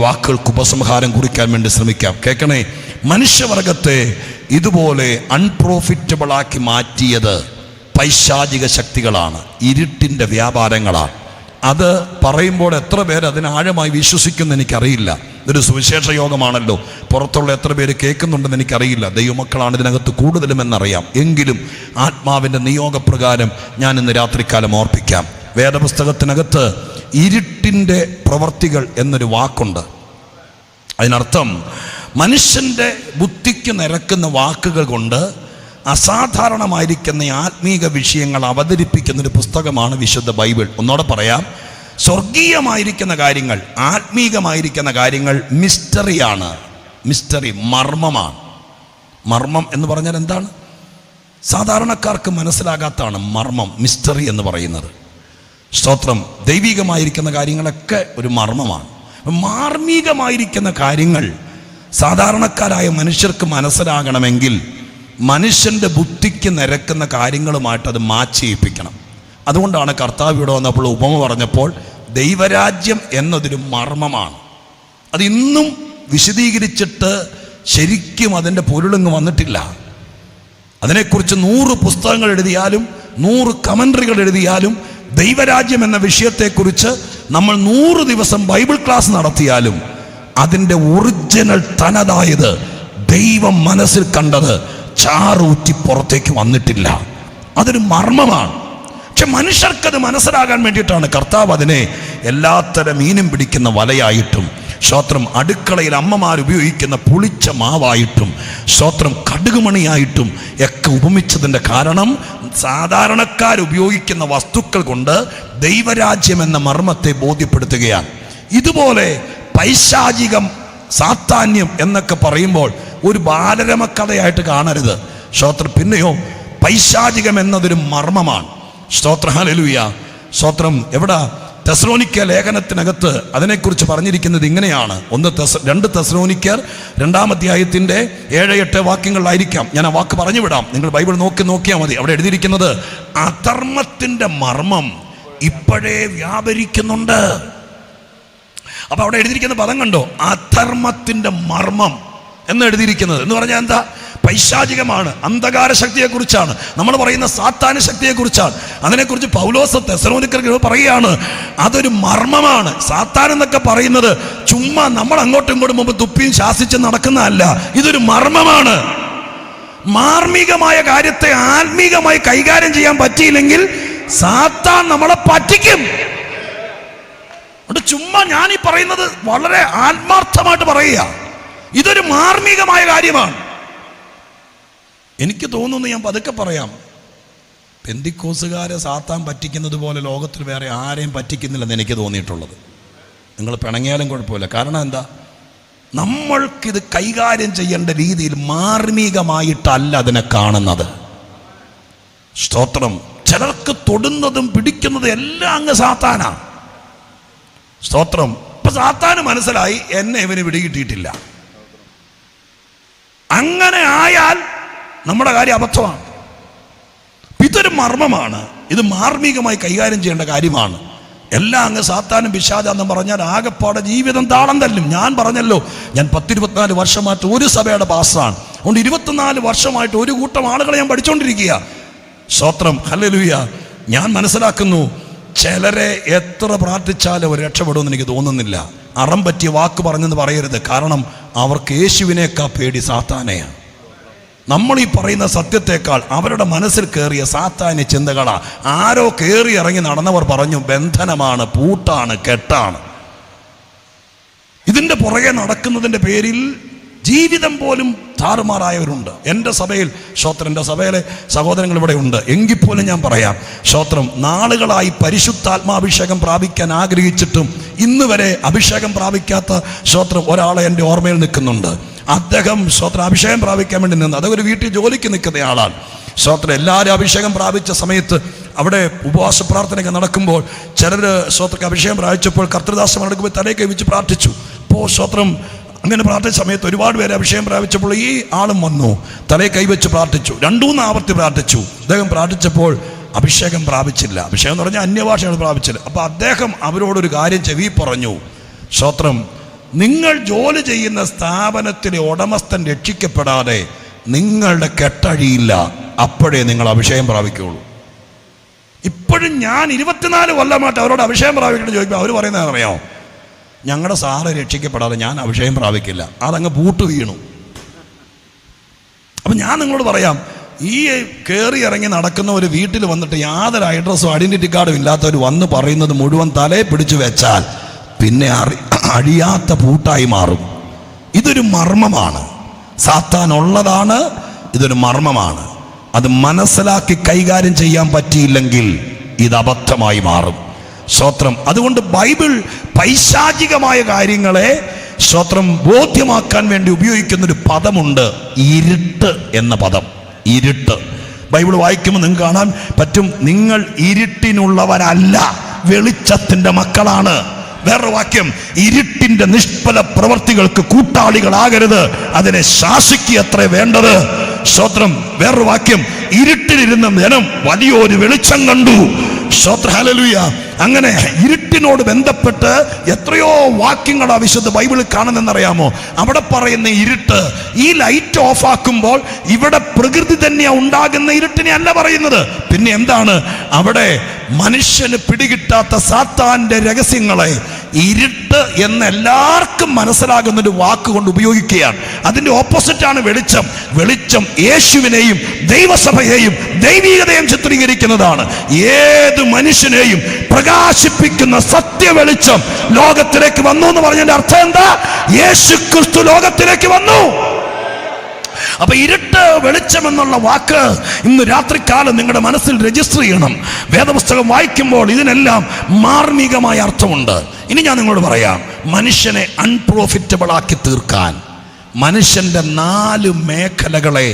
വാക്കുകൾക്ക് ഉപസംഹാരം കുറിക്കാൻ വേണ്ടി ശ്രമിക്കാം. കേൾക്കണേ. മനുഷ്യവർഗത്തെ ഇതുപോലെ അൺപ്രോഫിറ്റബിളാക്കി മാറ്റിയത് പൈശാചിക ശക്തികളാണ്, ഇരുട്ടിൻ്റെ വ്യാപാരങ്ങളാണ്. അത് പറയുമ്പോൾ എത്ര പേര് അതിന് ആഴമായി വിശ്വസിക്കുമെന്ന് എനിക്കറിയില്ല. ഇതൊരു സുവിശേഷ യോഗമാണല്ലോ, പുറത്തുള്ള എത്ര പേര് കേൾക്കുന്നുണ്ടെന്ന് എനിക്കറിയില്ല. ദൈവമക്കളാണ് ഇതിനകത്ത് കൂടുതലും എന്നറിയാം. എങ്കിലും ആത്മാവിൻ്റെ നിയോഗപ്രകാരം ഞാൻ ഇന്ന് രാത്രികാലം ഓർപ്പിക്കാം. വേദപുസ്തകത്തിനകത്ത് ഇരുട്ടിൻ്റെ പ്രവർത്തികൾ എന്നൊരു വാക്കുണ്ട്. അതിനർത്ഥം മനുഷ്യൻ്റെ ബുദ്ധിക്ക് നിരക്കുന്ന വാക്കുകൾ കൊണ്ട് അസാധാരണമായിരിക്കുന്ന ആത്മീക വിഷയങ്ങൾ അവതരിപ്പിക്കുന്നൊരു പുസ്തകമാണ് വിശുദ്ധ ബൈബിൾ. ഒന്നോടെ പറയാം, സ്വർഗീയമായിരിക്കുന്ന കാര്യങ്ങൾ, ആത്മീകമായിരിക്കുന്ന കാര്യങ്ങൾ മിസ്റ്ററിയാണ്. മിസ്റ്ററി, മർമ്മമാണ്. മർമ്മം എന്ന് പറഞ്ഞാൽ എന്താണ്? സാധാരണക്കാർക്ക് മനസ്സിലാകാത്തതാണ് മർമ്മം, മിസ്റ്ററി എന്ന് പറയുന്നത്. സ്തോത്രം. ദൈവികമായിരിക്കുന്ന കാര്യങ്ങളൊക്കെ ഒരു മർമ്മമാണ്. മാർമികമായിരിക്കുന്ന കാര്യങ്ങൾ സാധാരണക്കാരായ മനുഷ്യർക്ക് മനസ്സിലാകണമെങ്കിൽ മനുഷ്യൻ്റെ ബുദ്ധിക്ക് നിരക്കുന്ന കാര്യങ്ങളുമായിട്ട് അത് മാച്ച് ചെയ്യിപ്പിക്കണം. അതുകൊണ്ടാണ് കർത്താവ് ഇവിടെ വന്നപ്പോൾ ഉപമ പറഞ്ഞപ്പോൾ ദൈവരാജ്യം എന്നതൊരു മർമ്മമാണ്. അത് ഇന്നും വിശദീകരിച്ചിട്ട് ശരിക്കും അതിൻ്റെ പൊരുളങ്ങ് വന്നിട്ടില്ല. അതിനെക്കുറിച്ച് 100 പുസ്തകങ്ങൾ എഴുതിയാലും 100 കമൻട്രികൾ എഴുതിയാലും ദൈവരാജ്യം എന്ന വിഷയത്തെക്കുറിച്ച് നമ്മൾ 100 ദിവസം ബൈബിൾ ക്ലാസ് നടത്തിയാലും അതിൻ്റെ ഒറിജിനൽ തനതായത് ദൈവം മനസ്സിൽ കണ്ടത് ചാറൂറ്റി പുറത്തേക്ക് വന്നിട്ടില്ല. അതൊരു മർമ്മമാണ്. പക്ഷെ മനുഷ്യർക്കത് മനസ്സിലാകാൻ വേണ്ടിയിട്ടാണ് കർത്താവ് അതിനെ എല്ലാത്തരം മീനും പിടിക്കുന്ന വലയായിട്ടും, സ്തോത്രം, അടുക്കളയിൽ അമ്മമാർ ഉപയോഗിക്കുന്ന പുളിച്ച മാവായിട്ടും, സ്തോത്രം, കടുകുമണിയായിട്ടും ഒക്കെ ഉപമിച്ചതിൻ്റെ കാരണം സാധാരണക്കാർ ഉപയോഗിക്കുന്ന വസ്തുക്കൾ കൊണ്ട് ദൈവരാജ്യം എന്ന മർമ്മത്തെ ബോധ്യപ്പെടുത്തുകയാണ്. ഇതുപോലെ പൈശാചികം, സാത്താന്യം എന്നൊക്കെ പറയുമ്പോൾ ഒരു ബാലരമക്കഥയായിട്ട് കാണരുത്. സ്തോത്രം. പിന്നെയോ പൈശാചികം എന്നതൊരു മർമ്മമാണ്. സ്തോത്രം. ഹല്ലേലൂയ. സ്തോത്രം. എവിടെ? തെസ്സലോനിക്ക ലേഖനത്തിനകത്ത് അതിനെക്കുറിച്ച് പറഞ്ഞിരിക്കുന്നത് ഇങ്ങനെയാണ്. 2 തെസ്സലോനിക്കർ 2-ാം അധ്യായത്തിൻ്റെ 7-8 വാക്യങ്ങളിലായിരിക്കാം. ഞാൻ ആ വാക്ക് പറഞ്ഞു വിടാം, നിങ്ങൾ ബൈബിൾ നോക്കിയാൽ മതി. അവിടെ എഴുതിയിരിക്കുന്നത് അധർമ്മത്തിൻ്റെ മർമ്മം ഇപ്പോഴേ വ്യാപരിക്കുന്നുണ്ട്. അപ്പൊ അവിടെ എഴുതിയിരിക്കുന്ന പദം കണ്ടോ? അധർമ്മത്തിൻ്റെ മർമ്മം എന്ന് എഴുതിയിരിക്കുന്നത്. എന്ന് പറഞ്ഞാൽ എന്താ? പൈശാചികമാണ്, അന്ധകാര ശക്തിയെക്കുറിച്ചാണ്, നമ്മൾ പറയുന്ന സാത്താന ശക്തിയെക്കുറിച്ചാണ്. അതിനെക്കുറിച്ച് പൗലോസ് തെസ്സലോനിക്കർക്ക് പറയുകയാണ്, അതൊരു മർമ്മമാണ്. സാത്താൻ എന്നൊക്കെ പറയുന്നത് ചുമ്മാ നമ്മൾ അങ്ങോട്ടും ഇങ്ങോട്ടും മുമ്പ് തുപ്പിയും ശാസിച്ച് നടക്കുന്നതല്ല, ഇതൊരു മർമ്മമാണ്. മാർമികമായ കാര്യത്തെ ആത്മീകമായി കൈകാര്യം ചെയ്യാൻ പറ്റിയില്ലെങ്കിൽ സാത്താൻ നമ്മളെ പറ്റിക്കും. ചുമ്മാ ഞാൻ ഈ പറയുന്നത് വളരെ ആത്മാർത്ഥമായിട്ട് പറയുക. ഇതൊരു മാർമികമായ കാര്യമാണ്. എനിക്ക് തോന്നുന്നു, ഞാൻ പതുക്കെ പറയാം, പെന്തിക്കോസുകാരെ സാത്താൻ പറ്റിക്കുന്നത് പോലെ ലോകത്തിൽ വേറെ ആരെയും പറ്റിക്കുന്നില്ലെന്ന് എനിക്ക് തോന്നിയിട്ടുള്ളത്. നിങ്ങൾ പിണങ്ങിയാലും കുഴപ്പമില്ല. കാരണം എന്താ? നമ്മൾക്കിത് കൈകാര്യം ചെയ്യേണ്ട രീതിയിൽ മാർമികമായിട്ടല്ല അതിനെ കാണുന്നത്. സ്തോത്രം. ചിലർക്ക് തൊടുന്നതും പിടിക്കുന്നതും എല്ലാം അങ്ങ് സാത്താനാണ്. സ്തോത്രം. ഇപ്പൊ സാത്താന് മനസ്സിലായി എന്നെ ഇവന് പിടികിട്ടിയിട്ടില്ല. അങ്ങനെ ആയാൽ നമ്മുടെ കാര്യം അബദ്ധമാണ്. ഇതൊരു മർമ്മമാണ്. ഇത് മാർമികമായി കൈകാര്യം ചെയ്യേണ്ട കാര്യമാണ്. എല്ലാം അങ്ങ് സാത്താനും പിശാചാന്നും പറഞ്ഞാൽ ആകെപ്പാടെ ജീവിതം താളം തല്ലും. ഞാൻ പറഞ്ഞല്ലോ, ഞാൻ 10-24 വർഷമായിട്ട് ഒരു സഭയുടെ പാസ്റ്ററാണ്. അതുകൊണ്ട് 24 വർഷമായിട്ട് ഒരു കൂട്ടം ആളുകളെ ഞാൻ പഠിച്ചുകൊണ്ടിരിക്കുക. സ്തോത്രം. ഹല്ലേലൂയ. ഞാൻ മനസ്സിലാക്കുന്നു, ചിലരെ എത്ര പ്രാർത്ഥിച്ചാലും അവർ രക്ഷപ്പെടുമെന്ന് എനിക്ക് തോന്നുന്നില്ല. അറം പറ്റിയ വാക്ക് പറഞ്ഞെന്ന് പറയരുത്. കാരണം അവർക്ക് യേശുവിനേക്കാൾ പേടി സാത്താനെയാണ്. നമ്മൾ ഈ പറയുന്ന സത്യത്തെക്കാൾ അവരുടെ മനസ്സിൽ കയറിയ സാത്താന്യ ചിന്തകളാ. ആരോ കയറി ഇറങ്ങി നടന്നവർ പറഞ്ഞു ബന്ധനമാണ്, പൂട്ടാണ്, കെട്ടാണ്. ഇതിൻ്റെ പുറകെ നടക്കുന്നതിൻ്റെ പേരിൽ ജീവിതം പോലും താറുമാറായവരുണ്ട്. എൻ്റെ സഭയിൽ സ്തോത്രം, എൻ്റെ സഭയിലെ സഹോദരങ്ങൾ ഇവിടെ ഉണ്ട്. എങ്കിൽ പോലും ഞാൻ പറയാം, സ്തോത്രം, നാളുകളായി പരിശുദ്ധാത്മാഭിഷേകം പ്രാപിക്കാൻ ആഗ്രഹിച്ചിട്ടും ഇന്ന് വരെ അഭിഷേകം പ്രാപിക്കാത്ത സ്തോത്രം ഒരാളെ എൻ്റെ ഓർമ്മയിൽ നിൽക്കുന്നുണ്ട്. അദ്ദേഹം സ്തോത്രം അഭിഷേകം പ്രാപിക്കാൻ വേണ്ടി നിന്ന്, അദ്ദേഹം ഒരു വീട്ടിൽ ജോലിക്ക് നിൽക്കുന്ന ആളാണ്. സ്തോത്രം. എല്ലാവരും അഭിഷേകം പ്രാപിച്ച സമയത്ത് അവിടെ ഉപവാസ പ്രാർത്ഥനയൊക്കെ നടക്കുമ്പോൾ ചിലർ സ്തോത്രക്ക് അഭിഷേകം പ്രാപിച്ചപ്പോൾ കർത്തൃദാസം നടക്കുമ്പോൾ തലയെ കൈവച്ച് പ്രാർത്ഥിച്ചു. അപ്പോൾ സ്തോത്രം അങ്ങനെ പ്രാർത്ഥിച്ച സമയത്ത് ഒരുപാട് പേര് അഭിഷേകം പ്രാപിച്ചപ്പോൾ ഈ ആളും വന്നു, തലയെ കൈവച്ച് പ്രാർത്ഥിച്ചു. 2-3 ആവർത്തി പ്രാർത്ഥിച്ചു. അദ്ദേഹം പ്രാർത്ഥിച്ചപ്പോൾ അഭിഷേകം പ്രാപിച്ചില്ല. അഭിഷേകം എന്ന് പറഞ്ഞാൽ അന്യഭാഷയാണ് പ്രാപിച്ചത്. അപ്പോൾ അദ്ദേഹം അവരോടൊരു കാര്യം ചെവി പറഞ്ഞു. സ്തോത്രം. നിങ്ങൾ ജോലി ചെയ്യുന്ന സ്ഥാപനത്തിലെ ഉടമസ്ഥൻ രക്ഷിക്കപ്പെടാതെ നിങ്ങളുടെ കെട്ടഴിയില്ല. അപ്പോഴേ നിങ്ങൾ അഭിഷേകം പ്രാപിക്കുകയുള്ളൂ. ഇപ്പോഴും ഞാൻ 24 കൊല്ലമായിട്ട് അവരോട് അഭിഷേകം പ്രാപിക്കണം ചോദിക്കുമ്പോൾ അവർ പറയുന്നത് അറിയാമോ? ഞങ്ങളുടെ സാറ് രക്ഷിക്കപ്പെടാതെ ഞാൻ അഭിഷേകം പ്രാപിക്കില്ല. അതങ്ങ് പൂട്ട് വീണു. അപ്പം ഞാൻ നിങ്ങളോട് പറയാം, ഈ കയറി ഇറങ്ങി നടക്കുന്ന ഒരു വീട്ടിൽ വന്നിട്ട് യാതൊരു അഡ്രസ്സും ഐഡൻറ്റിറ്റി കാർഡും ഇല്ലാത്തവർ വന്ന് പറയുന്നത് മുഴുവൻ തലയെ പിടിച്ചു വെച്ചാൽ പിന്നെ അഴിയാത്ത പൂട്ടായി മാറും. ഇതൊരു മർമ്മമാണ്. സാത്താൻ ഉള്ളതാണ്. ഇതൊരു മർമ്മമാണ്. അത് മനസ്സിലാക്കി കൈകാര്യം ചെയ്യാൻ പറ്റിയില്ലെങ്കിൽ ഇത് അബദ്ധമായി മാറും. സ്തോത്രം. അതുകൊണ്ട് ബൈബിൾ പൈശാചികമായ കാര്യങ്ങളെ സ്തോത്രം ബോധ്യമാക്കാൻ വേണ്ടി ഉപയോഗിക്കുന്നൊരു പദമുണ്ട്, ഇരുട്ട് എന്ന പദം. ഇരുട്ട്. ബൈബിൾ വായിക്കുമ്പോൾ നിങ്ങൾക്ക് കാണാൻ പറ്റും, നിങ്ങൾ ഇരുട്ടിനുള്ളവരല്ല, വെളിച്ചത്തിൻ്റെ മക്കളാണ്. വേറൊരു വാക്യം, ഇരുട്ടിന്റെ നിഷ്ഫല പ്രവർത്തികൾക്ക് കൂട്ടാളികളാകരുത്, അതിനെ ശാസിക്കുകയത്രേ വേണ്ടത്. സ്തോത്രം. വേറൊരു വാക്യം, ഇരുട്ടിലിരുന്ന ജനം വലിയൊരു വെളിച്ചം കണ്ടു. സ്തോത്രം. ഹല്ലേലൂയ. അങ്ങനെ ഇരുട്ടിനോട് ബന്ധപ്പെട്ട് എത്രയോ വാക്യങ്ങളാ വിശുദ്ധ ബൈബിളിൽ കാണുന്നെന്നറിയാമോ? അവിടെ പറയുന്ന ഇരുട്ട്, ഈ ലൈറ്റ് ഓഫ് ആക്കുമ്പോൾ ഇവിടെ പ്രകൃതി തന്നെയാ ഉണ്ടാകുന്ന ഇരുട്ടിനെ അല്ല പറയുന്നത്. പിന്നെ എന്താണ്? അവിടെ മനുഷ്യന് പിടികിട്ടാത്ത സാത്താന്റെ രഹസ്യങ്ങളെ ഇരുട്ട് എന്ന് എല്ലാവർക്കും മനസ്സിലാകുന്ന ഒരു വാക്കുകൊണ്ട് ഉപയോഗിക്കുകയാണ്. അതിന്റെ ഓപ്പോസിറ്റാണ് വെളിച്ചം. വെളിച്ചം യേശുവിനെയും ദൈവസഭയെയും ദൈവീകതയും ചിത്രീകരിക്കുന്നതാണ്. ഏത് മനുഷ്യനെയും പ്രകാശിപ്പിക്കുന്ന സത്യ വെളിച്ചം ലോകത്തിലേക്ക് വന്നു എന്ന് പറഞ്ഞതിന്റെ അർത്ഥം എന്താ? യേശു ക്രിസ്തു ലോകത്തിലേക്ക് വന്നു. അപ്പൊ ഇരുട്ട് വെളിച്ചം എന്നുള്ള വാക്ക് ഇന്ന് രാത്രികാലം നിങ്ങളുടെ മനസ്സിൽ രജിസ്റ്റർ ചെയ്യണം. വേദപുസ്തകം വായിക്കുമ്പോൾ ഇതിനെല്ലാം മാർമികമായ അർത്ഥമുണ്ട്. ഇനി ഞാൻ നിങ്ങളോട് പറയാം, മനുഷ്യനെ അൺപ്രോഫിറ്റബിൾ ആക്കി തീർക്കാൻ മനുഷ്യന്റെ 4 മേഖലകളെ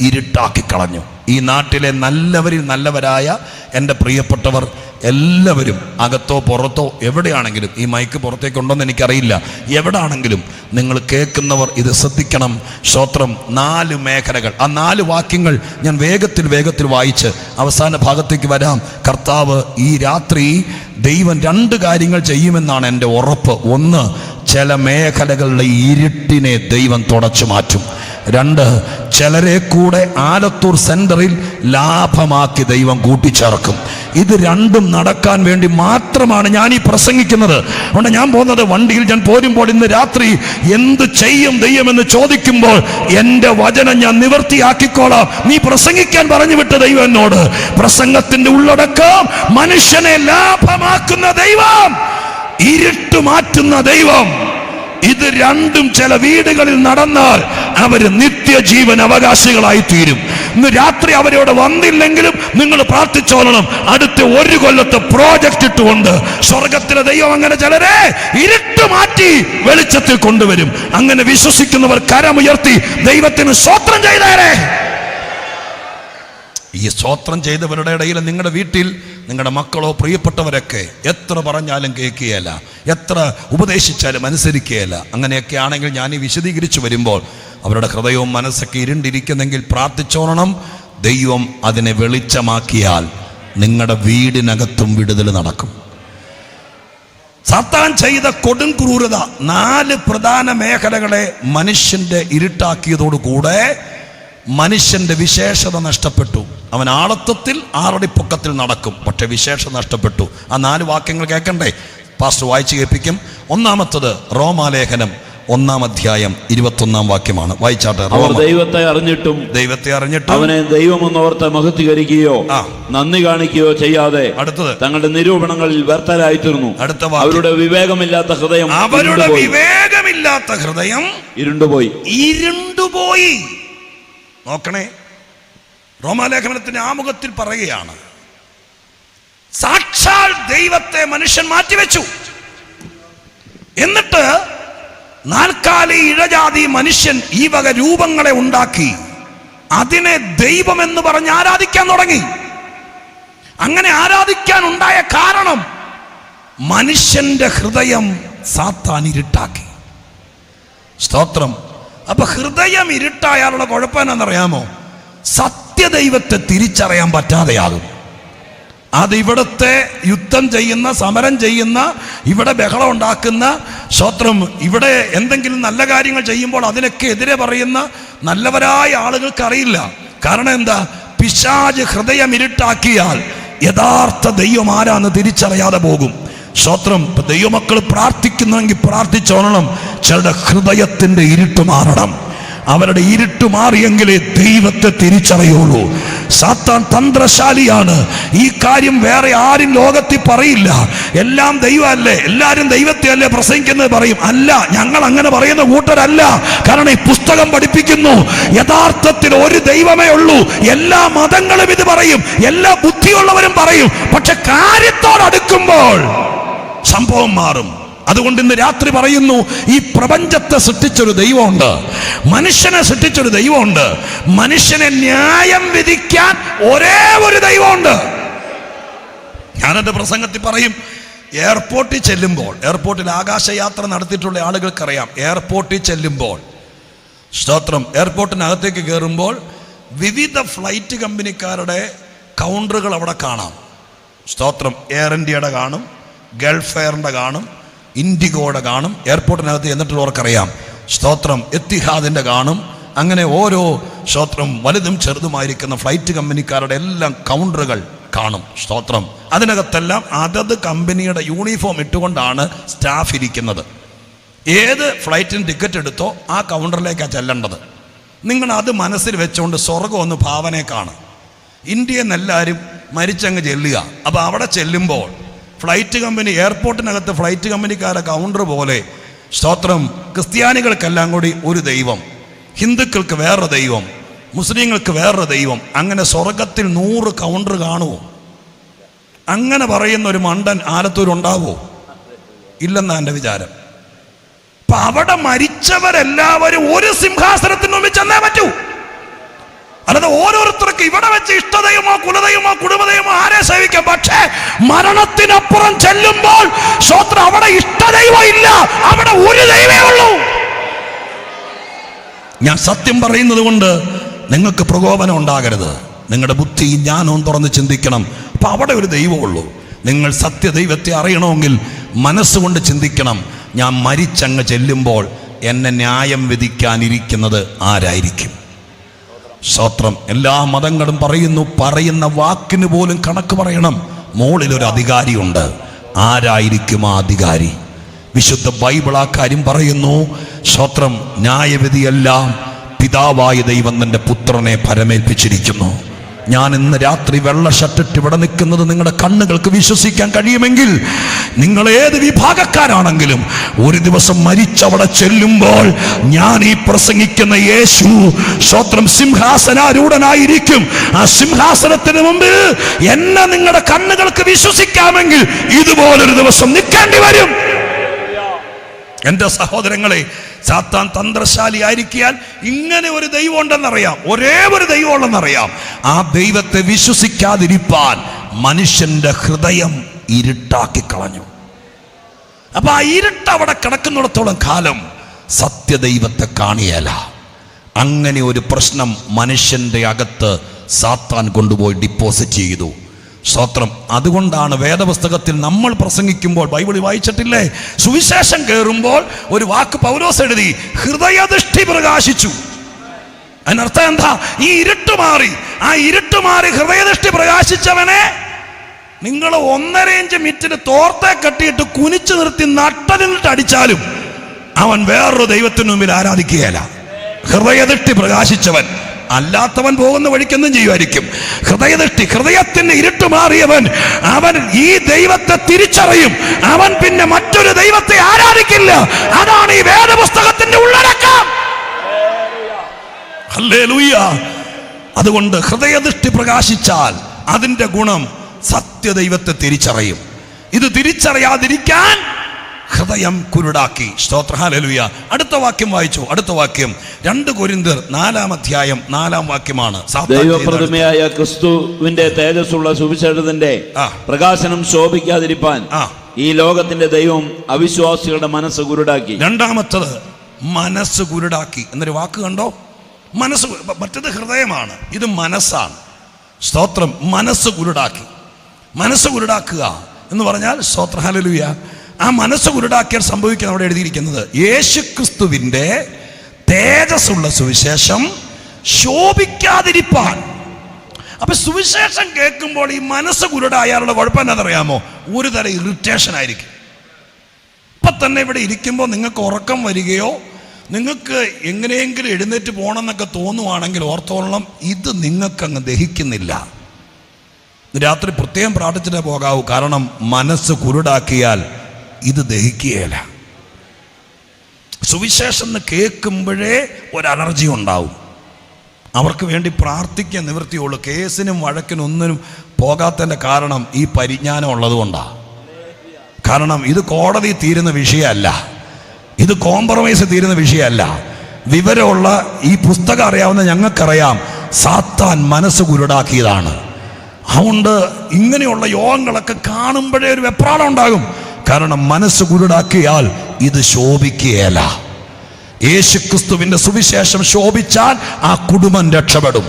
ഇരുട്ടാക്കി കളഞ്ഞു. ഈ നാട്ടിലെ നല്ലവരിൽ നല്ലവരായ എൻ്റെ പ്രിയപ്പെട്ടവർ എല്ലാവരും അകത്തോ പുറത്തോ എവിടെയാണെങ്കിലും, ഈ മൈക്ക് പുറത്തേക്കുണ്ടോയെന്ന് എനിക്കറിയില്ല, എവിടെയാണെങ്കിലും നിങ്ങൾ കേൾക്കുന്നവർ ഇത് ശ്രദ്ധിക്കണം. സ്തോത്രം. 4 മേഖലകൾ. ആ 4 വാക്യങ്ങൾ ഞാൻ വേഗത്തിൽ വായിച്ച് അവസാന ഭാഗത്തേക്ക് വരാം. കർത്താവ് ഈ രാത്രി ദൈവം 2 കാര്യങ്ങൾ ചെയ്യുമെന്നാണ് എൻ്റെ ഉറപ്പ്. ഒന്ന്, ചില മേഖലകളുടെ ഇരുട്ടിനെ ദൈവം തുടച്ചു മാറ്റും. 2, ചിലരെ കൂടെ ആലത്തൂർ സെന്ററിൽ ലാഭമാക്കി ദൈവം കൂട്ടിച്ചേർക്കും. ഇത് രണ്ടും നടക്കാൻ വേണ്ടി മാത്രമാണ് ഞാൻ ഈ പ്രസംഗിക്കുന്നത്. അതുകൊണ്ട് ഞാൻ പോകുന്നത് വണ്ടിയിൽ ഞാൻ പോരുമ്പോൾ ഇന്ന് രാത്രി എന്ത് ചെയ്യും ദൈവമെന്ന് ചോദിക്കുമ്പോൾ എൻ്റെ വചനം ഞാൻ നിവൃത്തിയാക്കിക്കോളാം, നീ പ്രസംഗിക്കാൻ പറഞ്ഞു വിട്ട ദൈവം എന്നോട്. പ്രസംഗത്തിന്റെ ഉള്ളടക്കം മനുഷ്യനെ ലാഭമാക്കുന്ന ദൈവം, ഇരുട്ട് മാറ്റുന്ന ദൈവം. ഇത് രണ്ടും ചില വീടുകളിൽ നടന്നാൽ അവര് നിത്യജീവൻ അവകാശികളായി തീരും. ഇന്ന് രാത്രി അവരോട് വന്നില്ലെങ്കിലും നിങ്ങൾ പ്രാർത്ഥിച്ചോളണം. അടുത്ത 1 കൊല്ലത്തെ പ്രോജക്റ്റ് ഇട്ടുകൊണ്ട് സ്വർഗത്തിലെ ദൈവം അങ്ങനെ ചിലരെ ഇരുട്ട് മാറ്റി വെളിച്ചത്തിൽ കൊണ്ടുവരും. അങ്ങനെ വിശ്വസിക്കുന്നവർ കരമുയർത്തി ദൈവത്തിന് സ്തോത്രം ചെയ്തേരെ. ഈ സ്തോത്രം ചെയ്തവരുടെ ഇടയിൽ നിങ്ങളുടെ വീട്ടിൽ നിങ്ങളുടെ മക്കളോ പ്രിയപ്പെട്ടവരൊക്കെ എത്ര പറഞ്ഞാലും കേൾക്കുകയില്ല, എത്ര ഉപദേശിച്ചാലും അനുസരിക്കുകയില്ല. അങ്ങനെയൊക്കെ ആണെങ്കിൽ ഞാൻ ഈ വിശദീകരിച്ചു വരുമ്പോൾ അവരുടെ ഹൃദയവും മനസ്സൊക്കെ ഇരുണ്ടിരിക്കുന്നെങ്കിൽ പ്രാർത്ഥിച്ചോളണം. ദൈവം അതിനെ വെളിച്ചമാക്കിയാൽ നിങ്ങളുടെ വീടിനകത്തും വിടുതൽ നടക്കും. സാത്താൻ ചെയ്ത കൊടും ക്രൂരത 4 പ്രധാന മേഖലകളെ മനുഷ്യന്റെ ഇരുട്ടാക്കിയതോടുകൂടെ മനുഷ്യന്റെ വിശേഷത നഷ്ടപ്പെട്ടു. അവൻ ആളത്വത്തിൽ 6 അടി പൊക്കത്തിൽ നടക്കും, പക്ഷെ വിശേഷം നഷ്ടപ്പെട്ടു. ആ 4 വാക്യങ്ങൾ കേൾക്കണ്ടേ? പാസ്റ്റർ വായിച്ചു കേൾപ്പിക്കും. ഒന്നാമത്തത് റോമാലേഖനം 1-ാം അധ്യായം 21-ാം വാക്യമാണ്. വായിച്ചാട്ടെ. അവർ ദൈവത്തെ അറിഞ്ഞിട്ടും അവനെ ദൈവമെന്നോർത്ത് മഹത്വീകരിക്കുകയോ നന്ദി കാണിക്കുകയോ ചെയ്യാതെ അടുത്തത് തങ്ങളുടെ നിരൂപണങ്ങളിൽ വ്യർത്ഥരായിത്തീർന്നു. അടുത്ത അവരുടെ വിവേകമില്ലാത്ത ഹൃദയം ഇരുണ്ടുപോയി. നോക്കണേ, റോമാലേഖനത്തിന്റെ ആമുഖത്തിൽ പറയുകയാണ്, സാക്ഷാൽ ദൈവത്തെ മനുഷ്യൻ മാറ്റിവെച്ചു. എന്നിട്ട് 4 ഇഴജാതി മനുഷ്യൻ ഈ വക രൂപങ്ങളെ ഉണ്ടാക്കി അതിനെ ദൈവം എന്ന് പറഞ്ഞ് ആരാധിക്കാൻ തുടങ്ങി. അങ്ങനെ ആരാധിക്കാൻ ഉണ്ടായ കാരണം മനുഷ്യന്റെ ഹൃദയം സാത്താൻ ഇരുട്ടാക്കി. സ്തോത്രം. അപ്പൊ ഹൃദയം ഇരുട്ടായാലുള്ള കുഴപ്പം എന്നാണെന്നറിയാമോ? സത്യദൈവത്തെ തിരിച്ചറിയാൻ പറ്റാതെയാകും. അത് ഇവിടുത്തെ യുദ്ധം ചെയ്യുന്ന, സമരം ചെയ്യുന്ന, ഇവിടെ ബഹളം ഉണ്ടാക്കുന്ന, സ്തോത്രം, ഇവിടെ എന്തെങ്കിലും നല്ല കാര്യങ്ങൾ ചെയ്യുമ്പോൾ അതിനൊക്കെ എതിരെ പറയുന്ന നല്ലവരായ ആളുകൾക്ക് അറിയില്ല. കാരണം എന്താ? പിശാച് ഹൃദയം ഇരുട്ടാക്കിയാൽ യഥാർത്ഥ ദൈവം ആരാന്ന് തിരിച്ചറിയാതെ പോകും. സ്തോത്രം. ദൈവമക്കൾ പ്രാർത്ഥിക്കുന്നെങ്കിൽ പ്രാർത്ഥിച്ചോളണം, ചിലരുടെ ഹൃദയത്തിന്റെ ഇരുട്ട് മാറണം. അവരുടെ ഇരുട്ട് മാറിയെങ്കിലേ ദൈവത്തെ തിരിച്ചറിയുള്ളൂ. സാത്താൻ തന്ത്രശാലിയാണ്. ഈ കാര്യം വേറെ ആരും ലോകത്തിൽ പറയില്ല. എല്ലാം ദൈവമല്ലേ, എല്ലാവരും ദൈവത്തെ അല്ലേ പ്രസംഗിക്കുന്നത് പറയും. അല്ല, ഞങ്ങൾ അങ്ങനെ പറയുന്ന കൂട്ടരല്ല. കാരണം ഈ പുസ്തകം പഠിപ്പിക്കുന്നു, യഥാർത്ഥത്തിൽ ഒരു ദൈവമേ ഉള്ളൂ. എല്ലാ മതങ്ങളും ഇത് പറയും, എല്ലാ ബുദ്ധിയുള്ളവരും പറയും. പക്ഷെ കാര്യത്തോടടുക്കുമ്പോൾ സംഭവം മാറും. അതുകൊണ്ട് ഇന്ന് രാത്രി പറയുന്നു, ഈ പ്രപഞ്ചത്തെ സൃഷ്ടിച്ചൊരു ദൈവമുണ്ട്, മനുഷ്യനെ സൃഷ്ടിച്ചൊരു ദൈവമുണ്ട്, മനുഷ്യനെ ന്യായം വിധിക്കാൻ ഒരേ ഒരു ദൈവമുണ്ട്. ഞാനെന്റെ പ്രസംഗത്തിൽ പറയും, എയർപോർട്ടിൽ ചെല്ലുമ്പോൾ, എയർപോർട്ടിൽ ആകാശയാത്ര നടത്തിയിട്ടുള്ള ആളുകൾക്കറിയാം, എയർപോർട്ടിൽ ചെല്ലുമ്പോൾ, സ്തോത്രം, എയർപോർട്ടിനകത്തേക്ക് കയറുമ്പോൾ വിവിധ ഫ്ലൈറ്റ് കമ്പനിക്കാരുടെ കൗണ്ടറുകൾ അവിടെ കാണാം. സ്തോത്രം. എയർ ഇന്ത്യയുടെ കാണും, ഗൾഫ് എയറിൻ്റെ കാണും, ഇൻഡിഗോയുടെ കാണും. എയർപോർട്ടിനകത്ത് എന്നിട്ടുള്ളവർക്കറിയാം. സ്തോത്രം. എത്തിഹാദിൻ്റെ കാണും. അങ്ങനെ ഓരോ സ്തോത്രം വലുതും ചെറുതുമായിരിക്കുന്ന ഫ്ലൈറ്റ് കമ്പനിക്കാരുടെ എല്ലാം കൗണ്ടറുകൾ കാണും. സ്തോത്രം. അതിനകത്തെല്ലാം അതത് കമ്പനിയുടെ യൂണിഫോം ഇട്ടുകൊണ്ടാണ് സ്റ്റാഫ് ഇരിക്കുന്നത്. ഏത് ഫ്ലൈറ്റിന് ടിക്കറ്റ് എടുത്തോ ആ കൗണ്ടറിലേക്കാണ് ചെല്ലേണ്ടത്. നിങ്ങൾ അത് മനസ്സിൽ വെച്ചുകൊണ്ട് സ്വർഗം ഒന്ന് ഭാവനയെ കാണും. ഇന്ത്യയിൽ നിന്ന് എല്ലാവരും മരിച്ചങ്ങ് ചെല്ലുക. അപ്പോൾ അവിടെ ചെല്ലുമ്പോൾ ഫ്ലൈറ്റ് കമ്പനി, എയർപോർട്ടിനകത്ത് ഫ്ലൈറ്റ് കമ്പനിക്കാരുടെ കൗണ്ടർ പോലെ, സ്തോത്രം, ക്രിസ്ത്യാനികൾക്കെല്ലാം കൂടി ഒരു ദൈവം, ഹിന്ദുക്കൾക്ക് വേറൊരു ദൈവം, മുസ്ലിങ്ങൾക്ക് വേറൊരു ദൈവം. അങ്ങനെ സ്വർഗത്തിൽ 100 കൗണ്ടർ കാണുമോ? അങ്ങനെ പറയുന്ന ഒരു മണ്ടൻ ആലത്തൂരുണ്ടാവോ? ഇല്ലെന്നാ എൻ്റെ വിചാരം. അപ്പൊ അവിടെ മരിച്ചവരെല്ലാവരും ഒരു സിംഹാസനത്തിന് മുമ്പിൽ ചെന്നേ പറ്റൂ. അല്ലാതെ ഓരോരുത്തർക്ക് ഇവിടെ വെച്ച് ഇഷ്ടദൈവമോ കുലദൈവമോ കുടുംബദൈവമോ ആരെ സേവിക്കാം. പക്ഷേ മരണത്തിനപ്പുറം ചെല്ലുമ്പോൾ സ്തോത്രം, അവിടെ ഇഷ്ടദൈവം ഇല്ല, അവിടെ ഒരു ദൈവമേ ഉള്ളൂ. ഞാൻ സത്യം പറയുന്നത് കൊണ്ട് നിങ്ങൾക്ക് പ്രകോപനം ഉണ്ടാകരുത്. നിങ്ങളുടെ ബുദ്ധി ജ്ഞാനവും തുറന്ന് ചിന്തിക്കണം. അപ്പൊ അവിടെ ഒരു ദൈവമുള്ളൂ. നിങ്ങൾ സത്യദൈവത്തെ അറിയണമെങ്കിൽ മനസ്സുകൊണ്ട് ചിന്തിക്കണം. ഞാൻ മരിച്ചങ്ങ് ചെല്ലുമ്പോൾ എന്നെ ന്യായം വിധിക്കാനിരിക്കുന്നത് ആരായിരിക്കും? സ്തോത്രം. എല്ലാ മതങ്ങളും പറയുന്ന വാക്കിന് പോലും കണക്ക് പറയണം. മുകളിലൊരു അധികാരിയുണ്ട്. ആരായിരിക്കും ആ അധികാരി? വിശുദ്ധ ബൈബിൾ ആ കാര്യം പറയുന്നു. സ്തോത്രം. ന്യായവിധിയെല്ലാം പിതാവായ ദൈവം തന്റെ പുത്രനെ പരമേൽപ്പിച്ചിരിക്കുന്നു. ഞാൻ ഇന്ന് രാത്രി വെള്ള ഷർട്ടിട്ട് ഇവിടെ നിൽക്കുന്നത് നിങ്ങളുടെ കണ്ണുകൾക്ക് വിശ്വസിക്കാൻ കഴിയുമെങ്കിൽ, നിങ്ങൾ ഏത് വിഭാഗക്കാരാണെങ്കിലും ഒരു ദിവസം മരിച്ചവിടെ ചെല്ലുമ്പോൾ ഞാൻ ഈ പ്രസംഗിക്കുന്ന യേശു സ്തോത്രം സിംഹാസനാരൂഢനായിരിക്കും. ആ സിംഹാസനത്തിന് മുമ്പിൽ എന്നെ നിങ്ങളുടെ കണ്ണുകൾക്ക് വിശ്വസിക്കാമെങ്കിൽ ഇതുപോലൊരു ദിവസം നിൽക്കേണ്ടി വരും. എന്റെ സഹോദരങ്ങളെ, സാത്താൻ തന്ത്രശാലി ആയിരിക്കാൻ ഇങ്ങനെ ഒരു ദൈവം ഉണ്ടെന്നറിയാം, ഒരേ ഒരു ദൈവം ഉണ്ടെന്നറിയാം. ആ ദൈവത്തെ വിശ്വസിക്കാതിരിപ്പാൻ മനുഷ്യന്റെ ഹൃദയം ഇരുട്ടാക്കി കളഞ്ഞു. അപ്പൊ ആ ഇരുട്ട് അവിടെ കിടക്കുന്നിടത്തോളം കാലം സത്യദൈവത്തെ കാണിയല്ല. അങ്ങനെ ഒരു പ്രശ്നം മനുഷ്യന്റെ അകത്ത് സാത്താൻ കൊണ്ടുപോയി ഡിപ്പോസിറ്റ് ചെയ്തു. സ്തോത്രം. അതുകൊണ്ടാണ് വേദപുസ്തകത്തിൽ നമ്മൾ പ്രസംഗിക്കുമ്പോൾ, ബൈബിളിൽ വായിച്ചിട്ടില്ലേ, സുവിശേഷം കയറുമ്പോൾ ഒരു വാക്ക് പൗലോസ് എഴുതി, ഹൃദയദൃഷ്ടി പ്രകാശിച്ചു. അതിനർത്ഥം എന്താ? ഈ ഇരുട്ട് മാറി. ആ ഇരുട്ട് മാറി ഹൃദയദൃഷ്ടി പ്രകാശിച്ചവനെ നിങ്ങൾ 1.5 ഇഞ്ച് മിറ്റിന് തോർത്തെ കെട്ടിയിട്ട് കുനിച്ചു നിർത്തി നട്ടലിട്ട് അടിച്ചാലും അവൻ വേറൊരു ദൈവത്തിന് മുമ്പിൽ ആരാധിക്കുകയല്ല. ഹൃദയദൃഷ്ടി പ്രകാശിച്ചവൻ. അല്ലാത്തവൻ പോകുന്ന വഴിക്കൊന്നും ചെയ്യുമായിരിക്കും. ഹൃദയദൃഷ്ടി, ഹൃദയത്തിന് ഇരുട്ട് മാറിയവൻ അവൻ ഈ ദൈവത്തെ തിരിച്ചറിയും. അവൻ പിന്നെ മറ്റൊരു ദൈവത്തെ ആരാധിക്കില്ല. അതാണ് ഈ വേദപുസ്തകത്തിന്റെ ഉള്ളടക്കം. ഹല്ലേലൂയ. അതുകൊണ്ട് ഹൃദയദൃഷ്ടി പ്രകാശിച്ചാൽ അതിന്റെ ഗുണം സത്യദൈവത്തെ തിരിച്ചറിയും. ഇത് തിരിച്ചറിയാതിരിക്കാൻ ഹൃദയം കുരുടാക്കി. സ്തോത്രം. ഹല്ലേലൂയ. അടുത്ത വാക്യം വായിച്ചു. അടുത്ത വാക്യം 2 കൊരിന്ത്യർ 4-ാം അധ്യായം 4-ാം വാക്യമാണ്. ദൈവപ്രതിമയായ ക്രിസ്തുവിന്റെ തേജസ്സുള്ള സുവിശേഷത്തിന്റെ പ്രകാശനം ശോഭിക്കാതിരിപ്പാൻ ഈ ലോകത്തിന്റെ ദൈവം അവിശ്വാസികളുടെ മനസ്സ് കുരുടാക്കി. രണ്ടാമത്തത് മനസ്സ് കുരുടാക്കി എന്നൊരു വാക്ക് കണ്ടോ? മനസ്സ്. മറ്റത് ഹൃദയമാണ്, ഇത് മനസ്സാണ്. സ്തോത്രം. മനസ്സ് കുരുടാക്കി. മനസ്സ് കുരുടാക്കുക എന്ന് പറഞ്ഞാൽ, സ്തോത്രം, ഹല്ലേലൂയ, ആ മനസ്സ് കുരുടാക്കിയാൽ സംഭവിക്കാൻ അവിടെ എഴുതിയിരിക്കുന്നത്, യേശുക്രിസ്തുവിന്റെ തേജസ്സുള്ള സുവിശേഷം ശോഭിക്കാതിരിപ്പാൻ. അപ്പൊ സുവിശേഷം കേൾക്കുമ്പോൾ ഈ മനസ്സ് കുരുടായാലുള്ള കുഴപ്പം എന്താണെന്നറിയാമോ? ഒരു തരം ഇറിറ്റേഷൻ ആയിരിക്കും. ഇപ്പൊ തന്നെ ഇവിടെ ഇരിക്കുമ്പോൾ നിങ്ങൾക്ക് ഉറക്കം വരികയോ നിങ്ങൾക്ക് എങ്ങനെയെങ്കിലും എഴുന്നേറ്റ് പോകണമെന്നൊക്കെ തോന്നുവാണെങ്കിൽ ഓർത്തോളം, ഇത് നിങ്ങൾക്കങ്ങ് ദഹിക്കുന്നില്ല. രാത്രി പ്രത്യേകം പ്രാർത്ഥിച്ചിട്ടേ പോകാവൂ. കാരണം മനസ്സ് കുരുടാക്കിയാൽ ഇത് ദഹിക്കുകയില്ല. സുവിശേഷം കേൾക്കുമ്പോഴേ ഒരു അലർജി ഉണ്ടാവും. അവർക്ക് വേണ്ടി പ്രാർത്ഥിക്കാൻ നിവൃത്തിയുള്ളൂ. കേസിനും വഴക്കിനും ഒന്നിനും പോകാത്തതിൻ്റെ കാരണം ഈ പരിജ്ഞാനം ഉള്ളത് കൊണ്ടാണ്. കാരണം ഇത് കോടതി തീരുന്ന വിഷയമല്ല, ഇത് കോംപ്രമൈസ് തീരുന്ന വിഷയമല്ല. വിവരമുള്ള ഈ പുസ്തകം അറിയാവുന്ന ഞങ്ങൾക്കറിയാം, സാത്താൻ മനസ്സ് കുരുടാക്കിയതാണ്. അതുകൊണ്ട് ഇങ്ങനെയുള്ള യോഗങ്ങളൊക്കെ കാണുമ്പോഴേ ഒരു വെപ്രാളം ഉണ്ടാകും. കാരണം മനസ്സ് കുരുടാക്കിയാൽ ഇത് ശോഭിക്കുകയല്ല. യേശുക്രിസ്തുവിന്റെ സുവിശേഷം ശോഭിച്ചാൽ ആ കുടുംബം രക്ഷപ്പെടും.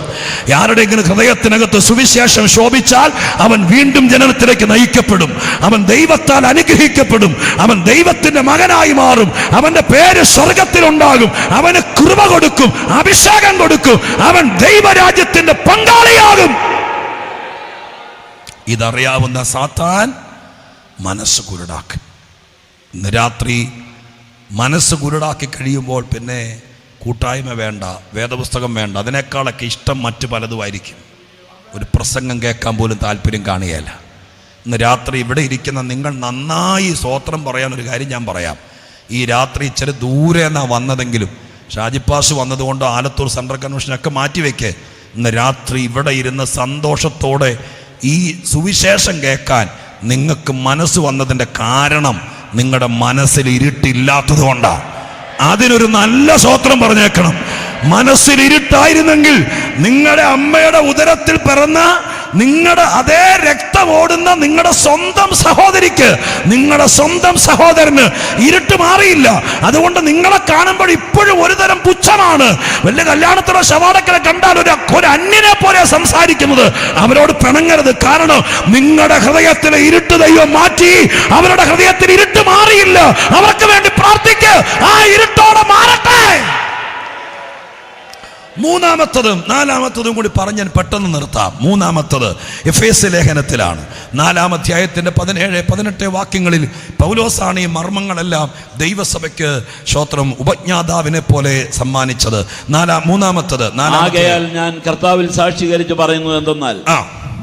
ആരുടെയെങ്കിലും ഹൃദയത്തിനകത്ത് സുവിശേഷം ശോഭിച്ചാൽ അവൻ വീണ്ടും ജനനത്തിലേക്ക് നയിക്കപ്പെടും. അവൻ ദൈവത്താൽ അനുഗ്രഹിക്കപ്പെടും. അവൻ ദൈവത്തിന്റെ മകനായി മാറും. അവന്റെ പേര് സ്വർഗത്തിലുണ്ടാകും. അവന് കൃപ കൊടുക്കും, അഭിഷേകം കൊടുക്കും. അവൻ ദൈവരാജ്യത്തിന്റെ പങ്കാളിയാകും. ഇതറിയാവുന്ന സാത്താൻ മനസ്സ് കുരുടാക്കും. ഇന്ന് രാത്രി മനസ്സ് കുരുടാക്കി കഴിയുമ്പോൾ പിന്നെ കൂട്ടായ്മ വേണ്ട, വേദപുസ്തകം വേണ്ട, അതിനേക്കാളൊക്കെ ഇഷ്ടം മറ്റു പലതുമായിരിക്കും. ഒരു പ്രസംഗം കേൾക്കാൻ പോലും താല്പര്യം കാണുകയില്ല. ഇന്ന് രാത്രി ഇവിടെ ഇരിക്കുന്ന നിങ്ങൾ നന്നായി സ്തോത്രം പറയാനൊരു കാര്യം ഞാൻ പറയാം. ഈ രാത്രി ഇച്ചിരി ദൂരെ നിന്നാണ് വന്നതെങ്കിലും, ഷാജിപ്പാസ് വന്നതുകൊണ്ട് ആലത്തൂർ സെൻട്രൽ കൺവെൻഷനൊക്കെ മാറ്റിവെക്കേ. ഇന്ന് രാത്രി ഇവിടെ ഇരുന്ന് സന്തോഷത്തോടെ ഈ സുവിശേഷം കേൾക്കാൻ നിങ്ങൾക്ക് മനസ്സ് വന്നതിൻ്റെ കാരണം നിങ്ങളുടെ മനസ്സിൽ ഇരുട്ടില്ലാത്തത് കൊണ്ടാണ്. അതിനൊരു നല്ല സ്തോത്രം പറഞ്ഞേക്കണം. മനസ്സിൽ ഇരുട്ടായിരുന്നെങ്കിൽ നിങ്ങളുടെ അമ്മയുടെ ഉദരത്തിൽ പിറന്ന നിങ്ങളുടെ അതേ രക്തം ഓടുന്ന നിങ്ങളുടെ സ്വന്തം സഹോദരിക്ക്, നിങ്ങളുടെ സ്വന്തം സഹോദരന് ഇരുട്ട് മാറിയില്ല. അതുകൊണ്ട് നിങ്ങളെ കാണുമ്പോൾ ഇപ്പോഴും ഒരു തരം പുച്ഛമാണ്. വലിയ കല്യാണത്തിലോ ശവാടക്കലെ കണ്ടാൽ ഒരു അന്യനെ പോലെ സംസാരിക്കുന്നത്. അവരോട് പിണങ്ങരുത്. കാരണം നിങ്ങളുടെ ഹൃദയത്തിലെ ഇരുട്ട് ദൈവം മാറ്റി. അവരുടെ ഹൃദയത്തിൽ ഇരുട്ട് മാറിയില്ല. അവർക്ക് വേണ്ടി പ്രാർത്ഥിക്ക്, ആ ഇരുട്ടോടെ മാറട്ടെ. മൂന്നാമത്തതും നാലാമത്തതും കൂടി പറഞ്ഞ് ഞാൻ പെട്ടെന്ന് നിർത്താം. മൂന്നാമത്തത് എഫേസ്യ ലേഖനത്തിലാണ്. 4-ാം അധ്യായത്തിന്റെ 17-18 വാക്യങ്ങളിൽ പൗലോസാണ് ഈ മർമ്മങ്ങളെല്ലാം ദൈവസഭയ്ക്ക് സ്തോത്രം ഉപജ്ഞാതാവിനെ പോലെ സമ്മാനിച്ചത്. മൂന്നാമത്തത് ആകയാൽ ഞാൻ കർത്താവിൽ സാക്ഷീകരിച്ച് പറയുന്നത് എന്തെന്നാൽ,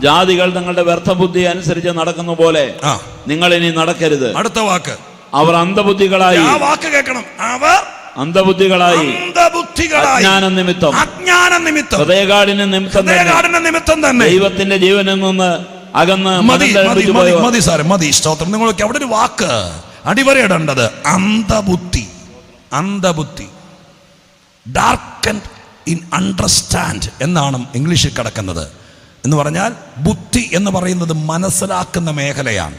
ജാതികൾ തങ്ങളുടെ വ്യർത്ഥബുദ്ധി അനുസരിച്ച് നടക്കുന്ന പോലെ നിങ്ങൾ ഇനി നടക്കരുത്. അടുത്ത വാക്ക്, അവർ അന്ധബുദ്ധികളായി. ആ വാക്ക് കേൾക്കണം. അവർ അന്ധബുദ്ധികളായി, അജ്ഞാനം നിമിത്തം ഹൃദയകാഠിന്യം നിമിത്തം തന്നെ ദൈവത്തിന്റെ ജീവനിൽ നിന്ന് അകന്ന് മതി സാറേ, മതി. സ്തോത്രം. നിങ്ങൾക്ക് അവിടെ ഒരു വാക്ക് അടിവരയിടേണ്ടത് അന്ധബുദ്ധി. അന്ധബുദ്ധി, ഡാർക്കൻഡ് ഇൻ അണ്ടർസ്റ്റാൻഡ് എന്നാണ് ഇംഗ്ലീഷിൽ കിടക്കുന്നത്. എന്ന് പറഞ്ഞാൽ ബുദ്ധി എന്ന് പറയുന്നത് മനസ്സിലാക്കുന്ന മേഖലയാണ്.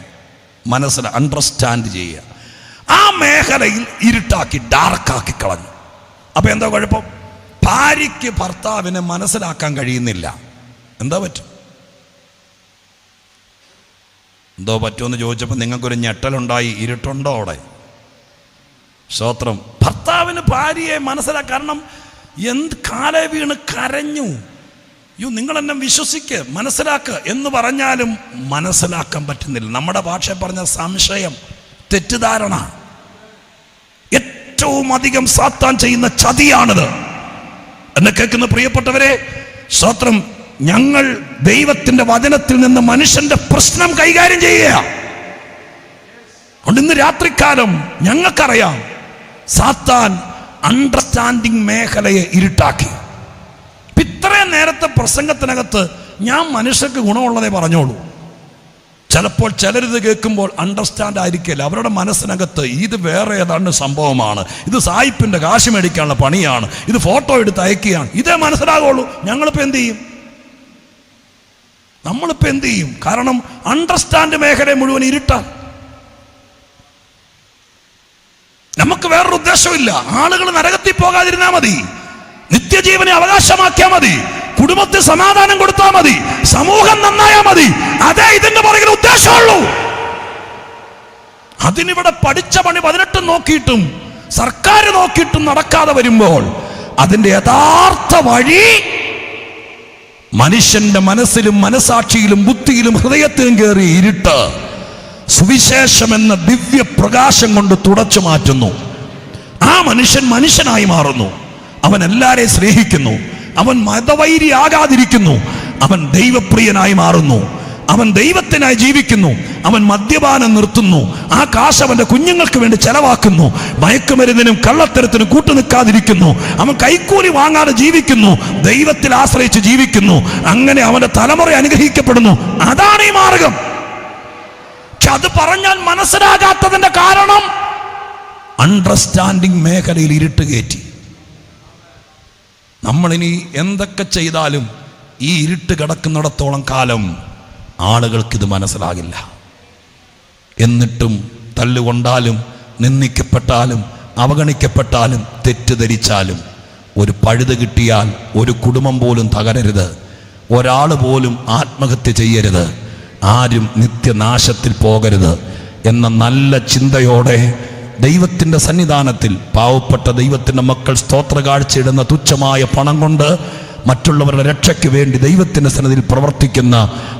അണ്ടർസ്റ്റാൻഡ് ചെയ്യുക. ആ മേഖലയിൽ ഇരുട്ടാക്കി, ഡാർക്കാക്കി കളഞ്ഞു. അപ്പൊ എന്താ കുഴപ്പം? ഭാര്യയ്ക്ക് ഭർത്താവിനെ മനസ്സിലാക്കാൻ കഴിയുന്നില്ല. എന്താ പറ്റും? എന്തോ പറ്റുമെന്ന് ചോദിച്ചപ്പോൾ നിങ്ങൾക്കൊരു ഞെട്ടലുണ്ടായി. ഇരുട്ടുണ്ടോ അവിടെ? സ്തോത്രം. ഭർത്താവിന് ഭാര്യയെ മനസ്സിലാക്കാൻ, കാരണം എന്ത് കാലേ വീണ് കരഞ്ഞു. നിങ്ങൾ എന്നെ വിശ്വസിക്ക്, മനസ്സിലാക്ക് എന്ന് പറഞ്ഞാലും മനസ്സിലാക്കാൻ പറ്റുന്നില്ല. നമ്മുടെ ഭാഷ പറഞ്ഞ സംശയം, തെറ്റിദ്ധാരണ. ഏറ്റവും അധികം സാത്താൻ ചെയ്യുന്ന ചതിയാണിത്. എന്നെ കേൾക്കുന്ന പ്രിയപ്പെട്ടവരെ, സ്തോത്രം, ഞങ്ങൾ ദൈവത്തിന്റെ വചനത്തിൽ നിന്ന് മനുഷ്യന്റെ പ്രശ്നം കൈകാര്യം ചെയ്യുക. അതുകൊണ്ട് ഇന്ന് രാത്രികാലം ഞങ്ങൾക്കറിയാം സാത്താൻ അണ്ടർസ്റ്റാൻഡിങ് മേഖലയെ ഇരുട്ടാക്കി. ഇത്രയും നേരത്തെ പ്രസംഗത്തിനകത്ത് ഞാൻ മനുഷ്യർക്ക് ഗുണമുള്ളതേ പറഞ്ഞോളൂ. ചിലപ്പോൾ ചിലരിത് കേൾക്കുമ്പോൾ അണ്ടർസ്റ്റാൻഡ് ആയിരിക്കില്ല. അവരുടെ മനസ്സിനകത്ത് ഇത് വേറെ ഏതാണ്ട് സംഭവമാണ്, ഇത് സായിപ്പിന്റെ കാശ് മേടിക്കാനുള്ള പണിയാണ്, ഇത് ഫോട്ടോ എടുത്ത് അയക്കുകയാണ്, ഇതേ മനസ്സിലാകുള്ളൂ. നമ്മളിപ്പോൾ എന്ത് ചെയ്യും? കാരണം അണ്ടർസ്റ്റാൻഡ് മേഖല മുഴുവൻ ഇരുട്ടാണ്. നമുക്ക് വേറൊരു ഉദ്ദേശമില്ല. ആളുകൾ നരകത്തിൽ പോകാതിരുന്നാൽ മതി, നിത്യജീവനെ അവകാശമാക്കിയാൽ മതി, കുടുംബത്തിൽ സമാധാനം കൊടുത്താൽ മതി, സമൂഹം നന്നായാൽ മതി. അതേ ഇതിന്റെ പുറകിൽ ഉദ്ദേശമുള്ളൂ. അതിനിവിടെ പഠിച്ച പണി 18 നോക്കിയിട്ടും സർക്കാർ നോക്കിയിട്ടും നടക്കാതെ വരുമ്പോൾ അതിന്റെ യഥാർത്ഥ വഴി മനുഷ്യന്റെ മനസ്സിലും മനസാക്ഷിയിലും ബുദ്ധിയിലും ഹൃദയത്തിലും കയറി ഇരുട്ട് സുവിശേഷം എന്ന ദിവ്യ പ്രകാശം കൊണ്ട് തുടച്ചു മാറ്റുന്നു. ആ മനുഷ്യൻ മനുഷ്യനായി മാറുന്നു. അവൻ എല്ലാരെയും സ്നേഹിക്കുന്നു. അവൻ മതവൈരിയാകാതിരിക്കുന്നു. അവൻ ദൈവപ്രിയനായി മാറുന്നു. അവൻ ദൈവത്തിനായി ജീവിക്കുന്നു. അവൻ മദ്യപാനം നിർത്തുന്നു. ആ കാശ് അവന്റെ കുഞ്ഞുങ്ങൾക്ക് വേണ്ടി ചെലവാക്കുന്നു. മയക്കുമരുന്നിനും കള്ളത്തരത്തിനും കൂട്ടുനിൽക്കാതിരിക്കുന്നു. അവൻ കൈക്കൂലി വാങ്ങാതെ ജീവിക്കുന്നു. ദൈവത്തിൽ ആശ്രയിച്ച് ജീവിക്കുന്നു. അങ്ങനെ അവന്റെ തലമുറ അനുഗ്രഹിക്കപ്പെടുന്നു. അതാണ് ഈ മാർഗം. പക്ഷെ അത് പറഞ്ഞാൽ മനസ്സിലാകാത്തതിന്റെ കാരണം അണ്ടർസ്റ്റാൻഡിങ് മേഖലയിൽ ഇരുട്ട് കയറ്റി. നമ്മളിനി എന്തൊക്കെ ചെയ്താലും ഈ ഇരുട്ട് കിടക്കുന്നിടത്തോളം കാലം ആളുകൾക്കിത് മനസ്സിലാകില്ല. എന്നിട്ടും തല്ലുകൊണ്ടാലും നിന്ദിക്കപ്പെട്ടാലും അവഗണിക്കപ്പെട്ടാലും തെറ്റിദ്ധരിച്ചാലും ഒരു പഴുത് കിട്ടിയാൽ ഒരു കുടുംബം പോലും തകരരുത്, ഒരാൾ പോലും ആത്മഹത്യ ചെയ്യരുത്, ആരും നിത്യനാശത്തിൽ പോകരുത് എന്ന നല്ല ചിന്തയോടെ ദൈവത്തിൻ്റെ സന്നിധാനത്തിൽ പാവപ്പെട്ട ദൈവത്തിൻ്റെ മക്കൾ സ്തോത്ര കാഴ്ചയിടുന്ന തുച്ഛമായ പണം കൊണ്ട് മറ്റുള്ളവരുടെ രക്ഷയ്ക്ക് വേണ്ടി ദൈവത്തിൻ്റെ സന്നിധിയിൽ പ്രവർത്തിക്കുന്ന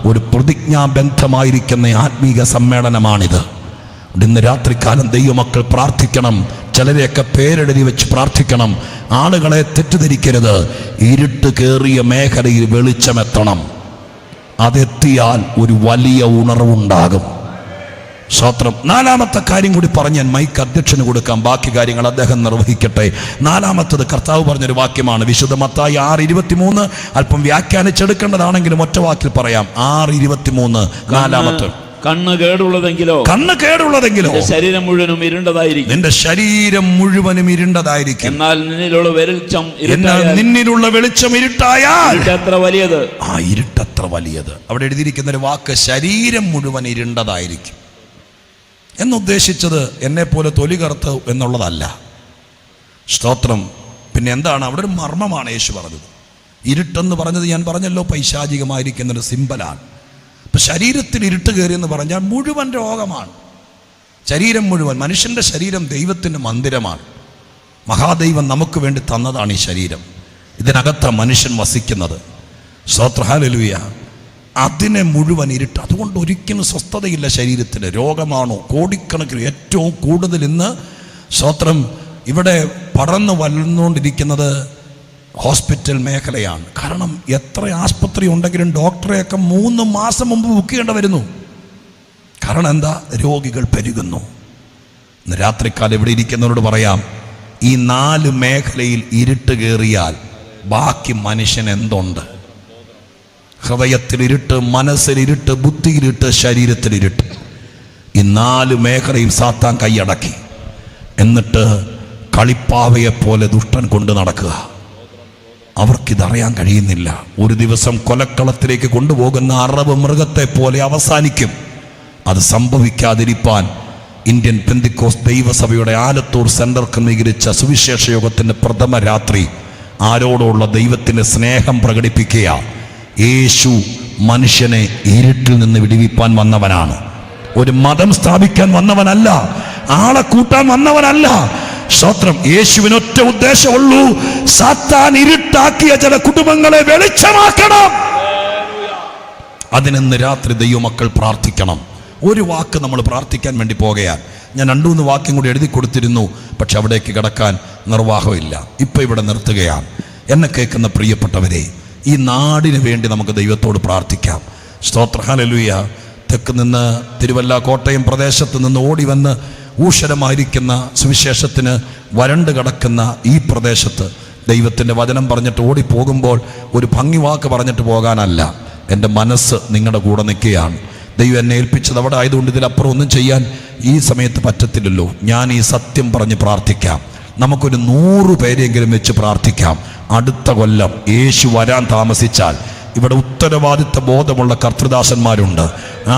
ഒരു പ്രതിജ്ഞാബദ്ധമായിരിക്കുന്ന ആത്മീക സമ്മേളനമാണിത്. ഇന്ന് രാത്രികാലം ദൈവമക്കൾ പ്രാർത്ഥിക്കണം. ചിലരെയൊക്കെ പേരെഴുതി വെച്ച് പ്രാർത്ഥിക്കണം. ആളുകളെ തെറ്റിദ്ധരിക്കരുത്. ഇരുട്ട് കയറിയ മേഖലയിൽ വെളിച്ചമെത്തണം. അതെത്തിയാൽ ഒരു വലിയ ഉണർവുണ്ടാകും. സ്തോത്രം. നാലാമത്തെ കാര്യം കൂടി പറഞ്ഞ് ഞാൻ മൈക്ക് അധ്യക്ഷന് കൊടുക്കാം. ബാക്കി കാര്യങ്ങൾ അദ്ദേഹം നിർവഹിക്കട്ടെ. നാലാമത്തത് കർത്താവ് പറഞ്ഞൊരു വാക്യമാണ്. വിശുദ്ധ മത്തായി 6:23. അല്പം വ്യാഖ്യാനിച്ചെടുക്കേണ്ടതാണെങ്കിലും ഒറ്റ വാക്കിൽ പറയാം. 6:23 നാലാമത്തെ. കണ്ണ് കേടുള്ളതെങ്കിലോ ശരീരം മുഴുവനും ഇരുണ്ടതായിരിക്കും. നിന്റെ ശരീരം മുഴുവനും ഇരുണ്ടതായിരിക്കും. എന്നാൽ നിന്നിലുള്ള വെളിച്ചം ഇരുട്ടായാൽ എത്ര വലിയത്. ആ ഇരുട്ടത്ര വലിയത്. അവിടെ എഴുതിയിരിക്കുന്ന ഒരു വാക്ക് ശരീരം മുഴുവൻ ഇരുണ്ടതായിരിക്കും എന്നുദ്ദേശിച്ചത് എന്നെ പോലെ തൊലി കറുത്ത് എന്നുള്ളതല്ല. സ്തോത്രം. പിന്നെ എന്താണ് അവിടെ ഒരു മർമ്മമാണ് യേശു പറഞ്ഞത്. ഇരുട്ടെന്ന് പറഞ്ഞത് ഞാൻ പറഞ്ഞല്ലോ പൈശാചികമായിരിക്കുന്നൊരു സിമ്പലാണ്. ഇപ്പം ശരീരത്തിൽ ഇരുട്ട് കയറിയെന്ന് പറഞ്ഞാൽ മുഴുവൻ രോഗമാണ്. ശരീരം മുഴുവൻ. മനുഷ്യൻ്റെ ശരീരം ദൈവത്തിൻ്റെ മന്ദിരമാണ്. മഹാദൈവം നമുക്ക് വേണ്ടി തന്നതാണ് ഈ ശരീരം. ഇതിനകത്താണ് മനുഷ്യൻ വസിക്കുന്നത്. സ്തോത്രം. ഹല്ലേലൂയ. അതിനെ മുഴുവൻ ഇരുട്ട്. അതുകൊണ്ട് ഒരിക്കലും സ്വസ്ഥതയില്ല ശരീരത്തിന്. രോഗമാണോ കോടിക്കണക്കിന്. ഏറ്റവും കൂടുതൽ ഇന്ന് സ്തോത്രം ഇവിടെ പടർന്നു വളർന്നുകൊണ്ടിരിക്കുന്നത് ഹോസ്പിറ്റൽ മേഖലയാണ്. കാരണം എത്ര ആസ്പത്രി ഉണ്ടെങ്കിലും ഡോക്ടറെയൊക്കെ 3 മാസം മുമ്പ് ബുക്ക് ചെയ്യേണ്ടി വരുന്നു. കാരണം എന്താ? രോഗികൾ പെരുകുന്നു. ഇന്ന് രാത്രിക്കാലം ഇവിടെ ഇരിക്കുന്നവരോട് പറയാം, ഈ 4 മേഖലയിൽ ഇരുട്ട് കയറിയാൽ ബാക്കി മനുഷ്യൻ എന്തുണ്ട്? ഹൃദയത്തിലിരുട്ട്, മനസ്സിലിരുട്ട്, ബുദ്ധിയിലിരുട്ട്, ശരീരത്തിലിരുട്ട്. ഈ 4 മേഖലയും സാത്താൻ കൈയടക്കി. എന്നിട്ട് കളിപ്പാവയെപ്പോലെ ദുഷ്ടൻ കൊണ്ട് നടക്കുക. അവർക്കിതറിയാൻ കഴിയുന്നില്ല. ഒരു ദിവസം കൊലക്കളത്തിലേക്ക് കൊണ്ടുപോകുന്ന അറബ് മൃഗത്തെ പോലെ അവസാനിക്കും. അത് സംഭവിക്കാതിരിപ്പാൻ ഇന്ത്യൻ പെന്തിക്കോസ് ദൈവസഭയുടെ ആലത്തൂർ സെന്റർ ക്രമീകരിച്ച സുവിശേഷ യോഗത്തിൻ്റെ പ്രഥമ രാത്രി ആരോടുള്ള ദൈവത്തിൻ്റെ സ്നേഹം പ്രകടിപ്പിക്കുക. യേശു മനുഷ്യനെ ഇരുട്ടിൽ നിന്ന് വിടുവിപ്പാൻ വന്നവനാണ്. ഒരു മതം സ്ഥാപിക്കാൻ വന്നവനല്ല, ആളെ കൂട്ടാൻ വന്നവനല്ല. സ്തോത്രം. യേശുവിന് ഒറ്റ ഉദ്ദേശമുള്ളൂ, സാത്താൻ ഇരുട്ടാക്കിയ ചില കുടുംബങ്ങളെ വെളിച്ചമാക്കണം. അതിനെന്ന് രാത്രി ദൈവമക്കൾ പ്രാർത്ഥിക്കണം. ഒരു വാക്ക് നമ്മൾ പ്രാർത്ഥിക്കാൻ വേണ്ടി പോകുകയാണ്. ഞാൻ 2-3 വാക്യം കൂടി എഴുതി കൊടുത്തിരുന്നു, പക്ഷെ അവിടേക്ക് കിടക്കാൻ നിർവാഹമില്ല. ഇപ്പം ഇവിടെ നിർത്തുകയാണ്. എന്നെ കേൾക്കുന്ന പ്രിയപ്പെട്ടവരെ, ഈ നാടിന് വേണ്ടി നമുക്ക് ദൈവത്തോട് പ്രാർത്ഥിക്കാം. സ്തോത്രം. ഹല്ലേലൂയ. തെക്ക് നിന്ന് തിരുവല്ല കോട്ടയം പ്രദേശത്ത് നിന്ന് ഓടി വന്ന് ഊഷരമായിരിക്കുന്ന സുവിശേഷത്തിന് വരണ്ട് കിടക്കുന്ന ഈ പ്രദേശത്ത് ദൈവത്തിൻ്റെ വചനം പറഞ്ഞിട്ട് ഓടിപ്പോകുമ്പോൾ ഒരു ഭംഗി വാക്ക് പറഞ്ഞിട്ട് പോകാനല്ല. എൻ്റെ മനസ്സ് നിങ്ങളുടെ കൂടെ നിൽക്കുകയാണ്. ദൈവം എന്നെ ഏൽപ്പിച്ചത് അവിടെ ആയതുകൊണ്ട് ഇതിലപ്പുറം ഒന്നും ചെയ്യാൻ ഈ സമയത്ത് പറ്റത്തില്ലല്ലോ. ഞാൻ ഈ സത്യം പറഞ്ഞ് പ്രാർത്ഥിക്കാം. നമുക്കൊരു 100 പേരെങ്കിലും വെച്ച് പ്രാർത്ഥിക്കാം. അടുത്ത കൊല്ലം യേശു വരാൻ താമസിച്ചാൽ ഇവിടെ ഉത്തരവാദിത്ത ബോധമുള്ള കർത്തൃദാസന്മാരുണ്ട്.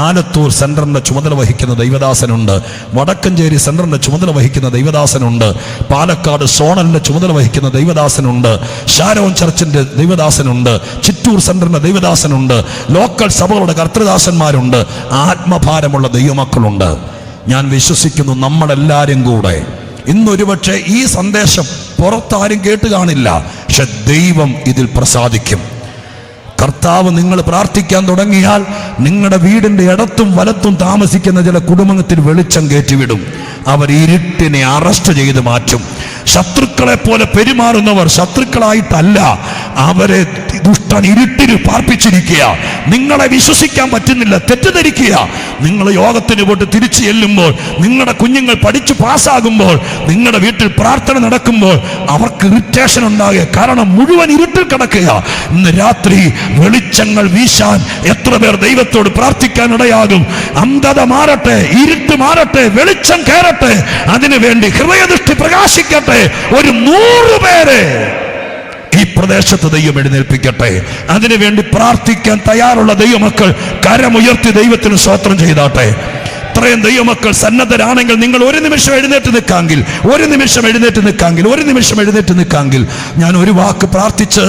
ആലത്തൂർ സെന്ററിന്റെ ചുമതല വഹിക്കുന്ന ദൈവദാസനുണ്ട്. വടക്കഞ്ചേരി സെന്ററിന്റെ ചുമതല വഹിക്കുന്ന ദൈവദാസനുണ്ട്. പാലക്കാട് സോണലിന്റെ ചുമതല വഹിക്കുന്ന ദൈവദാസനുണ്ട്. ഷാരോൺ ചർച്ചിന്റെ ദൈവദാസനുണ്ട്. ചിറ്റൂർ സെന്ററിന്റെ ദൈവദാസനുണ്ട്. ലോക്കൽ സഭകളുടെ കർത്തൃദാസന്മാരുണ്ട്. ആത്മഭാരമുള്ള ദൈവമക്കളുണ്ട്. ഞാൻ വിശ്വസിക്കുന്നു നമ്മളെല്ലാവരും കൂടെ ഇന്നൊരുപക്ഷെ ഈ സന്ദേശം പുറത്താരും കേട്ട് കാണില്ല, പക്ഷെ ദൈവം ഇതിൽ പ്രസാദിക്കും. കർത്താവ് നിങ്ങൾ പ്രാർത്ഥിക്കാൻ തുടങ്ങിയാൽ നിങ്ങളുടെ വീടിൻ്റെ ഇടത്തും വലത്തും താമസിക്കുന്ന ചില കുടുംബത്തിൽ വെളിച്ചം കയറ്റിവിടും. അവർ ഇരുട്ടിനെ അറസ്റ്റ് ചെയ്ത് മാറ്റും. ശത്രുക്കളെ പോലെ പെരുമാറുന്നവർ ശത്രുക്കളായിട്ടല്ല, അവരെ ദുഷ്ടൻ ഇരുട്ടിൽ പാർപ്പിച്ചിരിക്കുക. നിങ്ങളെ വിശ്വസിക്കാൻ പറ്റുന്നില്ല, തെറ്റിദ്ധരിക്കുക. നിങ്ങൾ യോഗത്തിന് പോയിട്ട് തിരിച്ചു ചെല്ലുമ്പോൾ, നിങ്ങളുടെ കുഞ്ഞുങ്ങൾ പഠിച്ചു പാസ്സാകുമ്പോൾ, നിങ്ങളുടെ വീട്ടിൽ പ്രാർത്ഥന നടക്കുമ്പോൾ അവർക്ക് ഇറിറ്റേഷൻ ഉണ്ടാകുക. കാരണം മുഴുവൻ ഇരുട്ടിൽ കിടക്കുക. ഇന്ന് രാത്രി വെളിച്ചങ്ങൾ വീശാൻ എത്ര പേർ ദൈവത്തോട് പ്രാർത്ഥിക്കാൻ ഇടയാകും? അന്ധത മാറട്ടെ, ഇരുട്ട് മാറട്ടെ, വെളിച്ചം കയറട്ടെ. അതിനുവേണ്ടി ഹൃദയദൃഷ്ടി പ്രകാശിക്കട്ടെ. ഒരു 100 പേരെ ഈ പ്രദേശത്ത് ദൈവം എഴുന്നേൽപ്പിക്കട്ടെ. അതിനുവേണ്ടി പ്രാർത്ഥിക്കാൻ തയ്യാറുള്ള ദൈവമക്കൾ കരമുയർത്തി ദൈവത്തിന് സ്തോത്രം ചെയ്താട്ടെ. ഇത്രയും ദൈവമക്കൾ സന്നദ്ധരാണെങ്കിൽ നിങ്ങൾ ഒരു നിമിഷം എഴുന്നേറ്റ് നിൽക്കാമെങ്കിൽ ഞാൻ ഒരു വാക്ക് പ്രാർത്ഥിച്ച്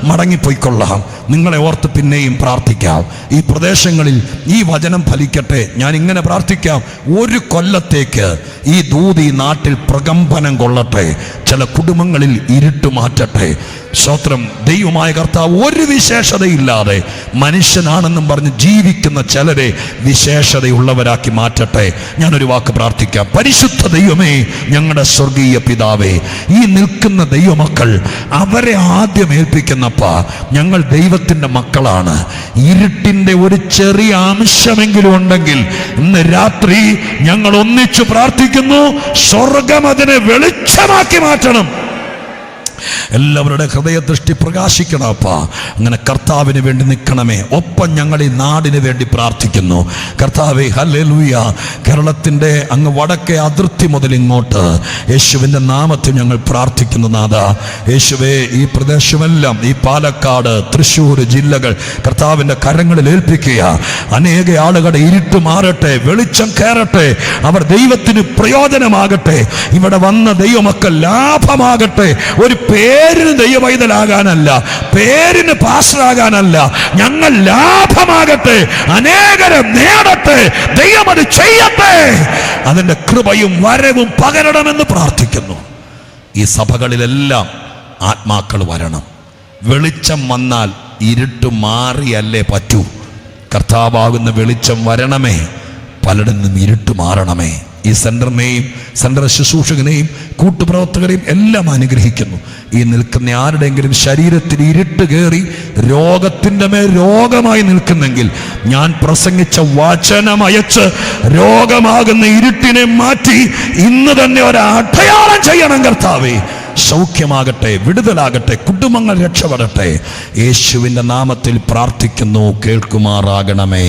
മടങ്ങിപ്പോയിക്കൊള്ളാം. നിങ്ങളെ ഓർത്ത് പിന്നെയും പ്രാർത്ഥിക്കാം. ഈ പ്രദേശങ്ങളിൽ ഈ വചനം ഫലിക്കട്ടെ. ഞാൻ ഇങ്ങനെ പ്രാർത്ഥിക്കാം, 1 കൊല്ലത്തേക്ക് ഈ ദൂത് ഈ നാട്ടിൽ പ്രകമ്പനം കൊള്ളട്ടെ. ചില കുടുംബങ്ങളിൽ ഇരുട്ട് മാറ്റട്ടെ. സ്തോത്രം. ദൈവമായ കർത്താവ് ഒരു വിശേഷതയില്ലാതെ മനുഷ്യനാണെന്നും പറഞ്ഞ് ജീവിക്കുന്ന ചിലരെ വിശേഷതയുള്ളവരാക്കി മാറ്റട്ടെ. ഞാനൊരു വാക്ക് പ്രാർത്ഥിക്കാം. പരിശുദ്ധ ദൈവമേ, ഞങ്ങളുടെ സ്വർഗീയ പിതാവേ, ഈ നിൽക്കുന്ന ദൈവമക്കൾ അവരെ ആദ്യം ഏൽപ്പിക്കുന്നപ്പ ഞങ്ങൾ ദൈവത്തിൻ്റെ മക്കളാണ്. ഇരുട്ടിൻ്റെ ഒരു ചെറിയ അംശമെങ്കിലും ഉണ്ടെങ്കിൽ ഇന്ന് രാത്രി ഞങ്ങൾ ഒന്നിച്ചു പ്രാർത്ഥിക്കുന്നു, സ്വർഗം അതിനെ വെളിച്ചമാക്കി മാറ്റണം. എല്ലാവരുടെ ഹൃദയദൃഷ്ടി പ്രകാശിക്കണപ്പാ. അങ്ങനെ കർത്താവിന് വേണ്ടി നിൽക്കണമേ. ഒപ്പം ഞങ്ങൾ ഈ നാടിന് വേണ്ടി പ്രാർത്ഥിക്കുന്നു. കർത്താവേ, ഹല്ലേലൂയ. കേരളത്തിൻ്റെ അങ്ങ് വടക്കേ അതിർത്തി മുതൽ ഇങ്ങോട്ട് യേശുവിൻ്റെ നാമത്തിൽ ഞങ്ങൾ പ്രാർത്ഥിക്കുന്നു നാഥ. യേശുവേ, ഈ പ്രദേശമെല്ലാം, ഈ പാലക്കാട്, തൃശ്ശൂർ ജില്ലകൾ കർത്താവിൻ്റെ കരങ്ങളിൽ ഏൽപ്പിക്കുക. അനേക ആളുകളുടെ ഇരുട്ട് മാറട്ടെ, വെളിച്ചം കയറട്ടെ, അവർ ദൈവത്തിന് പ്രയോജനമാകട്ടെ. ഇവിടെ വന്ന ദൈവമക്കൾ ലാഭമാകട്ടെ. ഒരു പേരിന് ദൈവവൈതലാകാനല്ല, പേരിന് പാസ്റ്ററാകാനല്ല, ഞങ്ങൾ ലാഭമാകട്ടെ, അനേകരെ നേടട്ടെ, ദൈവം അത് ചെയ്യട്ടെ. അതിൻ്റെ കൃപയും വരവും പകരണമെന്ന് പ്രാർത്ഥിക്കുന്നു. ഈ സഭകളിലെല്ലാം ആത്മാക്കൾ വരണം. വെളിച്ചം വന്നാൽ ഇരുട്ട് മാറിയല്ലേ പറ്റൂ. കർത്താവാകുന്ന വെളിച്ചം വരണമേ, പലരിൽ ഇരുട്ട് മാറണമേ. ഈ സെന്ററിനെയും സെന്റർ ശുശ്രൂഷകനെയും കൂട്ടുപ്രവർത്തകരെയും എല്ലാം അനുഗ്രഹിക്കുന്നു. ഈ നിൽക്കുന്ന ആരുടെയെങ്കിലും ശരീരത്തിൽ ഇരുട്ട് കയറി രോഗത്തിൻ്റെ മേൽ രോഗമായി നിൽക്കുന്നെങ്കിൽ ഞാൻ പ്രസംഗിച്ച വചനം അയച്ച് രോഗമാകുന്ന ഇരുട്ടിനെ മാറ്റി ഇന്ന് തന്നെ ഒരു അടയാളം ചെയ്യണം കർത്താവേ. സൗഖ്യമാകട്ടെ, വിടുതലാകട്ടെ, കുടുംബങ്ങൾ രക്ഷപ്പെടട്ടെ. യേശുവിൻ്റെ നാമത്തിൽ പ്രാർത്ഥിക്കുന്നു, കേൾക്കുമാറാകണമേ.